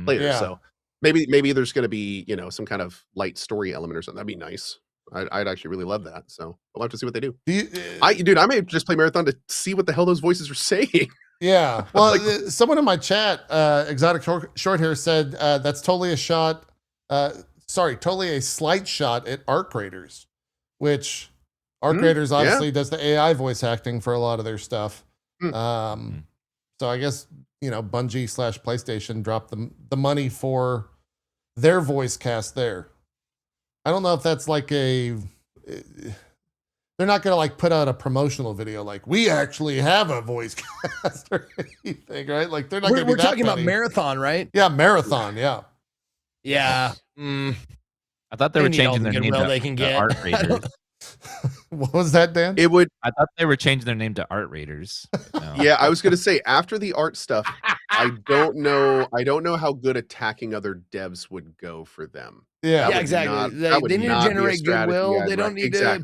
players. Yeah. So maybe there's going to be, you know, some kind of light story element or something. That'd be nice. I'd actually really love that. So we'll have to see what they do. I may just play Marathon to see what the hell those voices are saying. Yeah. Well, someone in my chat, Exotic Short Hair, said that's totally a shot. Totally a slight shot at Arc Raiders, which Arc Raiders obviously does the AI voice acting for a lot of their stuff. So I guess, you know, Bungie / PlayStation dropped the money for their voice cast there. I don't know if that's like they're not going to like put out a promotional video like, we actually have a voice cast or anything, right? Like they're not going to be We're talking about Marathon, right? Yeah, Marathon, yeah. Yeah. I thought they were changing their name to Art Raiders. What was that, Dan? I thought they were changing their name to Art Raiders. No. Yeah, I was going to say, after the art stuff, I don't know how good attacking other devs would go for them. Yeah, exactly. They need to generate goodwill. They don't need to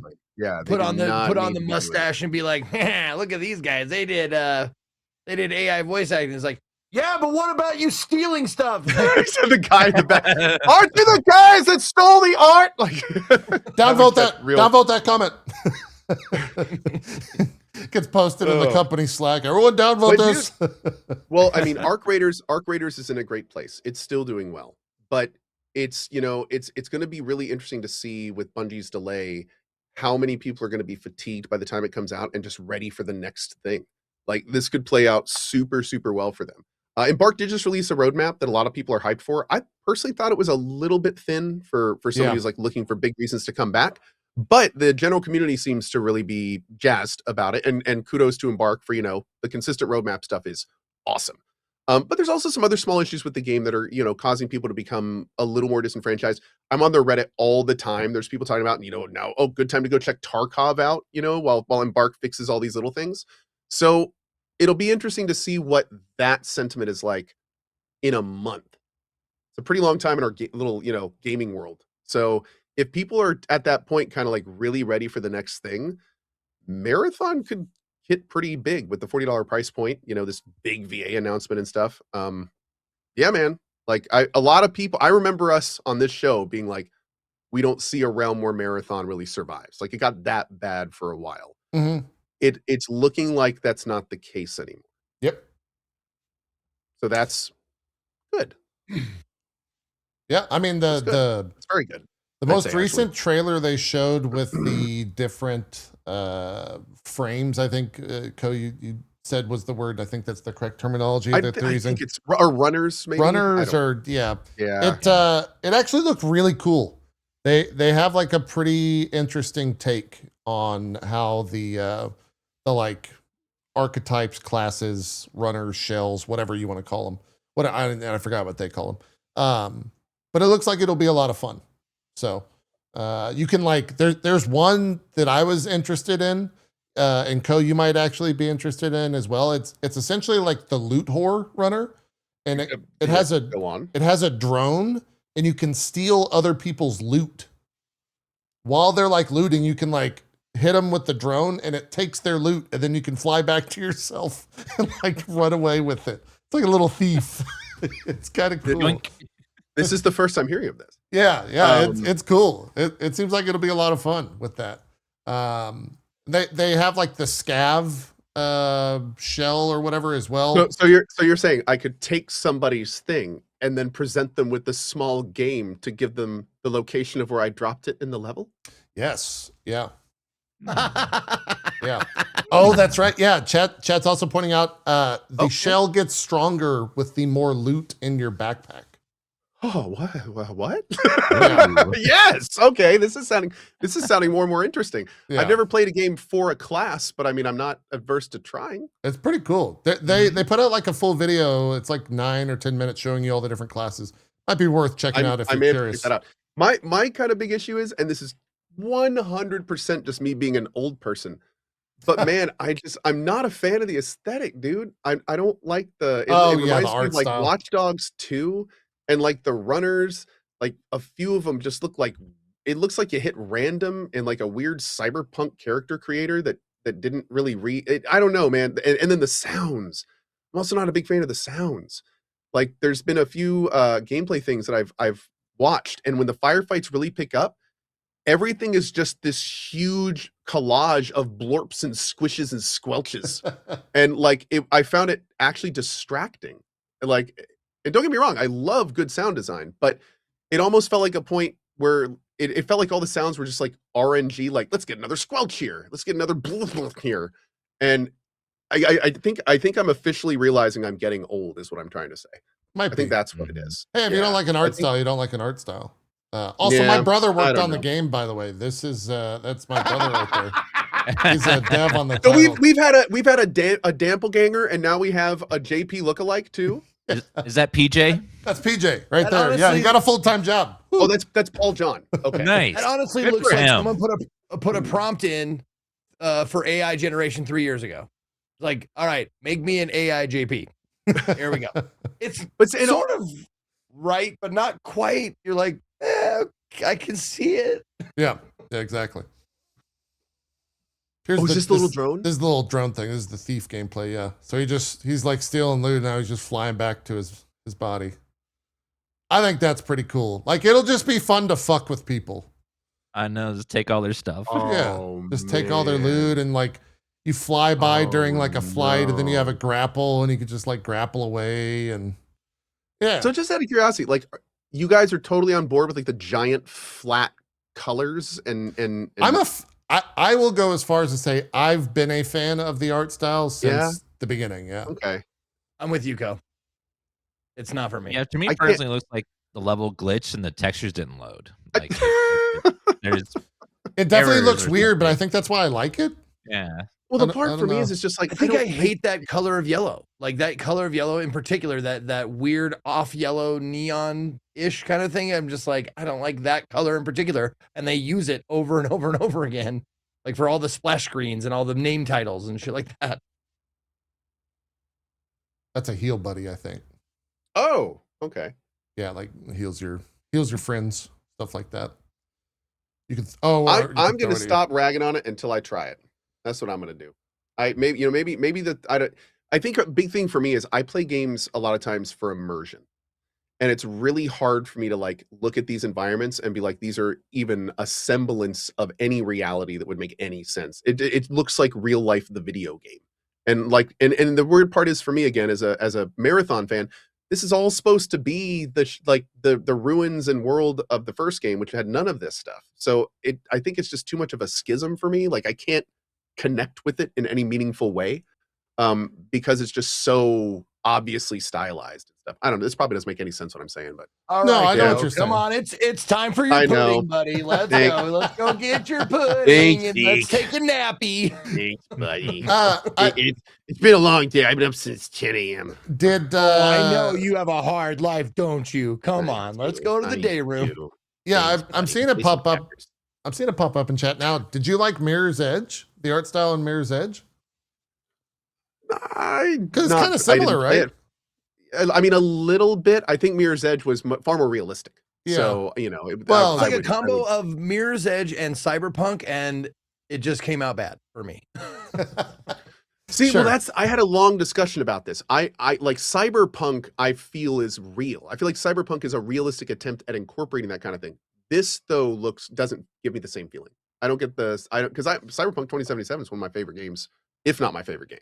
put on the mustache and be like, look at these guys. They did AI voice acting. It's like, yeah, but what about you stealing stuff? The guy in the back. Aren't you the guys that stole the art? Like, downvote that comment. Gets posted in the company Slack. Everyone downvote this. Well, I mean, Arc Raiders is in a great place. It's still doing well, but it's going to be really interesting to see with Bungie's delay how many people are going to be fatigued by the time it comes out and just ready for the next thing. Like, this could play out super, super well for them. Embark did just release a roadmap that a lot of people are hyped for. I personally thought it was a little bit thin for somebody Yeah. who's like looking for big reasons to come back. But the general community seems to really be jazzed about it, and kudos to Embark for the consistent roadmap stuff is awesome. But there's also some other small issues with the game that are causing people to become a little more disenfranchised. I'm on their Reddit all the time. There's people talking about now, oh, good time to go check Tarkov out, while Embark fixes all these little things. So it'll be interesting to see what that sentiment is like in a month. It's a pretty long time in our little gaming world. So if people are at that point kind of like really ready for the next thing, Marathon could hit pretty big with the $40 price point, this big VA announcement and stuff. Yeah, man. Like a lot of people, I remember us on this show being like, we don't see a realm where Marathon really survives. Like it got that bad for a while. Mm-hmm. It's looking like that's not the case anymore. Yep. So that's good. Yeah, I mean it's very good. The most recent trailer they showed with the different frames, I think, Ko, you said was the word. I think that's the correct terminology that they're using. I think it's or runners, maybe. Runners, or yeah. It actually looked really cool. They have like a pretty interesting take on how the like archetypes, classes, runners, shells, whatever you want to call them. I forgot what they call them. But it looks like it'll be a lot of fun. So you can there's one that I was interested in, and Ko, you might actually be interested in as well. It's essentially like the loot whore runner, and it has a drone, and you can steal other people's loot. While they're like looting, you can like hit them with the drone, and it takes their loot, and then you can fly back to yourself and like run away with it. It's like a little thief. It's kind of cool. This is the first time hearing of this. Yeah, it's cool. It seems like it'll be a lot of fun with that. They have like the scav shell or whatever as well. So you're saying I could take somebody's thing and then present them with the small game to give them the location of where I dropped it in the level? Yes. Yeah. Yeah. Oh, that's right. Yeah. Chat's also pointing out the shell gets stronger with the more loot in your backpack. Oh, what? Yeah. Yes. Okay. This is sounding more and more interesting. Yeah. I've never played a game for a class, but I mean, I'm not averse to trying. It's pretty cool. They put out like a full video. It's like 9 or 10 minutes showing you all the different classes. Might be worth checking out if you're curious. That out. My kind of big issue is, and this is 100% just me being an old person, but man, I'm not a fan of the aesthetic, dude. I don't like it reminds me of like style. Watch Dogs 2. And like the runners, like a few of them just look like, it looks like you hit random in like a weird cyberpunk character creator that didn't really read it. I don't know, man. And then the sounds. I'm also not a big fan of the sounds. Like there's been a few gameplay things that I've watched, and when the firefights really pick up, everything is just this huge collage of blorps and squishes and squelches. And like I found it actually distracting. Like, and don't get me wrong, I love good sound design, but it almost felt like a point where it felt like all the sounds were just like RNG, like let's get another squelch here, let's get another blip here. And I think I'm officially realizing I'm getting old is what I'm trying to say. I think that's what it is. Hey, if you don't like an art style, you don't like an art style. Also, my brother worked on the game, by the way. This is that's my brother right there. He's a dev on the title. So we've had a Dampelganger, and now we have a JP lookalike too. Is that PJ? That's PJ right there. Honestly, yeah, he got a full-time job. Oh, that's Paul John. Okay, nice. That honestly looks like someone put a prompt in for AI generation 3 years ago. Like, all right, make me an AI JP. Here we go. It's sort of right, but not quite. You're like, I can see it. Yeah, exactly. Is this the little drone? This is the little drone thing. This is the thief gameplay, yeah. So he's like stealing loot, now he's just flying back to his body. I think that's pretty cool. Like, it'll just be fun to fuck with people. I know, just take all their stuff. Just take all their loot, and like you fly by during like a flight, and then you have a grapple, and you could just like grapple away, and yeah. So just out of curiosity, like you guys are totally on board with like the giant flat colors and I will go as far as to say I've been a fan of the art style since the beginning. Yeah. Okay. I'm with you, Ko. It's not for me. Yeah, to me I can't- personally, it looks like the level glitched and the textures didn't load. Like there's It definitely errors looks or weird, but I something. think that's why I like it. Yeah. Well, I the don't- I part for don't me is know. it's just like I think I don't- hate that color of yellow. Like that color of yellow in particular, that weird off yellow neon-ish kind of thing. I'm just like, I don't like that color in particular. And they use it over and over and over again. Like for all the splash screens and all the name titles and shit like that. That's a heal buddy, I think. Oh, okay. Yeah, like heals your friends, stuff like that. You can. Oh, I'm or you going can to throw it stop ragging on it until I try it. That's what I'm going to do. I think a big thing for me is I play games a lot of times for immersion. And it's really hard for me to like look at these environments and be like, these are even a semblance of any reality that would make any sense. It looks like real life, the video game. And like, and the weird part is for me again, as a marathon fan, this is all supposed to be the ruins and world of the first game, which had none of this stuff. So I think it's just too much of a schism for me. Like I can't connect with it in any meaningful way. Because it's just so obviously stylized and stuff. I don't know. This probably doesn't make any sense what I'm saying, but All No, right, I know Joe, what you're come saying. on, it's time for your I know. pudding, buddy. Let's Thank- go. Let's go get your pudding and let's Thanks, take a nappy. Thanks, buddy. I It's been a long day. I've been up since 10 a.m. did. I know you have a hard life, don't you? Come on, let's go to the I day room. do. Yeah, Thanks, I'm buddy. seeing it Play some pop up. checkers. I'm seeing it pop up in chat now. Did you like Mirror's Edge? The art style in Mirror's Edge? because it's kinda similar, right? I mean, a little bit. I think Mirror's Edge was far more realistic. Yeah. So Well, It's like a would- combo of Mirror's Edge and Cyberpunk, and it just came out bad for me. See, Sure. well, I had a long discussion about this. I like Cyberpunk. I feel is real. I feel like Cyberpunk is a realistic attempt at incorporating that kind of thing. This though doesn't give me the same feeling. I don't get the Cyberpunk 2077 is one of my favorite games, if not my favorite game.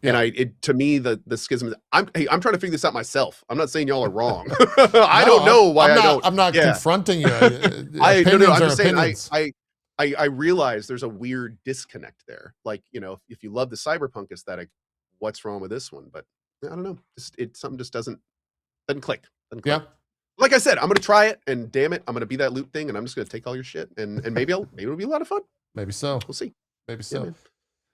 Yeah. And to me the schism. I'm trying to figure this out myself. I'm not saying y'all are wrong. I don't know why I'm I not, don't. I'm not yeah. confronting you. No, Opinions I'm are just saying opinions. I realize there's a weird disconnect there. Like, if you love the cyberpunk aesthetic, what's wrong with this one? But I don't know. Something just doesn't click. Yeah. Like I said, I'm gonna try it, and damn it, I'm gonna be that loot thing, and I'm just gonna take all your shit, and maybe it'll be a lot of fun. Maybe so. We'll see. Maybe Yeah, so. man.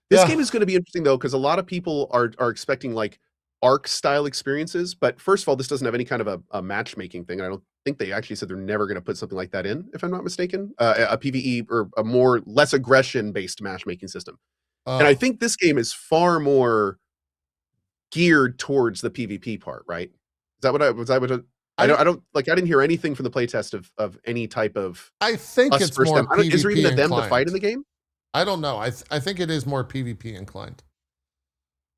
This Yeah. game is going to be interesting though, because a lot of people are expecting like Arc style experiences. But first of all, this doesn't have any kind of a matchmaking thing. And I don't think they actually said they're never going to put something like that in, if I'm not mistaken, a PvE or a less aggression based matchmaking system. And I think this game is far more geared towards the PvP part, right? I didn't hear anything from the playtest of any type of I think us it's versus more them. Is there even a PvP them to inclined. fight in the game? I don't know. I think it is more PvP inclined.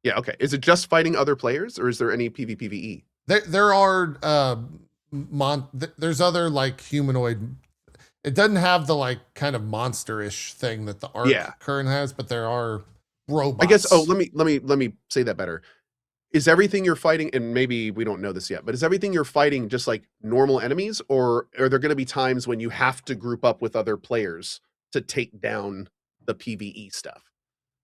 Yeah, okay. Is it just fighting other players, or is there any PvPvE? There are there's other like humanoid. It doesn't have the like kind of monsterish thing that the Arc current has, but there are robots. I guess. Oh, let me say that better. Is everything you're fighting, and maybe we don't know this yet, but is everything you're fighting just like normal enemies, or are there going to be times when you have to group up with other players to take down the PvE stuff?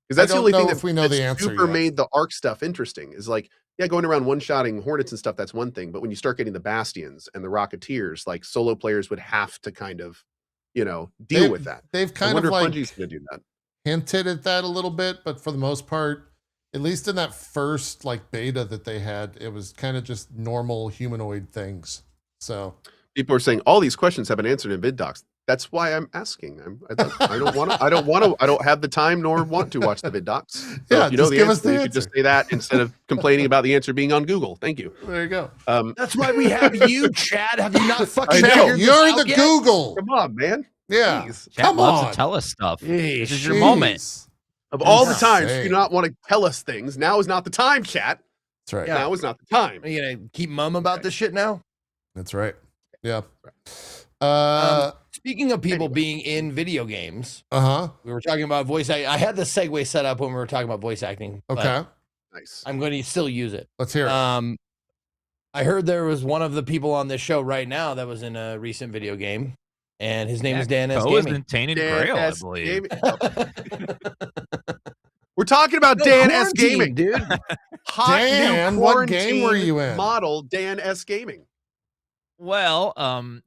Because that's the only thing that we know the answer super yet. made the Arc stuff interesting. Is like, yeah, going around one-shotting Hornets and stuff, that's one thing. But when you start getting the Bastions and the Rocketeers, like solo players would have to kind of, deal with that. They've kind I wonder of if like Bungie's going to do that. hinted at that a little bit, but for the most part, at least in that first like beta that they had, it was kind of just normal humanoid things. So People are saying all these questions have been answered in vid docs. That's why I'm asking. I don't have the time nor want to watch the vid docs. So Yeah, if you know just the give answer, us the you could just say that instead of complaining about the answer being on Google. Thank you. there you go. That's why we have you, Chad. Have you not fucking I know. figured this You're out the yet? Google. Come on, man. Yeah. Jeez. Chat Come loves on. to tell us stuff. Jeez, This is your moment. Jeez. Of all the Insane. times you do not want to tell us things, now is not the time, chat. That's right. Yeah. Now is not the time. Are you gonna keep mum about this shit now? That's right. Yeah. Speaking of people Anyway. being in video games, Uh-huh. we were talking about voice acting. I had the segue set up when we were talking about voice acting. but Okay. Nice. I'm going to still use it. Let's hear it. I heard there was one of the people on this show right now that was in a recent video game, and his name is Dan S. Poe is Gaming. in Tainted Dan Grail, I S. believe. Gaming. We're talking about No, Dan S. quarantine, Gaming. dude. hot Dan, new what game were quarantine you in? model, Dan S Gaming. Well,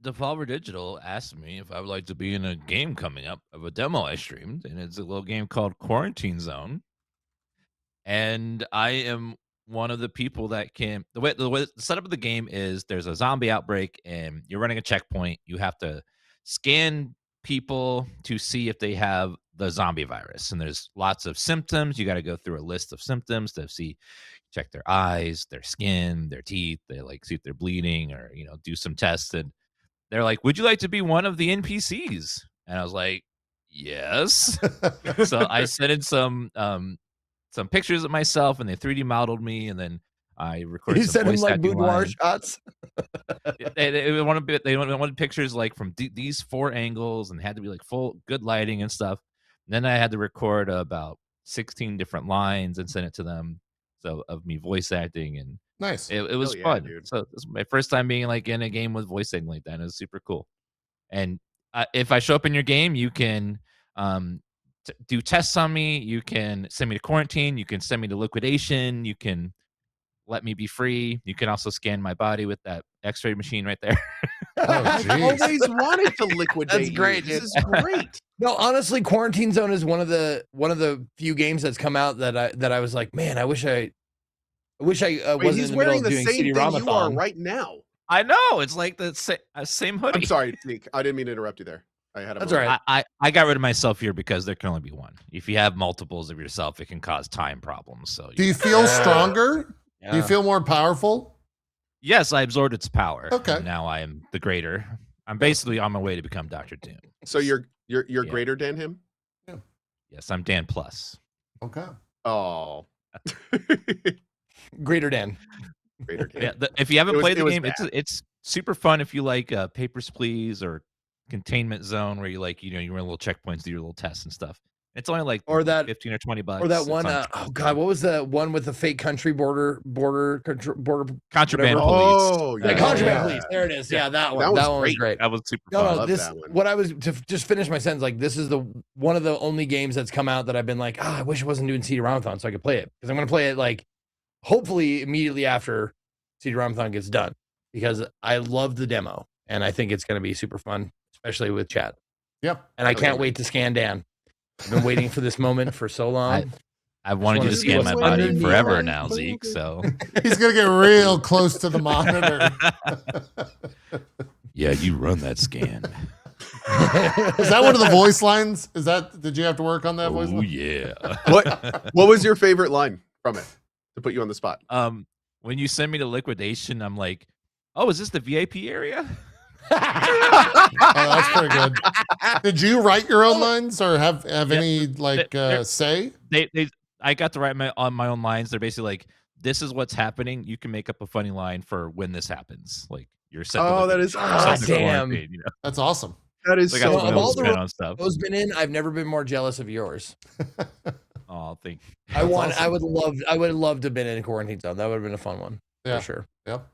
Devolver Digital asked me if I would like to be in a game coming up of a demo I streamed, and it's a little game called Quarantine Zone. And I am one of the people that can. The way the setup of the game is there's a zombie outbreak, and you're running a checkpoint. You have to scan people to see if they have the zombie virus, and there's lots of symptoms. You got to go through a list of symptoms to see, check their eyes, their skin, their teeth. They like see if they're bleeding, or do some tests. And they're like, "Would you like to be one of the NPCs?" And I was like, "Yes." So I sent in some pictures of myself, and they 3D modeled me, and then I recorded. You some sent him voice like acting boudoir lines. shots. They wanted pictures like from these 4 angles, and had to be like full good lighting and stuff. And then I had to record about 16 different lines and send it to them, so of me voice acting, and Nice. it was Hell yeah, fun. dude. So this was my first time being like in a game with voice acting like that. And it was super cool. And if I show up in your game, you can do tests on me. You can send me to quarantine. You can send me to liquidation. You can let me be free. You can also scan my body with that X-ray machine right there. Oh, I've jeez. always wanted to liquidate. That's great, This dude. is great. No, honestly, Quarantine Zone is one of the few games that's come out that I was like, man, I wish I Wait, wasn't he's in the middle wearing of the doing same CD thing you are Ramathon. right now. I know, it's like the same hoodie. I'm sorry, Zeke. I didn't mean to interrupt you there. I had a That's moment. all right. I got rid of myself here because there can only be one. If you have multiples of yourself, it can cause time problems. So Do you feel stronger? Do you Yeah. feel more powerful? yes, I absorbed its power. Okay. And now I am the greater. I'm basically on my way to become Dr. Doom. So you're Yeah. greater than him? Yes, I'm Dan Plus. Okay. Oh. Greater Dan. Greater Dan. Yeah, if you haven't It was- played it the was game, bad. it's super fun if you like Papers, Please or Containment Zone, where you like you run little checkpoints, do your little tests and stuff. It's only like Or that 15 or 20 bucks. Or that It's one, on oh god, what was the one with the fake country border Contraband whatever. Police. Oh, Yeah, yeah. Contraband Police. There it is. Yeah, that one. That was That one was great. That was super No, fun. no, love this that one. what I was to just finish my sentence. Like, this is the one of the only games that's come out that I've been like, I wish I wasn't doing CD Ramathon so I could play it, because I'm gonna play it like hopefully immediately after CD Ramathon gets done, because I love the demo and I think it's gonna be super fun, especially with chat. Yep. And I Okay. can't wait to scan Dan. I've been waiting for this moment for so long. I've wanted you to wanted to see scan what's my body underneath. forever now, Zeke. So He's gonna get real close to the monitor. yeah, you run that scan. Is that one of the voice lines? Did you have to work on that voice Oh line? yeah. What was your favorite line from it to put you on the spot? When you send me to liquidation, I'm like, oh, is this the VIP area? Oh, that's pretty good. Did you write your own lines or have any like say? I got to write my own lines. They're basically like, this is what's happening. You can make up a funny line for when this happens. Like you're set. Oh, that is you're set to damn. quarantine, you know? That's awesome. That is Like, so I of spent all cool. the on stuff. Those been in, I've never been more jealous of yours. Oh, thank you. I awesome. would love to have been in Quarantine Zone. That would have been a fun one. Yeah. For sure. Yep.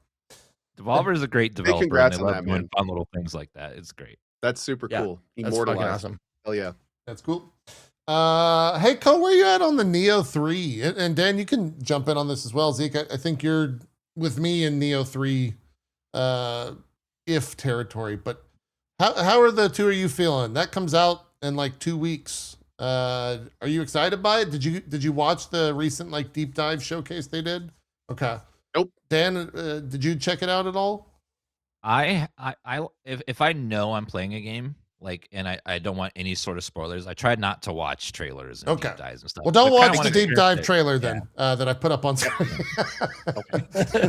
Devolver is a great developer. congrats and they on love that, doing man. fun little things like that. It's great. That's super Yeah, cool. That's fucking Immortalized. awesome. Hell yeah. That's cool. Hey, Cole, where you at on the Nioh 3? And Dan, you can jump in on this as well. Zeke, I think you're with me in Nioh 3 if territory, but how are the two of you feeling? That comes out in like 2 weeks. Are you excited by it? Did you watch the recent like deep dive showcase they did? Okay. Nope. Dan, did you check it out at all? If I know I'm playing a game, like, and I don't want any sort of spoilers, I try not to watch trailers and Okay. deep dives and stuff. Well, don't I kinda watch wanna the deep experience dive it. trailer then that I put up on screen.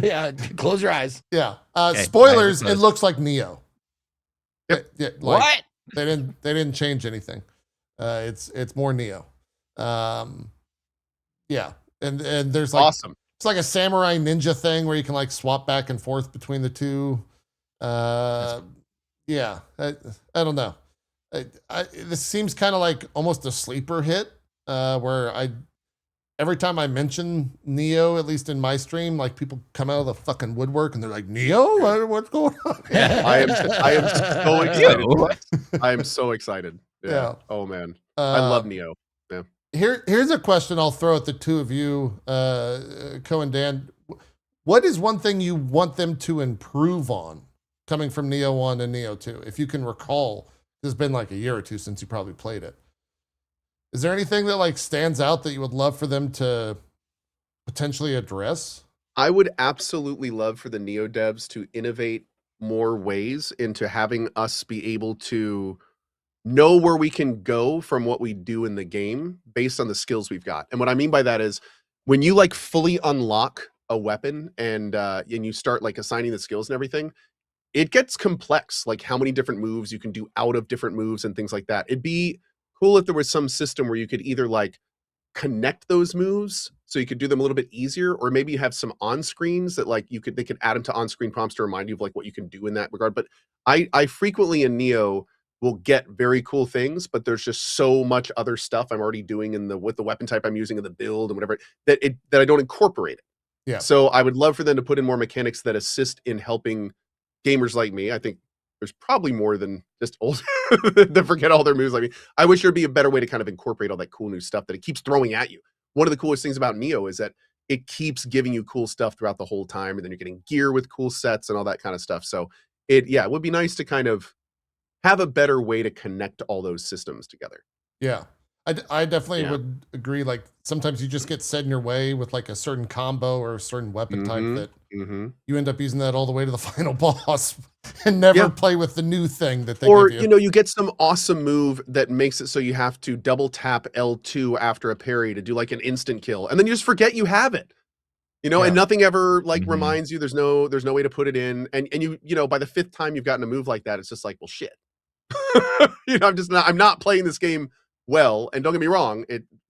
Yeah, close your eyes. Yeah. Okay, Spoilers. I It looks like Nioh. Yep. Yeah, like, What? They didn't change anything. It's more Nioh. Yeah. And there's like Awesome. it's like a samurai ninja thing where you can like swap back and forth between the two. Yeah. I don't know. This seems kind of like almost a sleeper hit. Where every time I mention Nioh, at least in my stream, like people come out of the fucking woodwork and they're like, Nioh? What's going on? I am so excited. I am so excited. Yeah. Yeah. Oh man. I love Nioh. Here's a question I'll throw at the two of you, Co and Dan. What is one thing you want them to improve on coming from Nioh 1 and Nioh 2? If you can recall, it's been like a year or two since you probably played it. Is there anything that like stands out that you would love for them to potentially address? I would absolutely love for the Nioh devs to innovate more ways into having us be able to know where we can go from what we do in the game based on the skills we've got. And what I mean by that is when you like fully unlock a weapon and you start like assigning the skills and everything, it gets complex, like how many different moves you can do out of different moves and things like that. It'd be cool if there was some system where you could either like connect those moves so you could do them a little bit easier, or maybe you have some on-screens that like they could add them to on-screen prompts to remind you of like what you can do in that regard. But I frequently in Nioh will get very cool things, but there's just so much other stuff I'm already doing with the weapon type I'm using in the build and whatever that I don't incorporate it. Yeah. So I would love for them to put in more mechanics that assist in helping gamers like me. I think there's probably more than just old that forget all their moves like me. I wish there'd be a better way to kind of incorporate all that cool new stuff that it keeps throwing at you. One of the coolest things about Nioh is that it keeps giving you cool stuff throughout the whole time, and then you're getting gear with cool sets and all that kind of stuff. So it would be nice to kind of have a better way to connect all those systems together. Yeah. I definitely would agree. Like sometimes you just get set in your way with like a certain combo or a certain weapon type that you end up using that all the way to the final boss and never play with the new thing that they give you. You get some awesome move that makes it so you have to double tap L2 after a parry to do like an instant kill, and then you just forget you have it. And nothing ever like reminds you. There's no way to put it in, and you by the fifth time you've gotten a move like that, it's just like, well, shit. I'm not playing this game well, and don't get me wrong,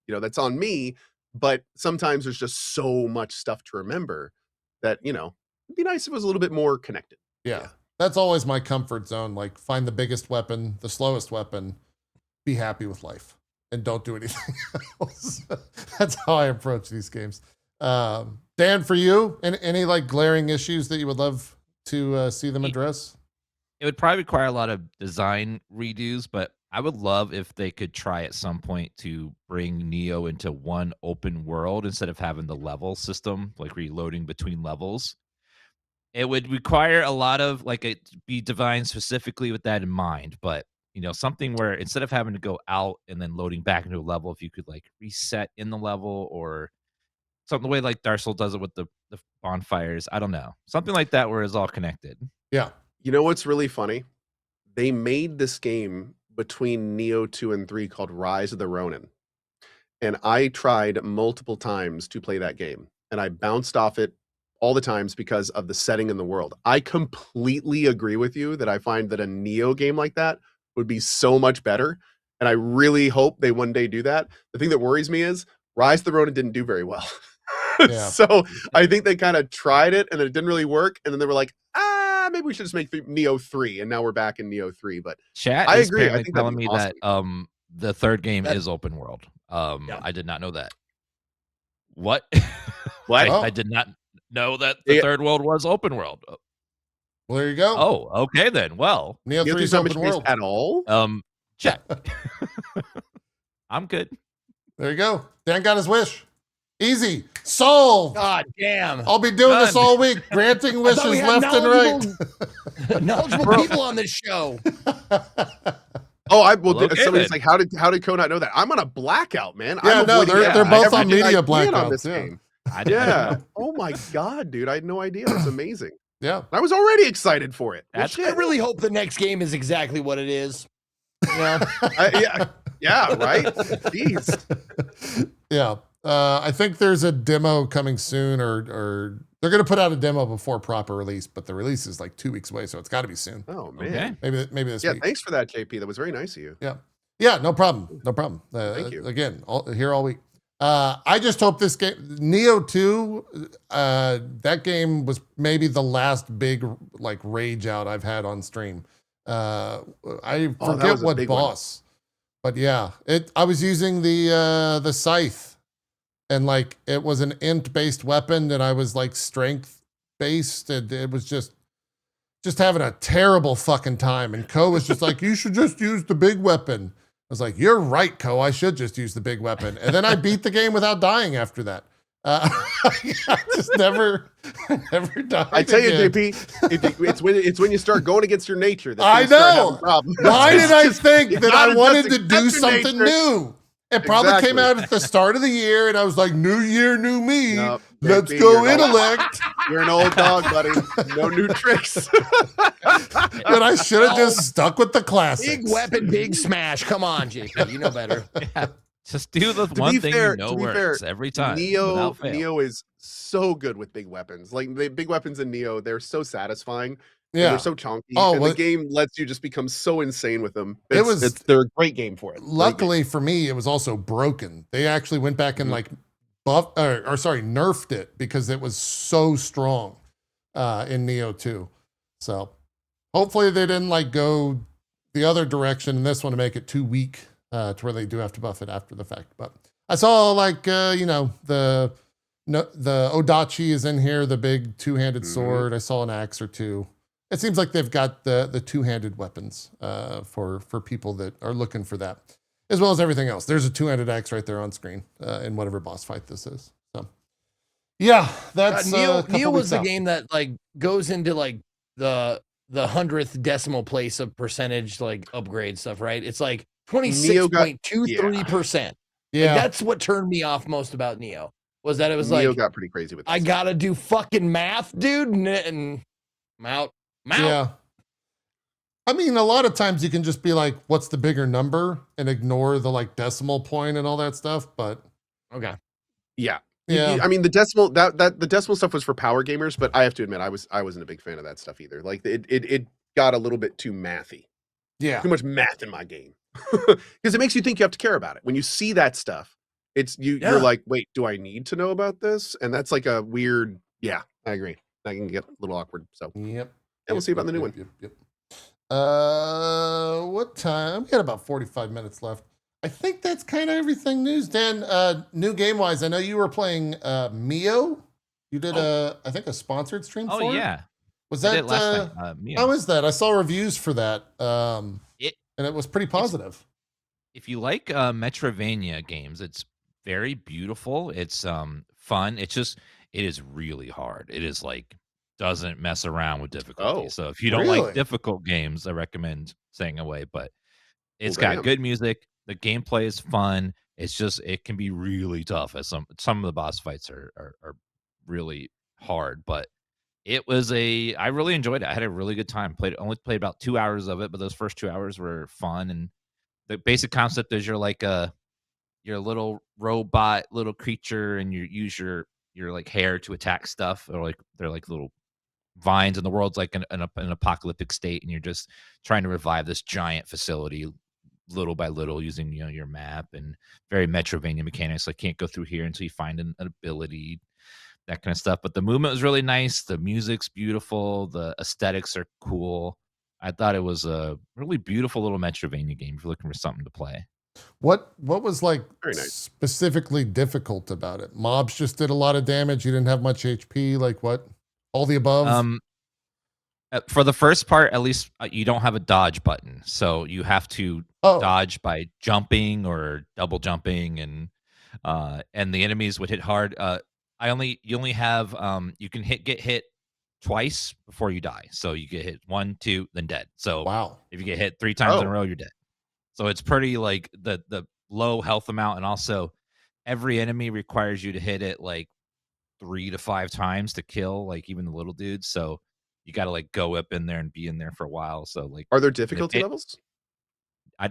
that's on me, but sometimes there's just so much stuff to remember that it'd be nice if it was a little bit more connected. Yeah. That's always my comfort zone. Like find the biggest weapon, the slowest weapon, be happy with life, and don't do anything else. That's how I approach these games. Dan, for you, any like glaring issues that you would love to see them address? It would probably require a lot of design redos, but I would love if they could try at some point to bring Nioh into one open world instead of having the level system, like reloading between levels. It would require a lot of like it be designed specifically with that in mind, but something where instead of having to go out and then loading back into a level, if you could like reset in the level or something the way like Dark Souls does it with the bonfires. I don't know. Something like that where it's all connected. Yeah. You know what's really funny? They made this game between Nioh 2 and 3 called Rise of the Ronin. And I tried multiple times to play that game, and I bounced off it all the times because of the setting in the world. I completely agree with you that I find that a Nioh game like that would be so much better, and I really hope they one day do that. The thing that worries me is Rise of the Ronin didn't do very well. So I think they kind of tried it, and then it didn't really work, and then they were like, maybe we should just make Nioh 3, and now we're back in Nioh 3. But Chat I is agree. I think telling me awesome. that the third game is open world. I did not know that. What? What? I did not know that the third world was open world. Well, there you go. Oh, okay then. Well, Nioh 3 is open world at all. Check. I'm good. There you go. Dan got his wish. Easy. Solved. God damn. I'll be doing this all week, granting wishes left and right. Knowledgeable people on this show. Somebody's like, how did Co not know that? I'm on a blackout, man. Yeah, they're both on media blackouts. On this game. Yeah. Oh my God, dude. I had no idea. It's amazing. Yeah. I was already excited for it. I really hope the next game is exactly what it is. Yeah, right? Jeez. Yeah. I think there's a demo coming soon, or they're going to put out a demo before proper release, but the release is like 2 weeks away, so it's got to be soon. Oh man, okay. maybe this week. Yeah, thanks for that, JP. That was very nice of you. Yeah, no problem. Thank you again. Here all week. I just hope this game, Nioh 2, that game was maybe the last big like rage out I've had on stream. I forget what boss, but yeah, I was using the scythe. And like it was an int based weapon, and I was like strength based, and it was just having a terrible fucking time. And Co was just like, you should just use the big weapon. was like, you're right, Ko. I should just use the big weapon. And then I beat the game without dying after that. I just never died. I tell you, again. JP, it's when you start going against your nature that I things start having know. problems. Why It's did I just- think you that gotta I wanted just to do accept your something nature. new? It probably came Exactly. out at the start of the year, and I was like, "New year, new me. No, Let's JP, go you're an old- intellect." You're an old dog, buddy. No new tricks. But I should have just stuck with the classics. Big weapon, big smash. Come on, JP. You know better. Yeah. Just do the To one be thing fair- you know to be works fair, every time. Nioh without fail. Nioh is so good with big weapons. Like the big weapons in Nioh, they're so satisfying. And Yeah. they're so chunky. Oh, and well- the game lets you just become so insane with them. It They're a great game for it. Great game. Luckily for me, it was also broken. They actually went back and like nerfed it because it was so strong in Nioh 2. So hopefully they didn't like go the other direction in this one to make it too weak to where they do have to buff it after the fact. But I saw like the Odachi is in here, the big two-handed sword. I saw an axe or two. It seems like they've got the two-handed weapons for people that are looking for that, as well as everything else. There's a two-handed axe right there on screen in whatever boss fight this is. So, yeah, that's Nioh was the game that like goes into like the 100th decimal place of percentage like upgrade stuff, right? It's like 26.23%. Yeah, Like, that's what turned me off most about Nioh. Was that it was Nioh like got pretty crazy with this. I gotta do fucking math, dude, and I'm out. yeah. I mean, a lot of times you can just be like, "What's the bigger number?" and ignore the like decimal point and all that stuff. But Okay. Yeah. yeah, I mean the decimal the decimal stuff was for power gamers, but I have to admit I wasn't a big fan of that stuff either. Like it got a little bit too mathy. yeah. Too much math in my game. Because it makes you think you have to care about it. When you see that stuff, you're like, wait, do I need to know about this? And that's like a weird, yeah, I agree. That can get a little awkward. So Yep. Yeah, we'll see about the new one. Yep. What time? We got about 45 minutes left. I think that's kind of everything news. Dan, new game wise, I know you were playing Mio. You did I think a sponsored stream for it? Yeah. Was I that did last night. Mio. how is that? I saw reviews for that. It- and it was pretty positive. If you like Metrovania games, it's very beautiful. It's fun. It is really hard. It is like doesn't mess around with difficulty. Oh, So if you don't really? like difficult games, I recommend staying away. But it's Well, got damn. good music. The gameplay is fun. It's just it can be really tough. As some of the boss fights are really hard, but I really enjoyed it. I had a really good time. Only played about 2 hours of it, but those first 2 hours were fun. And the basic concept is you're like your little robot little creature, and you use your like hair to attack stuff, or like they're like little vines, and the world's like an apocalyptic state, and you're just trying to revive this giant facility little by little using your map and very Metrovania mechanics. Like can't go through here until you find an ability, that kind of stuff. But the movement was really nice. The music's beautiful. The aesthetics are cool. I thought it was a really beautiful little Metrovania game if you're looking for something to play. What was like Very nice. specifically difficult about it? Mobs just did a lot of damage. You didn't have much HP. Like what? All the above? For the first part, at least, you don't have a dodge button, so you have to dodge by jumping or double jumping, and the enemies would hit hard. You only have you can get hit twice before you die. So you get hit 1, 2, then dead. So Wow. if you get hit 3 times in a Oh. row, you're dead. So it's pretty like the low health amount, and also every enemy requires you to hit it like 3 to 5 times to kill, like even the little dudes. So you got to like go up in there and be in there for a while. So like, Are there difficulty it- levels?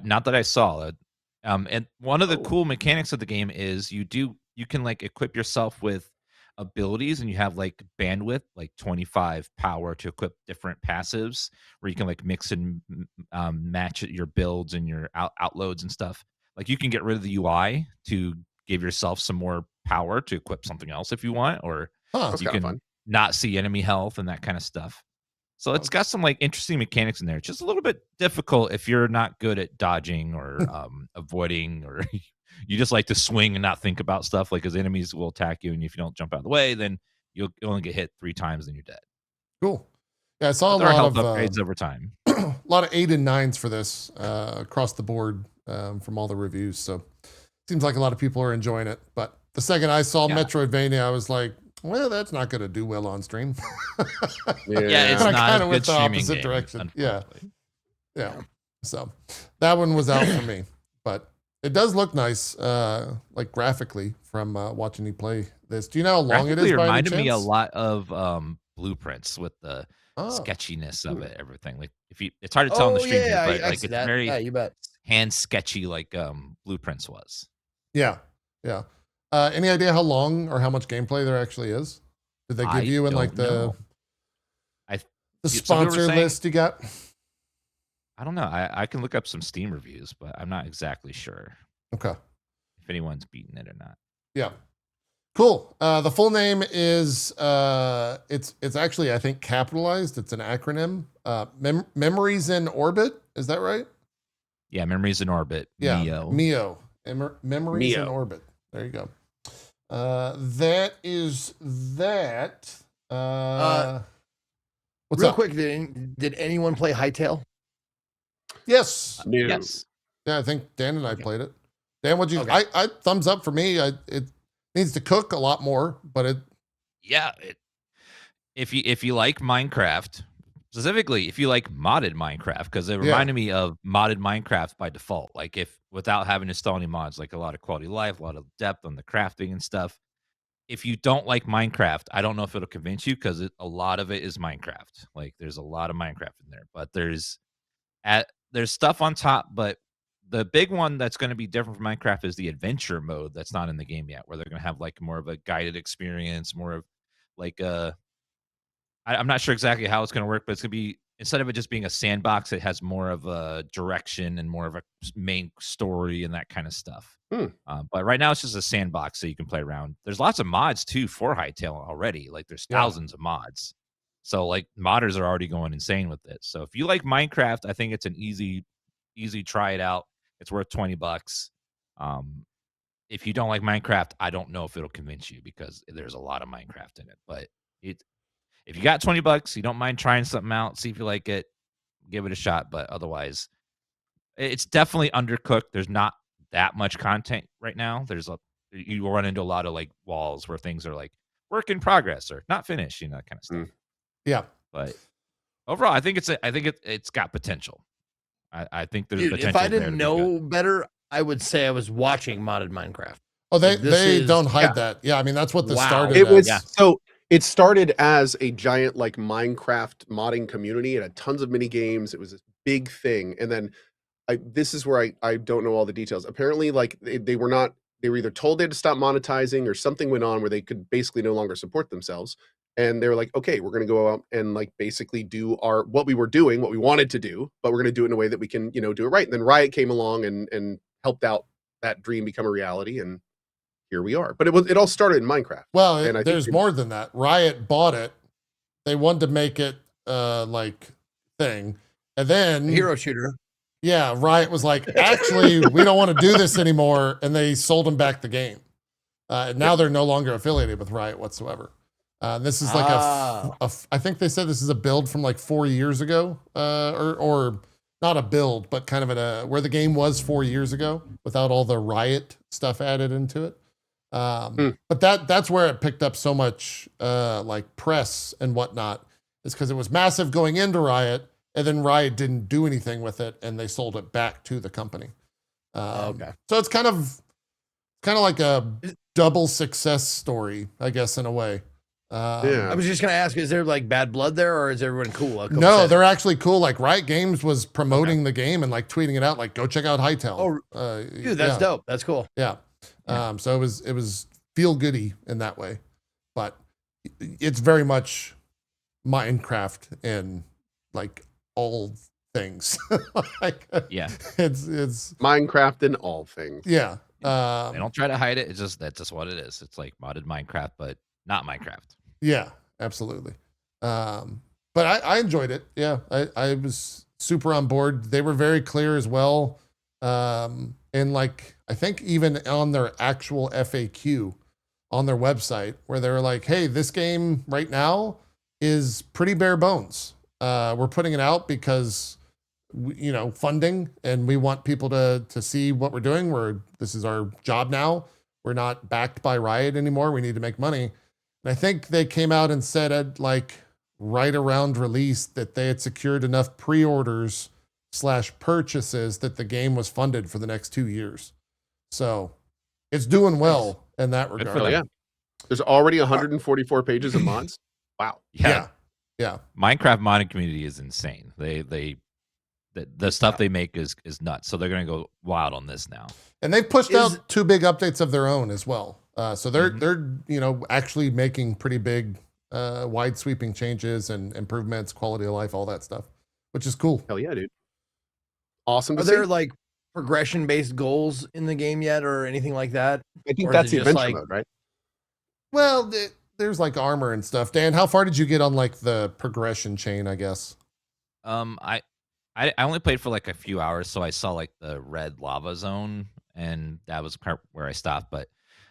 not that I saw. And one of the Oh. cool mechanics of the game is you can like equip yourself with abilities, and you have like bandwidth, like 25 power to equip different passives, where you can like mix and match your builds and your outloads and stuff. Like you can get rid of the UI to give yourself some more power to equip something else if you want, or Huh. That's you kind of can fun. not see enemy health and that kind of stuff. So it's got some like interesting mechanics in there. It's just a little bit difficult if you're not good at dodging or avoiding, or you just like to swing and not think about stuff. Like, because enemies will attack you, and if you don't jump out of the way, then you'll only get hit 3 times, then you're dead. Cool. Yeah, I saw But there are a lot health of upgrades over time. a lot of 8 and 9s for this across the board from all the reviews. So seems like a lot of people are enjoying it. But the second I saw Yeah. Metroidvania, I was like, well, that's not going to do well on stream. Yeah, it's I not kinda a went good the streaming opposite game, direction. Yeah. unfortunately. Yeah. So that one was out for me, but it does look nice, like graphically from watching you play this. Do you know how long it is Graphically by any reminded me a chance? lot of Blueprints with the Oh, sketchiness of it, everything. Like if you, it's hard to tell on the Oh stream here, yeah, but I like see it's that. very Yeah, you bet. hand sketchy, like Blueprints was. yeah. Yeah. Any idea how long or how much gameplay there actually is? Did they give I you in like don't the know. the Some people were sponsor saying- list you got? I don't know. I can look up some Steam reviews, but I'm not exactly sure Okay. if anyone's beaten it or not. Yeah. Cool. The full name is it's actually I think capitalized. It's an acronym. Memories in Orbit. Is that right? Yeah, Memories in Orbit. Yeah. Nioh. Memories in Nioh. Orbit. There you go. That is that. What's Real up? quick, did anyone play Hytale? Yes. No. Yes. Yeah, I think Dan and I played it. Dan, what'd you? Okay. I thumbs up for me. It needs to cook a lot more, but it. Yeah. If you like Minecraft, specifically if you like modded Minecraft, because it reminded me of modded Minecraft by default. Like if without having to install any mods, like a lot of quality of life, a lot of depth on the crafting and stuff. If you don't like Minecraft, I don't know if it'll convince you because a lot of it is Minecraft. Like there's a lot of Minecraft in there, but there's stuff on top. But the big one that's going to be different from Minecraft is the adventure mode that's not in the game yet, where they're going to have like more of a guided experience, more of like I'm not sure exactly how it's going to work, but it's going to be, instead of it just being a sandbox, it has more of a direction and more of a main story and that kind of stuff. But right now it's just a sandbox so you can play around. There's lots of mods too for Hytale already. Like there's thousands of mods. So like modders are already going insane with it. So if you like Minecraft, I think it's an easy try it out. It's worth $20. If you don't like Minecraft, I don't know if it'll convince you because there's a lot of Minecraft in it. But if you got $20, you don't mind trying something out, see if you like it, give it a shot. But otherwise, it's definitely undercooked. There's not that much content right now. You run into a lot of like walls where things are like work in progress or not finished, that kind of stuff. Yeah. But overall, I think it's got potential. I think there's Dude, potential. if I there didn't to be good. know better, I would say I was watching modded Minecraft. Oh, they Like, this don't is- hide that. Yeah, I mean that's what this Wow. started. It was as. so it started as a giant like Minecraft modding community. It had tons of mini games. It was this big thing. And then this is where I don't know all the details. Apparently, like they were either told they had to stop monetizing or something went on where they could basically no longer support themselves. And they were like, okay, we're going to go out and like basically do what we wanted to do, but we're going to do it in a way that we can, do it right. And then Riot came along and helped out that dream become a reality. And here we are. But it all started in Minecraft. Well, And I think there's more than that. Riot bought it. They wanted to make it like thing. And then Hero shooter. yeah, Riot was like, actually, we don't want to do this anymore. And they sold them back the game. Now they're no longer affiliated with Riot whatsoever. This is like I think they said this is a build from like 4 years ago, or not a build, but kind of where the game was 4 years ago without all the Riot stuff added into it. But that's where it picked up so much like press and whatnot, is because it was massive going into Riot, and then Riot didn't do anything with it, and they sold it back to the company. Okay. So it's kind of like a double success story, I guess, in a way. I was just gonna ask, is there like bad blood there, or is everyone cool? Like No, they're actually cool. Like Riot Games was promoting the game and like tweeting it out, like go check out Hytale. Dude, that's dope. That's cool. Yeah. So it was feel goody in that way, but it's very much Minecraft in like all things. Like, Yeah. it's Minecraft in all things. yeah. They don't try to hide it. That's just what it is. It's like modded Minecraft, but not Minecraft. Yeah, absolutely. But I enjoyed it. Yeah, I was super on board. They were very clear as well. And like, I think even on their actual FAQ on their website, where they were like, hey, this game right now is pretty bare bones. We're putting it out because funding, and we want people to see what we're doing. This is our job now. We're not backed by Riot anymore. We need to make money. And I think they came out and said at like right around release that they had secured enough pre-orders / purchases that the game was funded for the next 2 years. So it's doing well in that Good for regard. them. Yeah. There's already 144 pages of mods. Wow. Yeah. Minecraft modding community is insane. The stuff they make is nuts. So they're going to go wild on this now. And they've pushed out 2 big updates of their own as well. So they're actually making pretty big wide sweeping changes and improvements, quality of life, all that stuff, which is cool. Hell yeah, dude. Awesome to Are see. there like progression based goals in the game yet or anything like that? I think or that's is the it just adventure like- mode, right? Well, there's like armor and stuff. Dan, how far did you get on like the progression chain, I guess? I only played for like a few hours, so I saw like the red lava zone, and that was where I stopped. But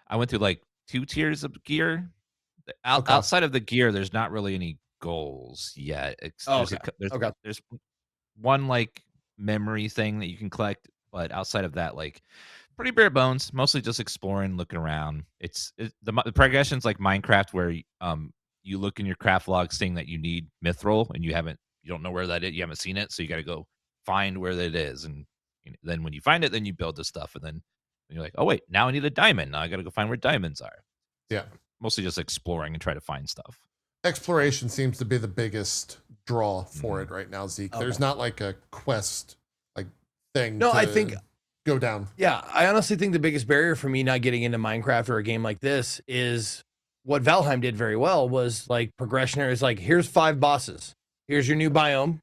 I went through like 2 tiers of gear. Okay. Outside of the gear, there's not really any goals yet. There's one like memory thing that you can collect, but outside of that, like pretty bare bones. Mostly just exploring, looking around. The progression's like Minecraft, where you look in your craft log, seeing that you need mithril, and you don't know where that is. You haven't seen it, so you got to go find where that is, and then when you find it, then you build the stuff, and then you're like, oh wait, now I need a diamond. Now I got to go find where diamonds are. Yeah. Mostly just exploring and try to find stuff. Exploration seems to be the biggest draw for it right now, Zeke. Okay. There's not like a quest like thing. No, to I think go down. Yeah, I honestly think the biggest barrier for me not getting into Minecraft or a game like this is what Valheim did very well was like progression. Is like, here's 5 bosses. Here's your new biome.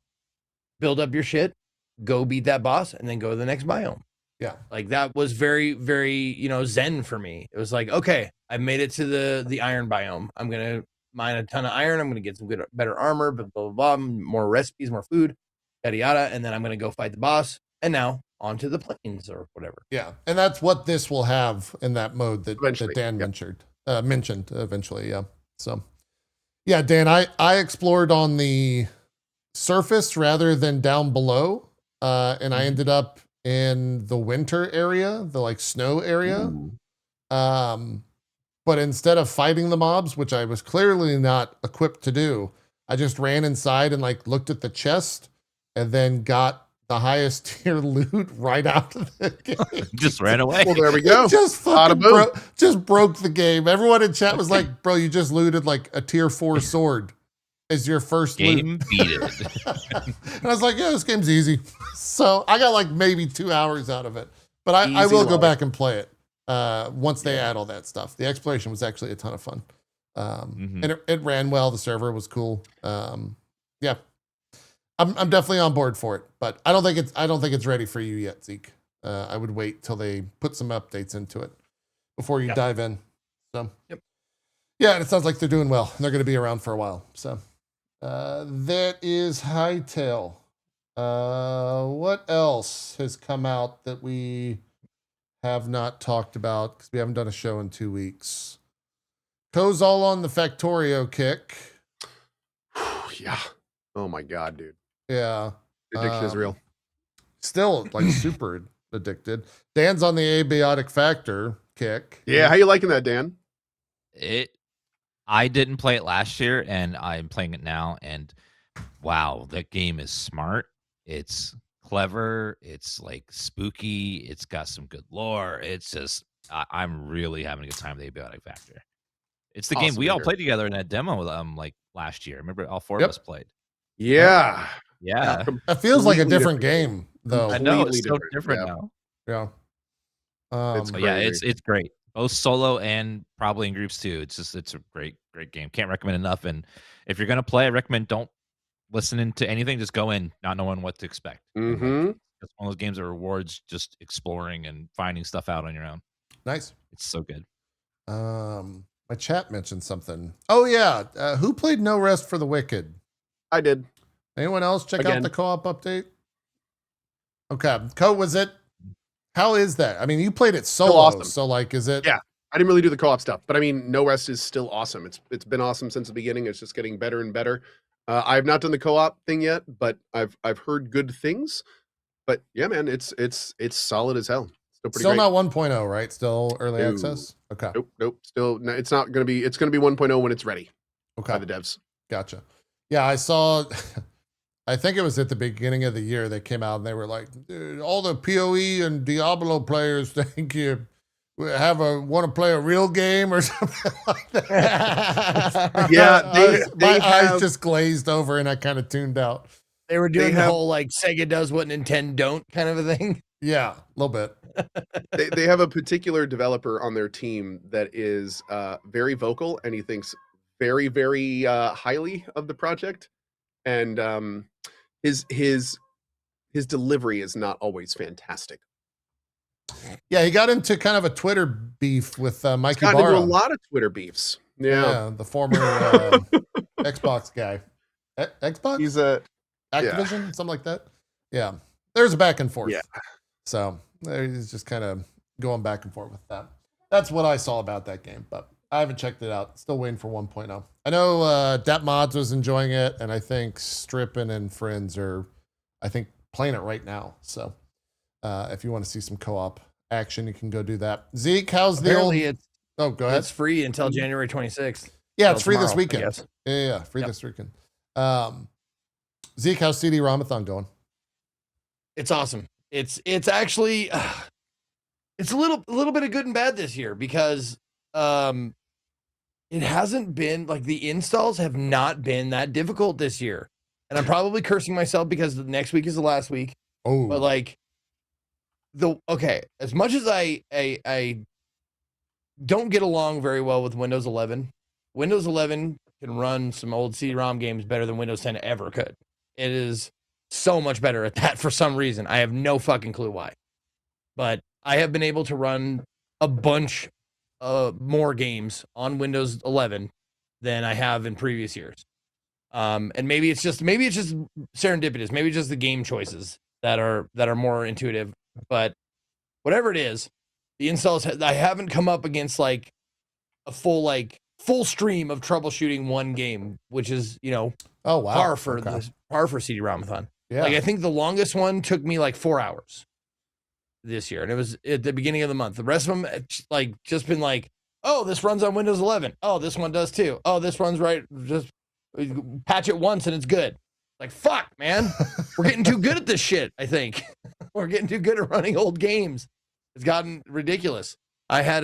Build up your shit. Go beat that boss, and then go to the next biome. Yeah. Like that was very, very, zen for me. It was like, okay, I made it to the iron biome. I'm gonna mine a ton of iron. I'm gonna get some better armor, blah blah blah, more recipes, more food, yada yada, and then I'm gonna go fight the boss. And now onto the plains or whatever. Yeah. And that's what this will have in that mode that Eventually, Dan yep. mentioned eventually. Yeah. So yeah, Dan, I explored on the surface rather than down below. And I ended up in the winter area, the like snow area. But instead of fighting the mobs, which I was clearly not equipped to do, I just ran inside and like looked at the chest and then got the highest tier loot right out of the game. Just ran away. Well, there we go. It just Bada fucking boom. broke the game. Everyone in chat was like, bro, you just looted like a tier 4 sword as your first Game loot. beat it. And I was like, yeah, this game's easy. So I got like maybe 2 hours out of it. But I Easy will go life. back and play it once they add all that stuff. The exploration was actually a ton of fun. And it ran well. The server was cool. Yeah. I'm definitely on board for it, but I don't think it's ready for you yet, Zeke. I would wait till they put some updates into it before you dive in. So yeah, and it sounds like they're doing well. And they're going to be around for a while. So that is Hytale. What else has come out that we have not talked about because we haven't done a show in 2 weeks? Co's all on the Factorio kick. Yeah. Oh my god, dude. Yeah. Addiction is real. Still like super addicted. Dan's on the Abiotic Factor kick. Yeah, how you liking that, Dan? I didn't play it last year, and I'm playing it now. And wow, that game is smart. It's clever. It's like spooky. It's got some good lore. It's just I'm really having a good time with the Abiotic Factor. It's the game Awesome we to all hear. played together in that demo like last year. Remember, all 4 of us played. Yeah. Yeah, It feels like a Completely different game, though. I know completely it's so different, different yeah. now. Yeah. It's But yeah, crazy. it's great. Both solo and probably in groups too. It's a great game. Can't recommend enough. And if you're gonna play, I recommend don't listen into anything. Just go in not knowing what to expect. And, Mm-hmm. it's one of those games that rewards just exploring and finding stuff out on your own. Nice. It's so good. My chat mentioned something. Oh yeah. Who played No Rest for the Wicked? I did. Anyone else check out Again. the co-op update? Okay. Co, was it? How is that? I mean, you played it solo, awesome. so like, is it? Yeah. I didn't really do the co-op stuff, but I mean, No Rest is still awesome. It's been awesome since the beginning. It's just getting better and better. I've not done the co-op thing yet, but I've heard good things. But yeah, man, it's solid as hell. Still pretty Still great. not 1.0, right? Still early No. access. Okay. Nope. Still, no, it's not gonna be. It's gonna be 1.0 when it's ready Okay. by the devs. Gotcha. Yeah, I saw. I think it was at the beginning of the year they came out and they were like, "Dude, all the PoE and Diablo players think you want to play a real game or something like that." Yeah, my eyes just glazed over and I kind of tuned out. They were doing the whole like Sega does what Nintendo don't kind of a thing. Yeah, a little bit. They have a particular developer on their team that is very vocal, and he thinks very, very highly of the project, and his delivery is not always fantastic. Yeah, he got into kind of a Twitter beef with Mikey Got into Barra. a lot of Twitter beefs. Yeah, the former Xbox guy. Xbox? he's a Activision, something like that. Yeah, there's a back and forth. Yeah. So he's just kind of going back and forth with that. That's what I saw about that game, but I haven't checked it out. Still waiting for 1.0. I know Dat Mods was enjoying it, and I think Strippin and friends are, I think, playing it right now. So if you want to see some co-op action, you can go do that. Zeke, how's Apparently the old? Oh, go ahead. It's free until January 26th. Yeah, Till it's free this tomorrow, I weekend. guess. Yeah, free Yep. this weekend. Zeke, how's CD Ramathon going? It's awesome. It's actually it's a little bit of good and bad this year because it hasn't been like the installs have not been that difficult this year. And I'm probably cursing myself because the next week is the last week. Oh, But like as much as I don't get along very well with Windows 11, Windows 11 can run some old CD-ROM games better than Windows 10 ever could. It is so much better at that for some reason. I have no fucking clue why. But I have been able to run a bunch more games on Windows 11 than I have in previous years. And maybe it's just serendipitous. Maybe just the game choices that are more intuitive. But whatever it is, the installs I haven't come up against like a full stream of troubleshooting one game, which is oh wow, par for CD-ROM-a-thon. Yeah, Like I think the longest one took me like 4 hours this year, and it was at the beginning of the month. The rest of them like just been like, oh, this runs on Windows 11. Oh, this one does too. Oh, this runs right. Just patch it once and it's good. Like fuck, man, we're getting too good at this shit. I think we're getting too good at running old games. It's gotten ridiculous. I had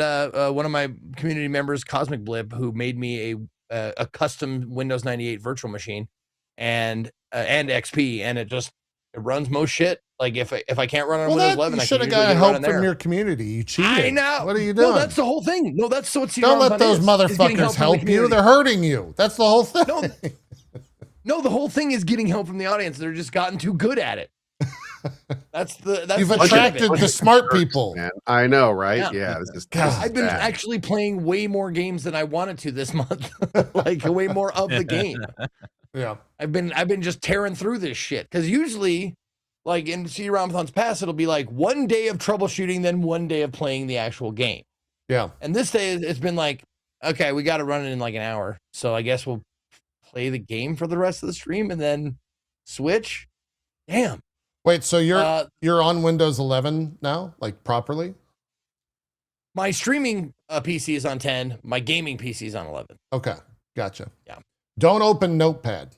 one of my community members, Cosmic Blip, who made me a custom Windows 98 virtual machine and XP, and it runs most shit. Like if I can't run on Windows 11, you I should can have usually got run help in from there. your community. You cheated. I know. What are you doing? No, that's the whole thing. No, that's what Don't let those motherfuckers help you. They're hurting you. That's the whole thing. No, the whole thing is getting help from the audience. They're just gotten too good at it. That's You've the attracted truth of the it. smart people. Man, I know, right? Yeah. Yeah, this is I've been bad. actually playing way more games than I wanted to this month. Like way more of the game. Yeah. I've been just tearing through this shit. Because usually, like in CD-ROM-a-thon's past, it'll be like 1 day of troubleshooting, then 1 day of playing the actual game. Yeah. And this day it's been like, okay, we got to run it in like an hour. So I guess we'll play the game for the rest of the stream and then switch. Damn. Wait, so you're on Windows 11 now, like properly? My streaming PC is on 10. My gaming PC is on 11. Okay, gotcha. Yeah. Don't open Notepad.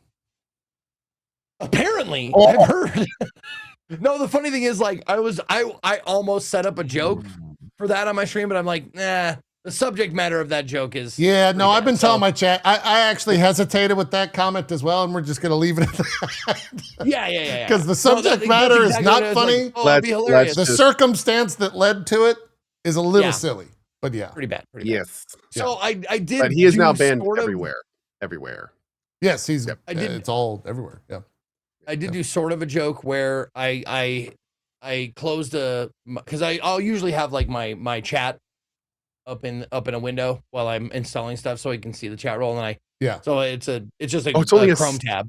Apparently, I've heard. No, the funny thing is, like, I almost set up a joke for that on my stream, but I'm like, nah. The subject matter of that joke is. Yeah, no, I've been telling so, my chat. I actually hesitated with that comment as well, and we're just going to leave it at that. Yeah. Because the subject matter is not funny. Like, oh, it'd be hilarious. The circumstance that led to it is a little silly, but yeah. Pretty bad. Yes. So I did. But he is now banned sort of, everywhere. Yes, he's. Yep. It's all everywhere. Yeah. I did do sort of a joke where I closed because I'll usually have like my chat up in a window while I'm installing stuff so I can see the chat roll, and so it's just a Chrome tab,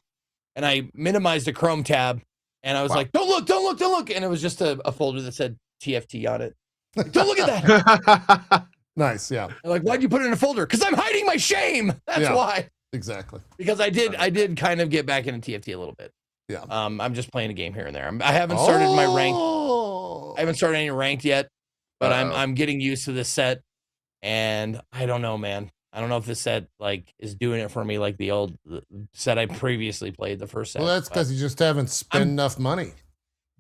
and I minimized the Chrome tab, and I was like, don't look, and it was just a folder that said TFT on it. Like, don't look at that. Nice, yeah. They're like, why'd you put it in a folder? Because I'm hiding my shame. That's why. Exactly. Because I did kind of get back into TFT a little bit. Yeah. I'm just playing a game here and there. I haven't started my rank. Oh. I haven't started any ranked yet, but Uh-oh. I'm getting used to this set, and I don't know, man. I don't know if this set like is doing it for me like the old set I previously played, the first set. Well, that's because you just haven't spent enough money.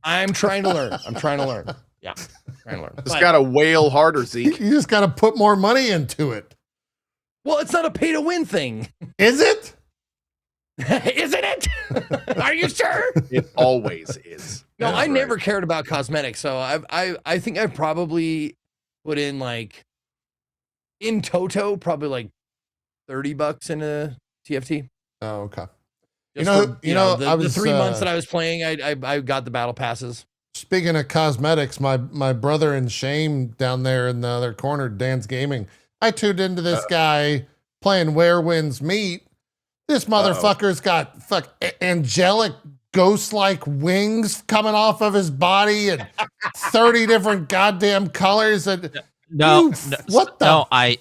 I'm trying to learn. I'm trying to learn. Yeah, trying to learn. Just gotta wail harder, Zeke. You just got to put more money into it. Well, it's not a pay to win thing. Is it? Isn't it? Are you sure? It always is. No, That's I right. never cared about cosmetics, so I think I probably put in like in toto probably like $30 in a TFT. Oh, okay. Just the 3 months that I was playing, I got the battle passes. Speaking of cosmetics, my brother in shame down there in the other corner, Dan's Gaming. I tuned into this guy playing Where Winds Meet. This motherfucker's got angelic ghost-like wings coming off of his body and 30 different goddamn colors. And what the?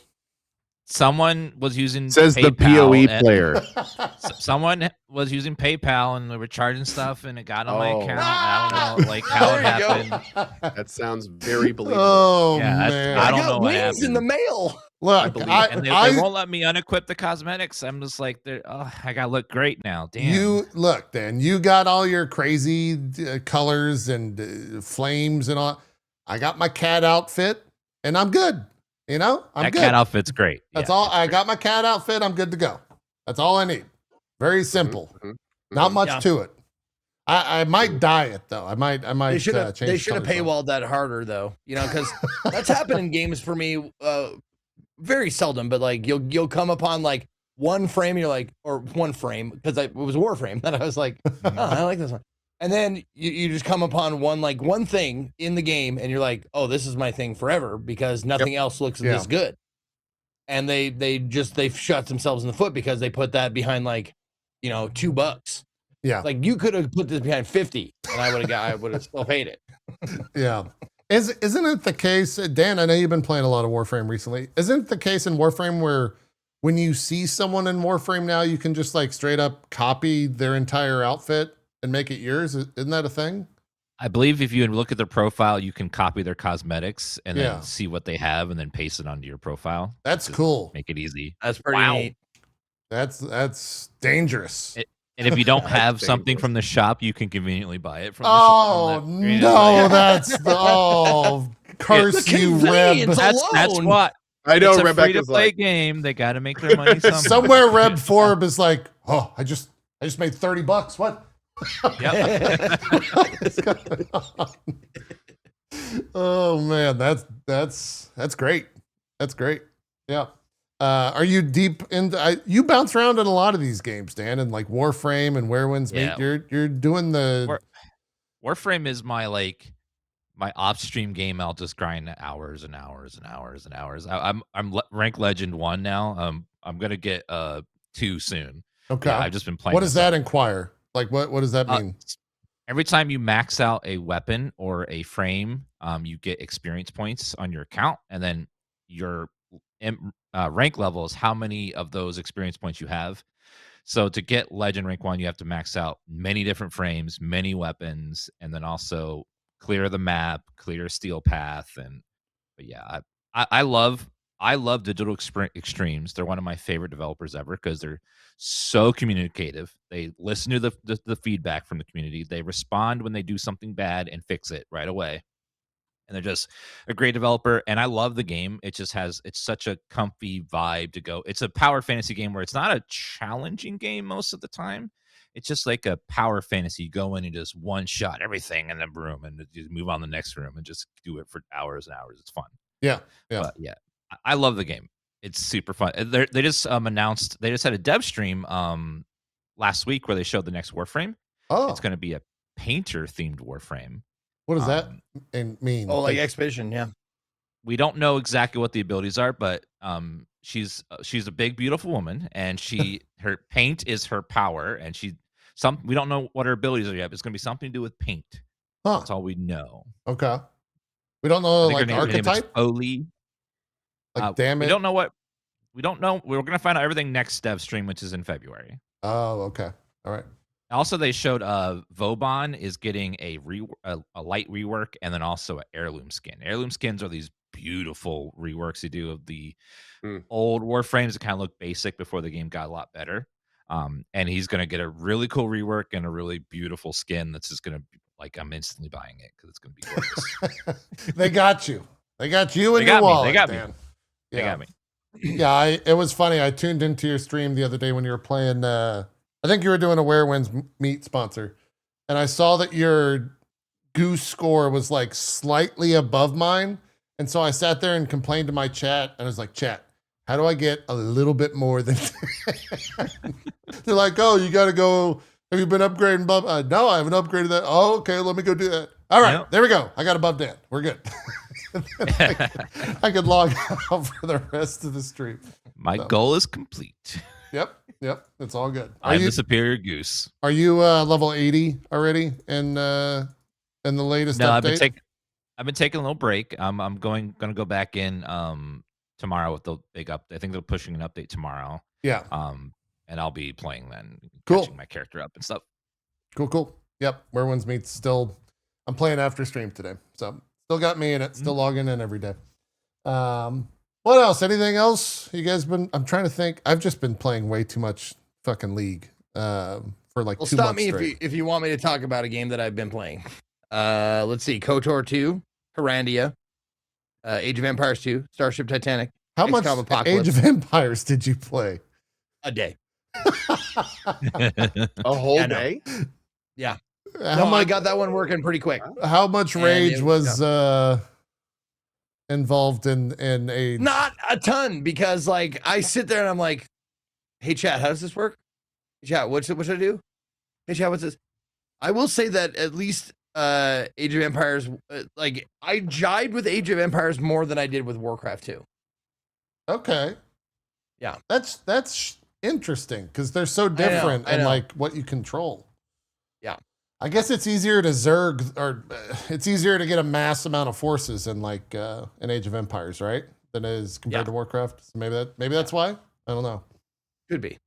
Someone was using Says the PayPal PoE player. Someone was using PayPal and they were charging stuff and it got on my Oh. account. I don't know like how it There you happened. That sounds very believable. Oh, Yeah, man. I don't got know what wings in the mail. Look, And they won't let me unequip the cosmetics. I'm just like, I gotta look great now. Damn. Look, Dan, you got all your crazy colors and flames and all. I got my cat outfit and I'm good. You know, I'm that good. cat outfit's great. That's Yeah, all. it's I great. got my cat outfit. I'm good to go. That's all I need. Very simple. Mhm. Not much Yeah. to it. I might dye it though. I might They should have change colors on it. paywalled that harder though, because that's happened in games for me very seldom. But like you'll come upon like one frame, you're like, or one frame because it was Warframe that I was like, oh, I like this one, and then you just come upon one thing in the game, and you're like, oh, this is my thing forever because nothing else looks this good, and they've shot themselves in the foot because they put that behind like $2. Yeah. Like you could have put this behind 50 and I would have still paid it. Yeah. Isn't it the case, Dan, I know you've been playing a lot of Warframe recently. Isn't it the case in Warframe where when you see someone in Warframe now, you can just like straight up copy their entire outfit and make it yours? Isn't that a thing? I believe if you look at their profile, you can copy their cosmetics and Yeah. then see what they have and then paste it onto your profile. That's Just cool. Make it easy. That's pretty Wow. neat. That's dangerous. And if you don't That's have something dangerous. from the shop, you can conveniently buy it from Oh, the shop. From that- no, that's curse The you, convenience Reb. That's alone. what. I know It's a Rebecca's free-to-play like, game. They got to make their money somehow. Somewhere Reb Forb is like, oh, I just made $30. What? Yep. What's going on? Oh man, that's great. That's great. Yeah. Are you deep into? You bounce around in a lot of these games, Dan, and like Warframe and Where Winds Meet. Yeah. You're doing the. Warframe is my off stream game. I'll just grind hours and hours and hours and hours. I'm rank legend 1 now. I'm gonna get 2 soon. Okay. Yeah, I've just been playing. What does that inquire? Like what does that mean? Every time you max out a weapon or a frame, you get experience points on your account, and then your rank level is how many of those experience points you have. So to get legend rank 1, you have to max out many different frames, many weapons, and then also clear the map, clear steel path. But yeah, I love Digital Extremes. They're one of my favorite developers ever because they're so communicative. They listen to the feedback from the community. They respond when they do something bad and fix it right away. And they're just a great developer. And I love the game. It's such a comfy vibe to go. It's a power fantasy game where it's not a challenging game most of the time. It's just like a power fantasy. You go in and just one shot everything in the room and you move on to the next room and just do it for hours and hours. It's fun. Yeah. But yeah, I love the game. It's super fun. They just announced, they just had a dev stream last week where they showed the next Warframe. Oh, It's going to be a painter themed Warframe. what does that mean? Oh, like Expedition, yeah. We don't know exactly what the abilities are, but she's a big, beautiful woman, and her paint is her power, and we don't know what her abilities are yet. But it's going to be something to do with paint. Huh. That's all we know. Okay. We don't know I think like her name is archetype, Foley. like We damage. don't know what we don't know. We're gonna find out everything next dev stream, which is in February. Oh, okay. All right. Also, they showed Vauban is getting a light rework and then also an heirloom skin. Heirloom skins are these beautiful reworks they do of the old Warframes that kind of look basic before the game got a lot better. And he's going to get a really cool rework and a really beautiful skin that's just going to be like, I'm instantly buying it because it's going to be gorgeous. They got you. They got you in your wallet. They got Dan. me. Yeah. They got me. Yeah, it was funny. I tuned into your stream the other day when you were playing. I think you were doing a Where Wins Meat sponsor, and I saw that your goose score was like slightly above mine, and so I sat there and complained to my chat, and I was like, "Chat, how do I get a little bit more than?" They're like, "Oh, you got to go. Have you been upgrading?" No, I haven't upgraded that. Oh, okay, let me go do that. All right, There we go. I got above Dan. We're good. I could log out for the rest of the stream. My goal is complete. Yep. It's all good. I'm the superior goose. Are you level 80 already in the latest update? I've been taking a little break. I'm gonna go back in tomorrow with the big update. I think they're pushing an update tomorrow. Yeah. And I'll be playing then, catching my character up and stuff. Cool. Yep. Where Ones Meets still. I'm playing after stream today, so still got me in it. Still logging in every day. What else? Anything else? You guys been? I'm trying to think. I've just been playing way too much fucking League for like 2 months stop me straight. if you want me to talk about a game that I've been playing. Let's see: KOTOR 2, Harandia, Age of Empires 2, Starship Titanic. How much Age of Empires did you play? A day. A whole day? Yeah. I got that one working pretty quick. How much rage was involved in Age? Not a ton, because like I sit there and I'm like, hey chat, how does this work? Hey chat, what should I do? Hey chat, what's this? I will say that at least Age of Empires, like I jibed with Age of Empires more than I did with Warcraft 2. Okay. Yeah. That's interesting because they're so different in like what you control. Yeah. I guess it's easier to zerg, or it's easier to get a mass amount of forces in like an Age of Empires, right? Than it is compared to Warcraft. So maybe that's why. I don't know. Could be.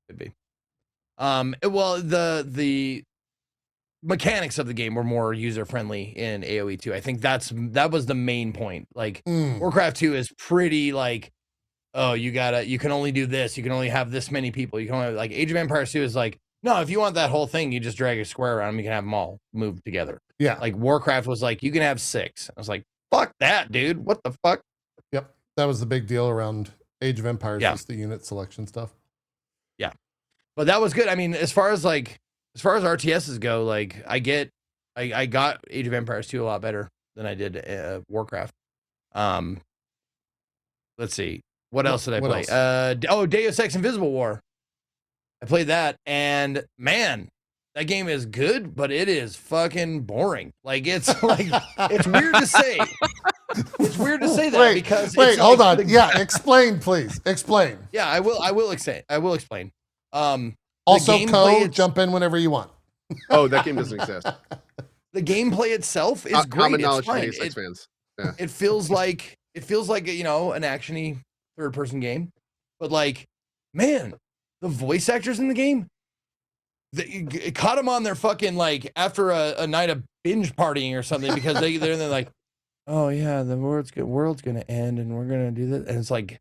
Well, the mechanics of the game were more user friendly in AoE 2. I think that was the main point. Like Warcraft 2 is pretty like, oh, you can only do this. You can only have this many people. You can only, like, Age of Empires 2 is like, no, if you want that whole thing, you just drag a square around them. You can have them all move together. Yeah. Like Warcraft was like, you can have 6. I was like, fuck that, dude. What the fuck? Yep. That was the big deal around Age of Empires, just the unit selection stuff. Yeah. But that was good. I mean, as far as RTSs go, like I got Age of Empires 2 a lot better than I did Warcraft. Let's see. What else did I play? Deus Ex Invisible War. I played that, and man, that game is good, but it is fucking boring. Like it's weird to say. It's weird to say that because hold on. Yeah, explain, please. Explain. Yeah, I will explain. Also, code, jump in whenever you want. Oh, that game doesn't exist. The gameplay itself is great. Common knowledge for Deus Ex fans. Yeah. It feels like an actiony third-person game, but like, man, the voice actors in the game, it caught them on their fucking like after a night of binge partying or something, because they're like, oh yeah, the world's gonna end and we're gonna do this, and it's like,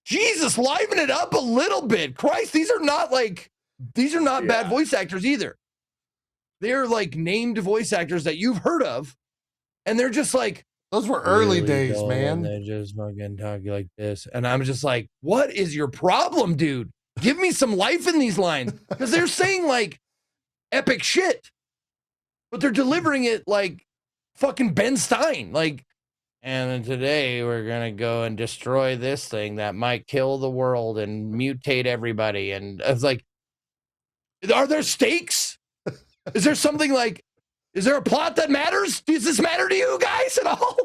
Jesus, liven it up a little bit. Christ, these are not bad voice actors either. They're like named voice actors that you've heard of, and they're just like, those were early days, man. They just fucking talk like this, and I'm just like, what is your problem, dude? Give me some life in these lines, because they're saying like epic shit, but they're delivering it like fucking Ben Stein. Like, and then today we're gonna go and destroy this thing that might kill the world and mutate everybody. And it's like, are there stakes? Is there something like, is there a plot that matters? Does this matter to you guys at all?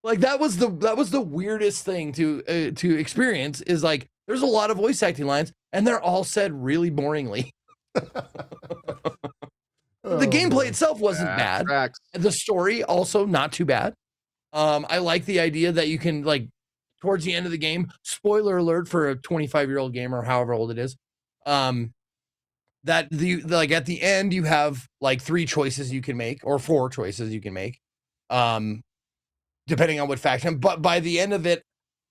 Like that was the weirdest thing to experience, is like, there's a lot of voice acting lines and they're all said really boringly. The gameplay itself wasn't bad. Tracks. The story also not too bad. I like the idea that you can like towards the end of the game, spoiler alert for a 25-year-old gamer, or however old it is, that like at the end you have like 3 choices you can make, or 4 choices you can make, depending on what faction. But by the end of it,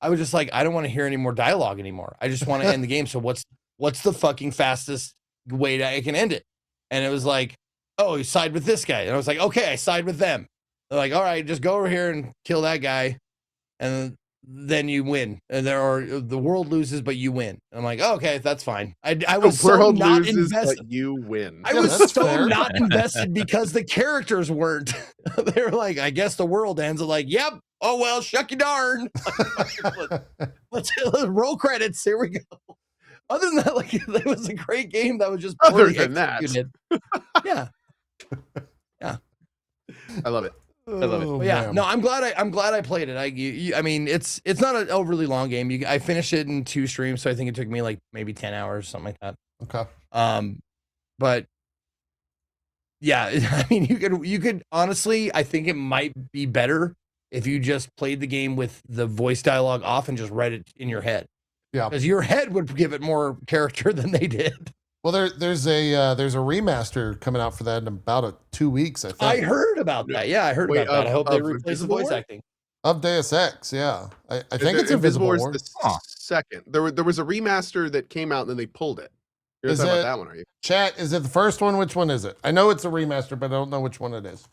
I was just like, I don't want to hear any more dialogue anymore. I just want to end the game. So what's the fucking fastest way that I can end it? And it was like, oh, you side with this guy. And I was like, okay, I side with them. They're like, all right, just go over here and kill that guy, and then you win. And the world loses, but you win. And I'm like, oh, okay, that's fine. I was The world so not loses, invested. but you win. I Yeah, was that's so fair. not invested because the characters weren't. They were like, I guess the world ends. I'm like, yep. Oh well, shuck you darn. Let's roll credits. Here we go. Other than that, like, it was a great game that was just Other poorly than that. executed. Yeah. I love it. I love it. Oh, But yeah, man. no, I'm glad I played it. I mean, it's not an overly long game. I finished it in 2 streams, so I think it took me like maybe 10 hours, something like that. Okay. But yeah, I mean, you could honestly, I think it might be better if you just played the game with the voice dialogue off and just read it in your head. Yeah. Because your head would give it more character than they did. Well, there's a remaster coming out for that in about 2 weeks, I think. I heard about that. Yeah, I heard Wait, about that. I hope they of replace the Invisible voice War? acting. Of Deus Ex, yeah. I think it's Invisible Invisible War War. is the second. There was a remaster that came out and then they pulled it. You're Is talking it- about that one, are you? Chat, is it the first one? Which one is it? I know it's a remaster, but I don't know which one it is.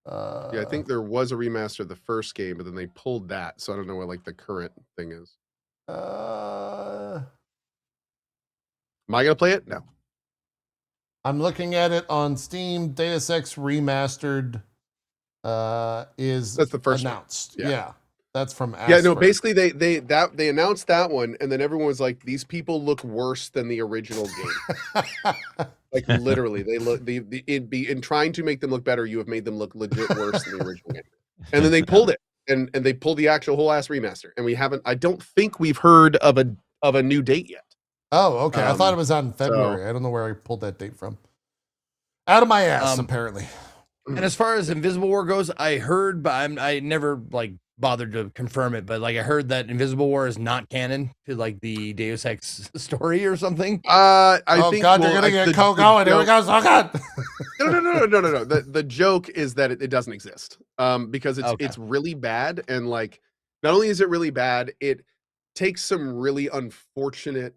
Yeah, I think there was a remaster of the first game, but then they pulled that. So I don't know what like the current thing is. Am I gonna play it? No. I'm looking at it on Steam. Deus Ex Remastered is That's the first one. announced. Yeah. Yeah. That's from Yeah, no, Asper. basically they announced that one, and then everyone was like, "These people look worse than the original game." Like literally, they look in trying to make them look better, you have made them look legit worse than the original game. And then they pulled it, and they pulled the actual whole ass remaster, and we haven't. I don't think we've heard of a new date yet. Oh, okay. I thought it was on so- February. I don't know where I pulled that date from. Out of my ass, apparently. And as far as Invisible War goes, I heard, but I never like bothered to confirm it, but like I heard that Invisible War is not canon to like the Deus Ex story or something. I Oh think. God, well, you're gonna I- get Coke going. Here we go. Oh God. No. The joke is that it doesn't exist. Because Okay. it's really bad, and like not only is it really bad, it takes some really unfortunate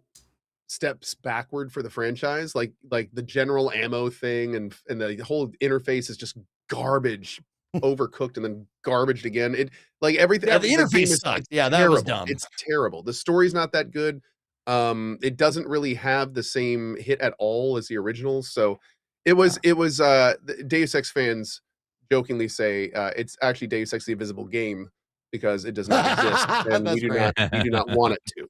steps backward for the franchise. Like the general ammo thing and the whole interface is just garbage, overcooked and then garbaged again. It like everything. Yeah, the game interface is sucked. Yeah, that was terrible. dumb. It's terrible. The story's not that good. It doesn't really have the same hit at all as the originals. So it was the Deus Ex fans jokingly say it's actually Deus Ex the Invisible Game because it does not exist and That's we do great. not want it to.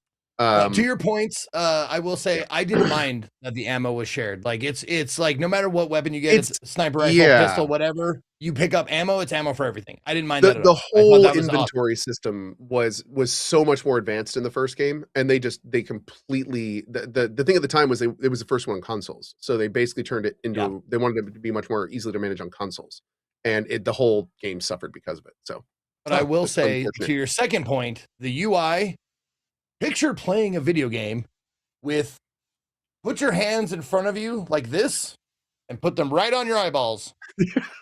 To your points, I will say I didn't mind that the ammo was shared. Like it's like no matter what weapon you get, it's sniper rifle, yeah. pistol, whatever. You pick up ammo, it's ammo for everything. I didn't mind the that at all. I thought whole that was awesome. inventory system was so much more advanced in the first game, and they completely the thing at the time was it was the first one on consoles, so they basically turned it into they wanted it to be much more easily to manage on consoles, and the whole game suffered because of it. So, But I will it's say unfortunate. to your second point, the UI, picture playing a video game with put your hands in front of you like this and put them right on your eyeballs.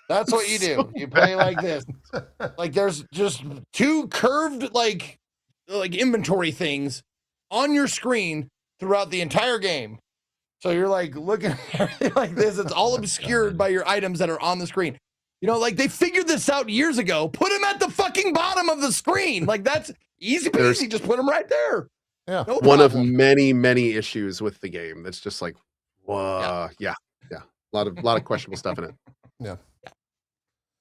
That's what you do. So You play like this. Like there's just 2 curved like inventory things on your screen throughout the entire game. So you're like looking at everything like this. It's all obscured by your items that are on the screen. You know, like they figured this out years ago. Put them at the fucking bottom of the screen. Like that's easy peasy. Just put them right there. Yeah. No one of problem. many issues with the game that's just like, whoa, yeah. A lot of questionable stuff in it.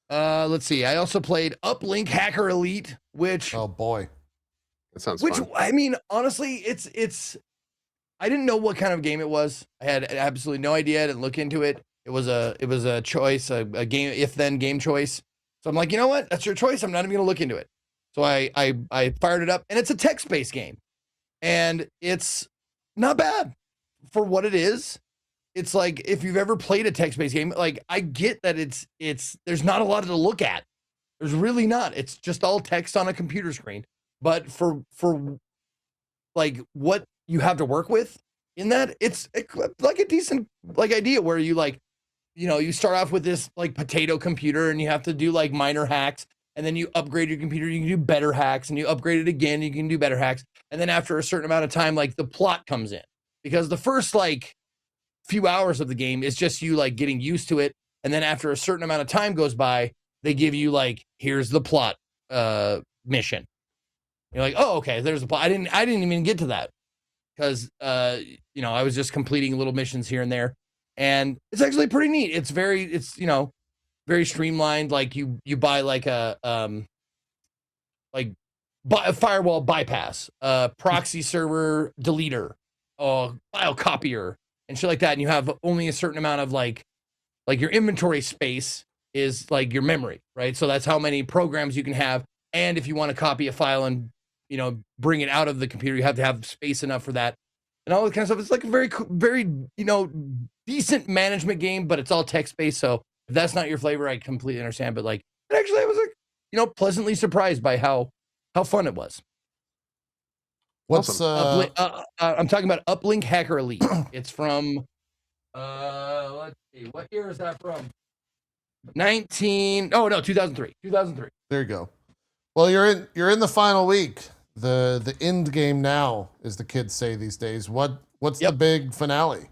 Let's see. I also played Uplink Hacker Elite, which Oh boy. That sounds Which fun. I mean, honestly, it's. I didn't know what kind of game it was. I had absolutely no idea. I didn't look into it. It was a choice, a game if then game choice. So I'm like, you know what? That's your choice. I'm not even gonna look into it. So I fired it up, and it's a text based game, and it's not bad for what it is. It's like if you've ever played a text based game, like I get that it's there's not a lot to look at. There's really not. It's just all text on a computer screen. but for like what you have to work with in that, it's like a decent like idea where you like, you know, you start off with this like potato computer and you have to do like minor hacks, and then you upgrade your computer, you can do better hacks, and you upgrade it again, you can do better hacks, and then after a certain amount of time, like the plot comes in, because the first like few hours of the game is just you like getting used to it, and then after a certain amount of time goes by, they give you like, here's the plot mission. You're like, oh, okay, there's a plot. I didn't even get to that because you know, I was just completing little missions here and there, and it's actually pretty neat. It's you know, very streamlined. Like you buy like a firewall bypass, proxy server deleter, file copier, and shit like that. And you have only a certain amount of like your inventory space is like your memory, right? So that's how many programs you can have. And if you want to copy a file and, you know, bring it out of the computer, you have to have space enough for that and all that kind of stuff. It's like a very, you know, decent management game, but it's all text-based. So if that's not your flavor, I completely understand. But like, actually, I was like, you know, pleasantly surprised by how fun it was. What's I'm talking about Uplink Hacker Elite. It's from let's see, what year is that from? 2003. 2003. There you go. Well, you're in the final week. The end game now, as the kids say these days. What's the big finale?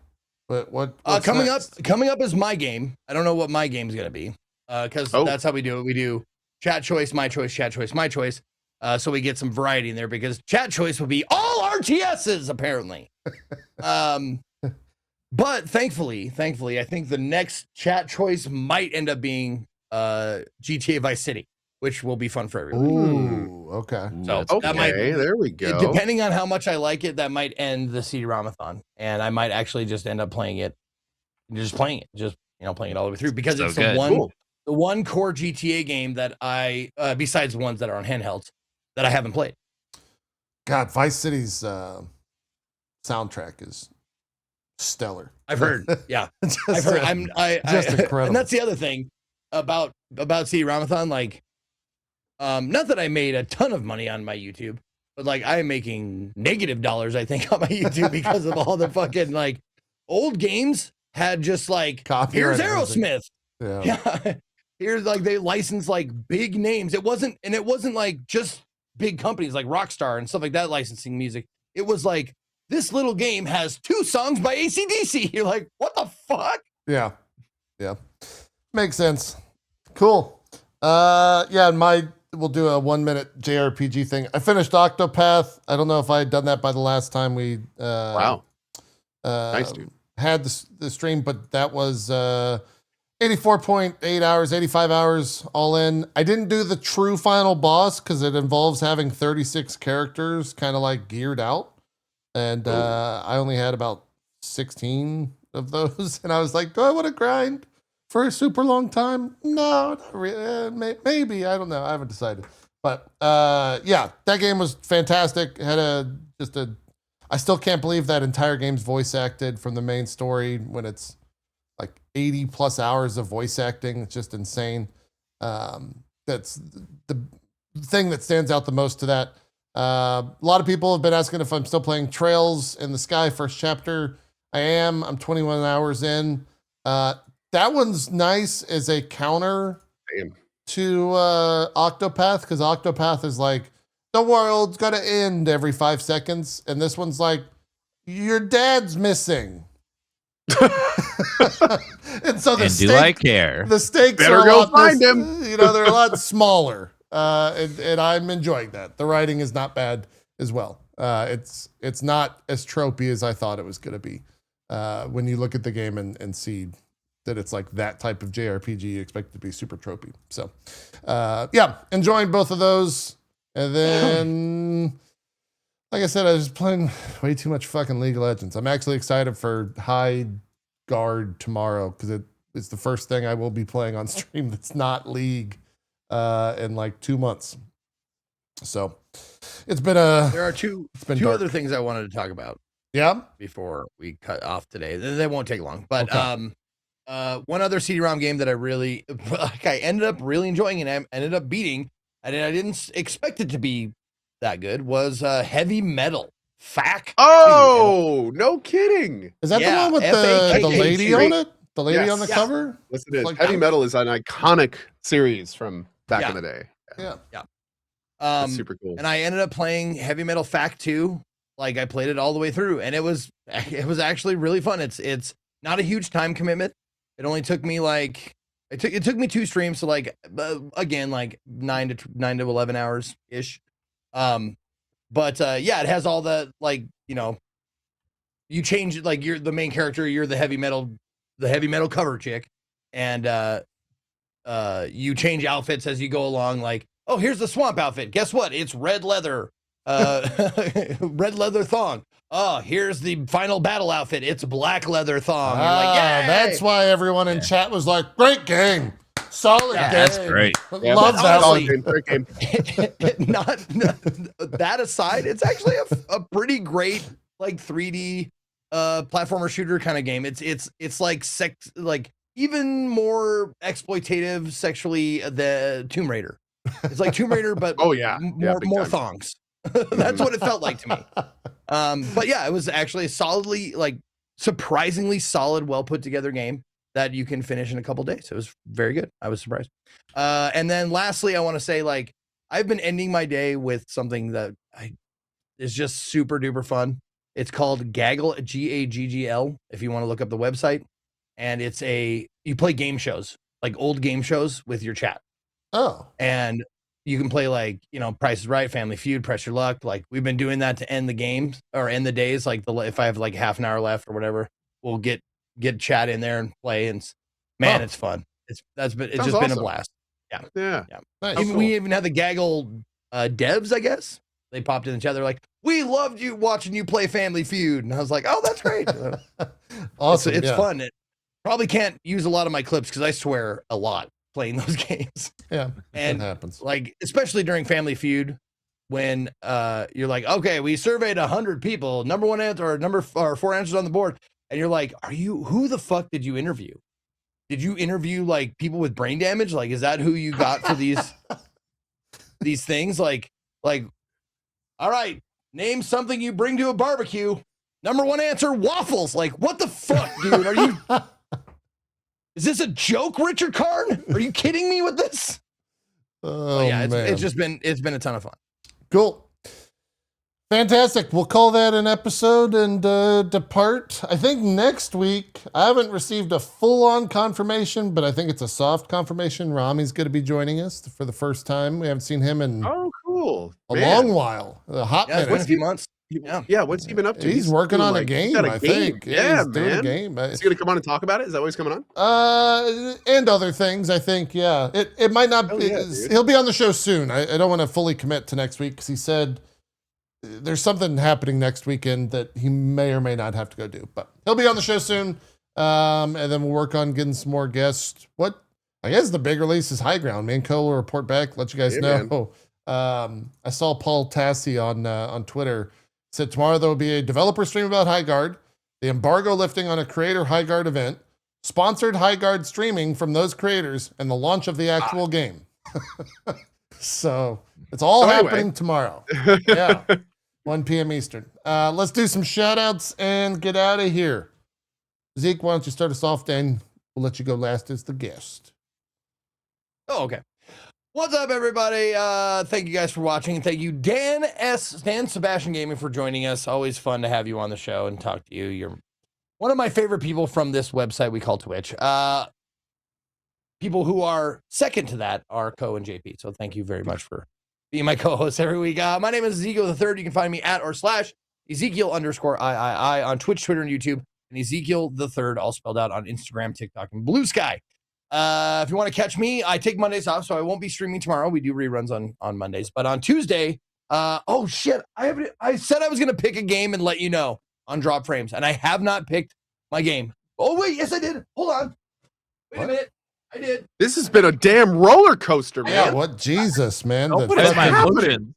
What's coming next? up is my game. I don't know what my game's gonna be, because that's how we do it. We do chat choice, my choice, chat choice, my choice. So we get some variety in there, because chat choice will be all RTSs apparently. But thankfully, I think the next chat choice might end up being GTA Vice City, which will be fun for everyone. Ooh, okay. So Okay, there we go. Depending on how much I like it, that might end the CD-ROM-a-thon, and I might actually just end up playing it all the way through, because So it's good. the one core GTA game that I, besides the ones that are on handhelds, that I haven't played. God, Vice City's soundtrack is stellar. I've heard, yeah. I've Just heard. Incredible. And that's the other thing about CD-ROM-a-thon. Like, not that I made a ton of money on my YouTube, but like I am making negative dollars, I think, on my YouTube because of all the fucking like old games had just like, Copyright here's Aerosmith. Yeah. Here's like, they licensed like big names. It wasn't like just big companies like Rockstar and stuff like that licensing music. It was like, this little game has 2 songs by AC/DC. You're like, what the fuck? Yeah. Makes sense. Cool. Yeah, we'll do a 1-minute JRPG thing. I finished Octopath. I don't know if I had done that by the last time we Wow. Nice, dude. had the stream, but that was 84.8 hours, 85 hours all in. I didn't do the true final boss because it involves having 36 characters kind of like geared out. And I only had about 16 of those. And I was like, do I want to grind for a super long time? No, not really. Maybe. I don't know. I haven't decided. But yeah, that game was fantastic. Had I still can't believe that entire game's voice acted from the main story when it's like 80 plus hours of voice acting. It's just insane. That's the thing that stands out the most to that. A lot of people have been asking if I'm still playing Trails in the Sky first chapter. I am. I'm 21 hours in. That one's nice as a counter to Octopath, because Octopath is like, the world's gonna end every 5 seconds, and this one's like, your dad's missing. And so I care? The stakes Better are a go lot find him. You know, they're a lot smaller. And I'm enjoying that. The writing is not bad as well. It's not as tropey as I thought it was going to be. When you look at the game and see that it's like that type of JRPG, you expect it to be super tropey. So, yeah, enjoying both of those. And then, like I said, I was playing way too much fucking League of Legends. I'm actually excited for Highguard tomorrow, because it's the first thing I will be playing on stream that's not League in like 2 months. So it's been there are two dark. other things I wanted to talk about. Yeah. Before we cut off today, they won't take long. But okay. One other CD-ROM game that I really I ended up really enjoying and I ended up beating. I didn't expect it to be that good was Heavy Metal FAC. Oh, no kidding. Is that Yeah, the one with FAK the lady on it? The lady on the Yes. cover? Yes, it is. Like- Heavy Metal is an iconic series from back Yeah. in the day. Yeah. That's super cool. And I ended up playing Heavy Metal FAC 2. Like I played it all the way through, and it was actually really fun. It's not a huge time commitment. It only took me it took me 2 streams, so again 9 to 11 hours ish. But yeah, it has all the you change it, you're the main character, you're the heavy metal cover chick, and you change outfits as you go along. Like, oh, here's the swamp outfit. Guess what? It's red leather, red leather thong. Oh, here's the final battle outfit. It's black leather thong. You're like, yay! That's why everyone in chat was like, great game. Solid game. That's great. Yeah, Love but that honestly- one. Great game. not that aside, it's actually a pretty great 3D platformer shooter kind of game. It's like even more exploitative sexually the Tomb Raider. It's like Tomb Raider, but Oh, yeah. Yeah, big more time. thongs. That's what it felt like to me. But yeah, it was actually a surprisingly solid, well put together game that you can finish in a couple days. It was very good. I was surprised. And then lastly, I want to say I've been ending my day with something that is just super duper fun. It's called Gaggle, Gaggl, if you want to look up the website. And you play game shows, like old game shows with your chat. Oh. And you can play Price is Right, Family Feud, Press Your Luck. Like we've been doing that to end the games or end the days. If I have half an hour left or whatever, we'll get chat in there and play. And man, it's fun. It's just been a awesome. blast. Yeah. Nice. We even had the Gaggle devs, I guess. They popped in the chat. They're like, "We loved you watching you play Family Feud," and I was like, "Oh, that's great." Awesome. It's yeah. fun. It probably can't use a lot of my clips because I swear a lot playing those games. Yeah. And it happens. especially during Family Feud, when you're like, okay, we surveyed 100 people, number 1 answer or 4 answers on the board, and you're like, who the fuck did you interview? Did you interview people with brain damage? Is that who you got for these things? All right, name something you bring to a barbecue. Number 1 answer, waffles. What the fuck, dude? Are you? Is this a joke, Richard Karn? Are you kidding me with this? Oh, yeah, man. it's been a ton of fun. Cool. Fantastic. We'll call that an episode and depart. I think next week, I haven't received a full-on confirmation, but I think it's a soft confirmation. Rami's going to be joining us for the first time. We haven't seen him in Oh, cool. a Man. long while. A hot Yeah, it's been a minute. few months. Yeah. Yeah, what's he been up to? He's working doing, on a he's game, got a I game. think. Yeah, he's doing a man. game. Is he going to come on and talk about it? Is that what he's coming on? And other things, I think, yeah. It might not Oh, be, yeah, dude. he'll be on the show soon. I don't want to fully commit to next week because he said there's something happening next weekend that he may or may not have to go do. But he'll be on the show soon. And then we'll work on getting some more guests. What I guess the big release is High Ground. Me and Cole will report back, let you guys Yeah, know. I saw Paul Tassi on Twitter. Said tomorrow there will be a developer stream about Highguard, the embargo lifting on a creator Highguard event, sponsored Highguard streaming from those creators, and the launch of the actual game. So it's all happening tomorrow. Yeah, 1 p.m. Eastern. Let's do some shout outs and get out of here. Zeke, why don't you start us off, then we'll let you go last as the guest. Oh, okay. What's up, everybody? Thank you guys for watching. Thank you, Dan Sebastian Gaming, for joining us. Always fun to have you on the show and talk to you. You're one of my favorite people from this website we call Twitch. People who are second to that are Co and JP. So thank you very much for being my co-host every week. My name is Ezekiel the III. You can find me at / Ezekiel_III on Twitch, Twitter, and YouTube. And Ezekiel the III, all spelled out, on Instagram, TikTok, and Blue Sky. If you want to catch me, I take Mondays off, so I won't be streaming tomorrow. We do reruns on Mondays, but on Tuesday, oh shit, I said I was gonna pick a game and let you know on Drop Frames, and I have not picked my game. Oh wait, yes I did. Hold on, wait a minute, I did. This has been a damn roller coaster, man. Yeah, what Jesus, man? Don't The put it in fucking- my happening? emotion.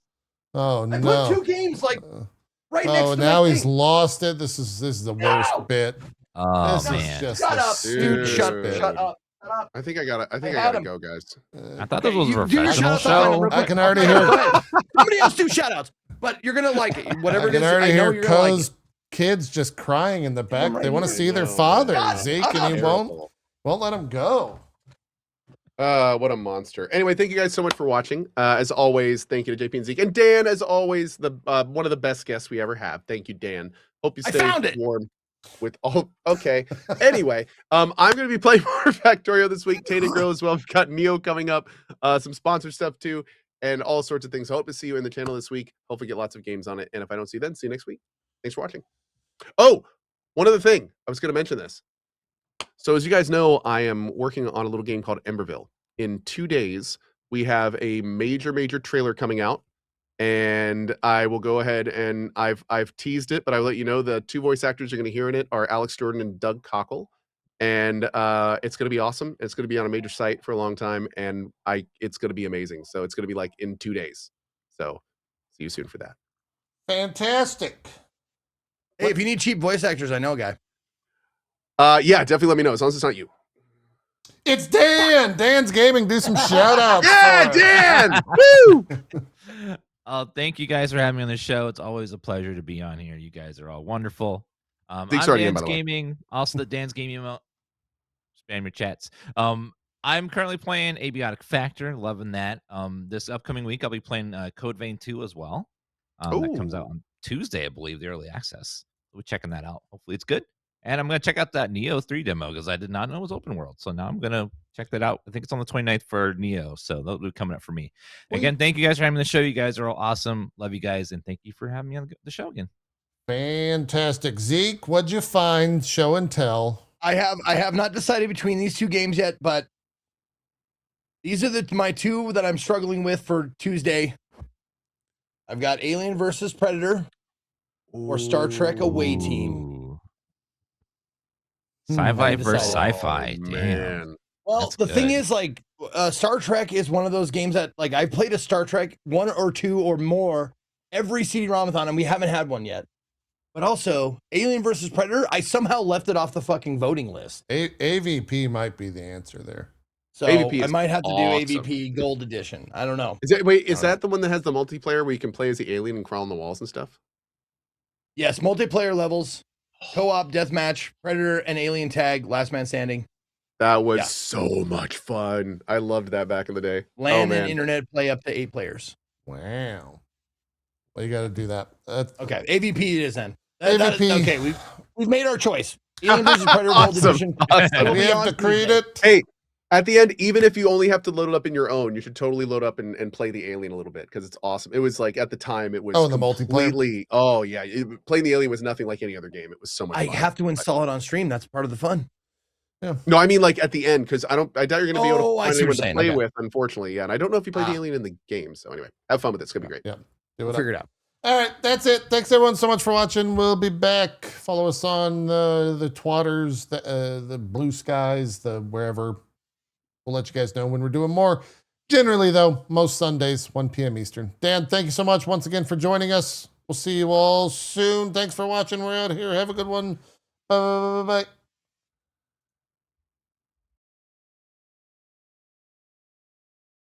Oh I no! put 2 games right next Oh, to now my he's thing. lost it. This is the worst No! bit. Oh This man. is just Shut the up, dude. stupidest Shut bit. up. I think I gotta had gotta him. go, guys. I thought this was a Do your professional shout-outs behind him show. real I quick. can already Okay, hear. go ahead. Somebody else do shout-outs, but you're gonna like it. Whatever I it can is, already I know hear you're gonna like Co's it. kids just crying in the back. right They want to here. see I their know, father, man. Zeke, God, and he Terrible. won't let him go. What a monster. Anyway, thank you guys so much for watching. As always, thank you to JP and Zeke. And Dan, as always, the one of the best guests we ever have. Thank you, Dan. Hope you I stay found it. warm with all okay. Anyway, I'm gonna be playing more Factorio this week. Tainted Girl as well. We've got Nioh coming up, some sponsored stuff too, and all sorts of things. I hope to see you in the channel this week. Hopefully get lots of games on it. And if I don't see you then, see you next week. Thanks for watching. Oh, one other thing. I was gonna mention this. So as you guys know, I am working on a little game called Emberville. In 2 days, we have a major trailer coming out, and I will go ahead and I've teased it, but I'll let you know the 2 voice actors you're going to hear in it are Alex Jordan and Doug Cockle, and it's going to be awesome. It's going to be on a major site for a long time, and it's going to be amazing. So it's going to be like in 2 days. So see you soon for that. Fantastic. Hey, if you need cheap voice actors, I know a guy. Yeah, definitely let me know as long as it's not you. It's Dan. Dan's Gaming. Do some shout outs. Yeah, Dan! Woo! Thank you guys for having me on the show. It's always a pleasure to be on here. You guys are all wonderful. I'm Zeke's already in, by Dan's the way. Gaming. Also the Dan's Gaming. Spam your chats. I'm currently playing Abiotic Factor. Loving that. This upcoming week, I'll be playing Code Vein 2 as well. That comes out on Tuesday, I believe, the early access. We're checking that out. Hopefully it's good. And I'm going to check out that Nioh 3 demo because I did not know it was open world. So now I'm going to check that out. I think it's on the 29th for Nioh. So that'll be coming up for me. Again, thank you guys for having the show. You guys are all awesome. Love you guys. And thank you for having me on the show again. Fantastic. Zeke, what'd you find? Show and tell. I have not decided between these 2 games yet, but these are my 2 that I'm struggling with for Tuesday. I've got Alien versus Predator or Star Trek Away Team. Sci-fi versus decided. sci-fi. Oh, Damn. man. Well, That's the thing good. is, like, Star Trek is one of those games that, like, I played a Star Trek 1 or 2 or more every CD-ROM-a-thon, and we haven't had one yet. But also, Alien versus Predator, I somehow left it off the fucking voting list. AVP might be the answer there. So AVP I is might have to awesome. do AVP Gold Edition. I don't know. Is that the one that has the multiplayer where you can play as the alien and crawl on the walls and stuff? Yes, multiplayer levels, co-op, deathmatch, Predator and Alien tag, last man standing. That was Yeah. so much fun. I loved that back in the day. LAN man. and internet play up to 8 players. Wow. Well, you got to do that. Okay, AVP it is then. AVP. Okay, we've made our choice. Alien versus Predator Gold Awesome. Edition. Awesome. It'll We be have on decreed Tuesday. it. Hey, at the end, even if you only have to load it up in your own, you should totally load up and play the alien a little bit because it's awesome. It was like at the time, it was Oh, the multiplayer? completely. Oh yeah, playing the alien was nothing like any other game. It was so much. I fun. have to install it on stream. That's part of the fun. No, I mean like at the end because I doubt you're going to be able Oh, to I find see anyone what to you're play saying. Okay. with. Unfortunately, yeah. And I don't know if you play Ah. the alien in the game. So anyway, have fun with it. It's gonna be great. Yeah. Do We'll it figure it out. All right, that's it. Thanks everyone so much for watching. We'll be back. Follow us on the Twatters, the Blue Skies, the wherever. We'll let you guys know when we're doing more. Generally, though, most Sundays, 1 p.m. Eastern. Dan, thank you so much once again for joining us. We'll see you all soon. Thanks for watching. We're out here. Have a good one. Bye.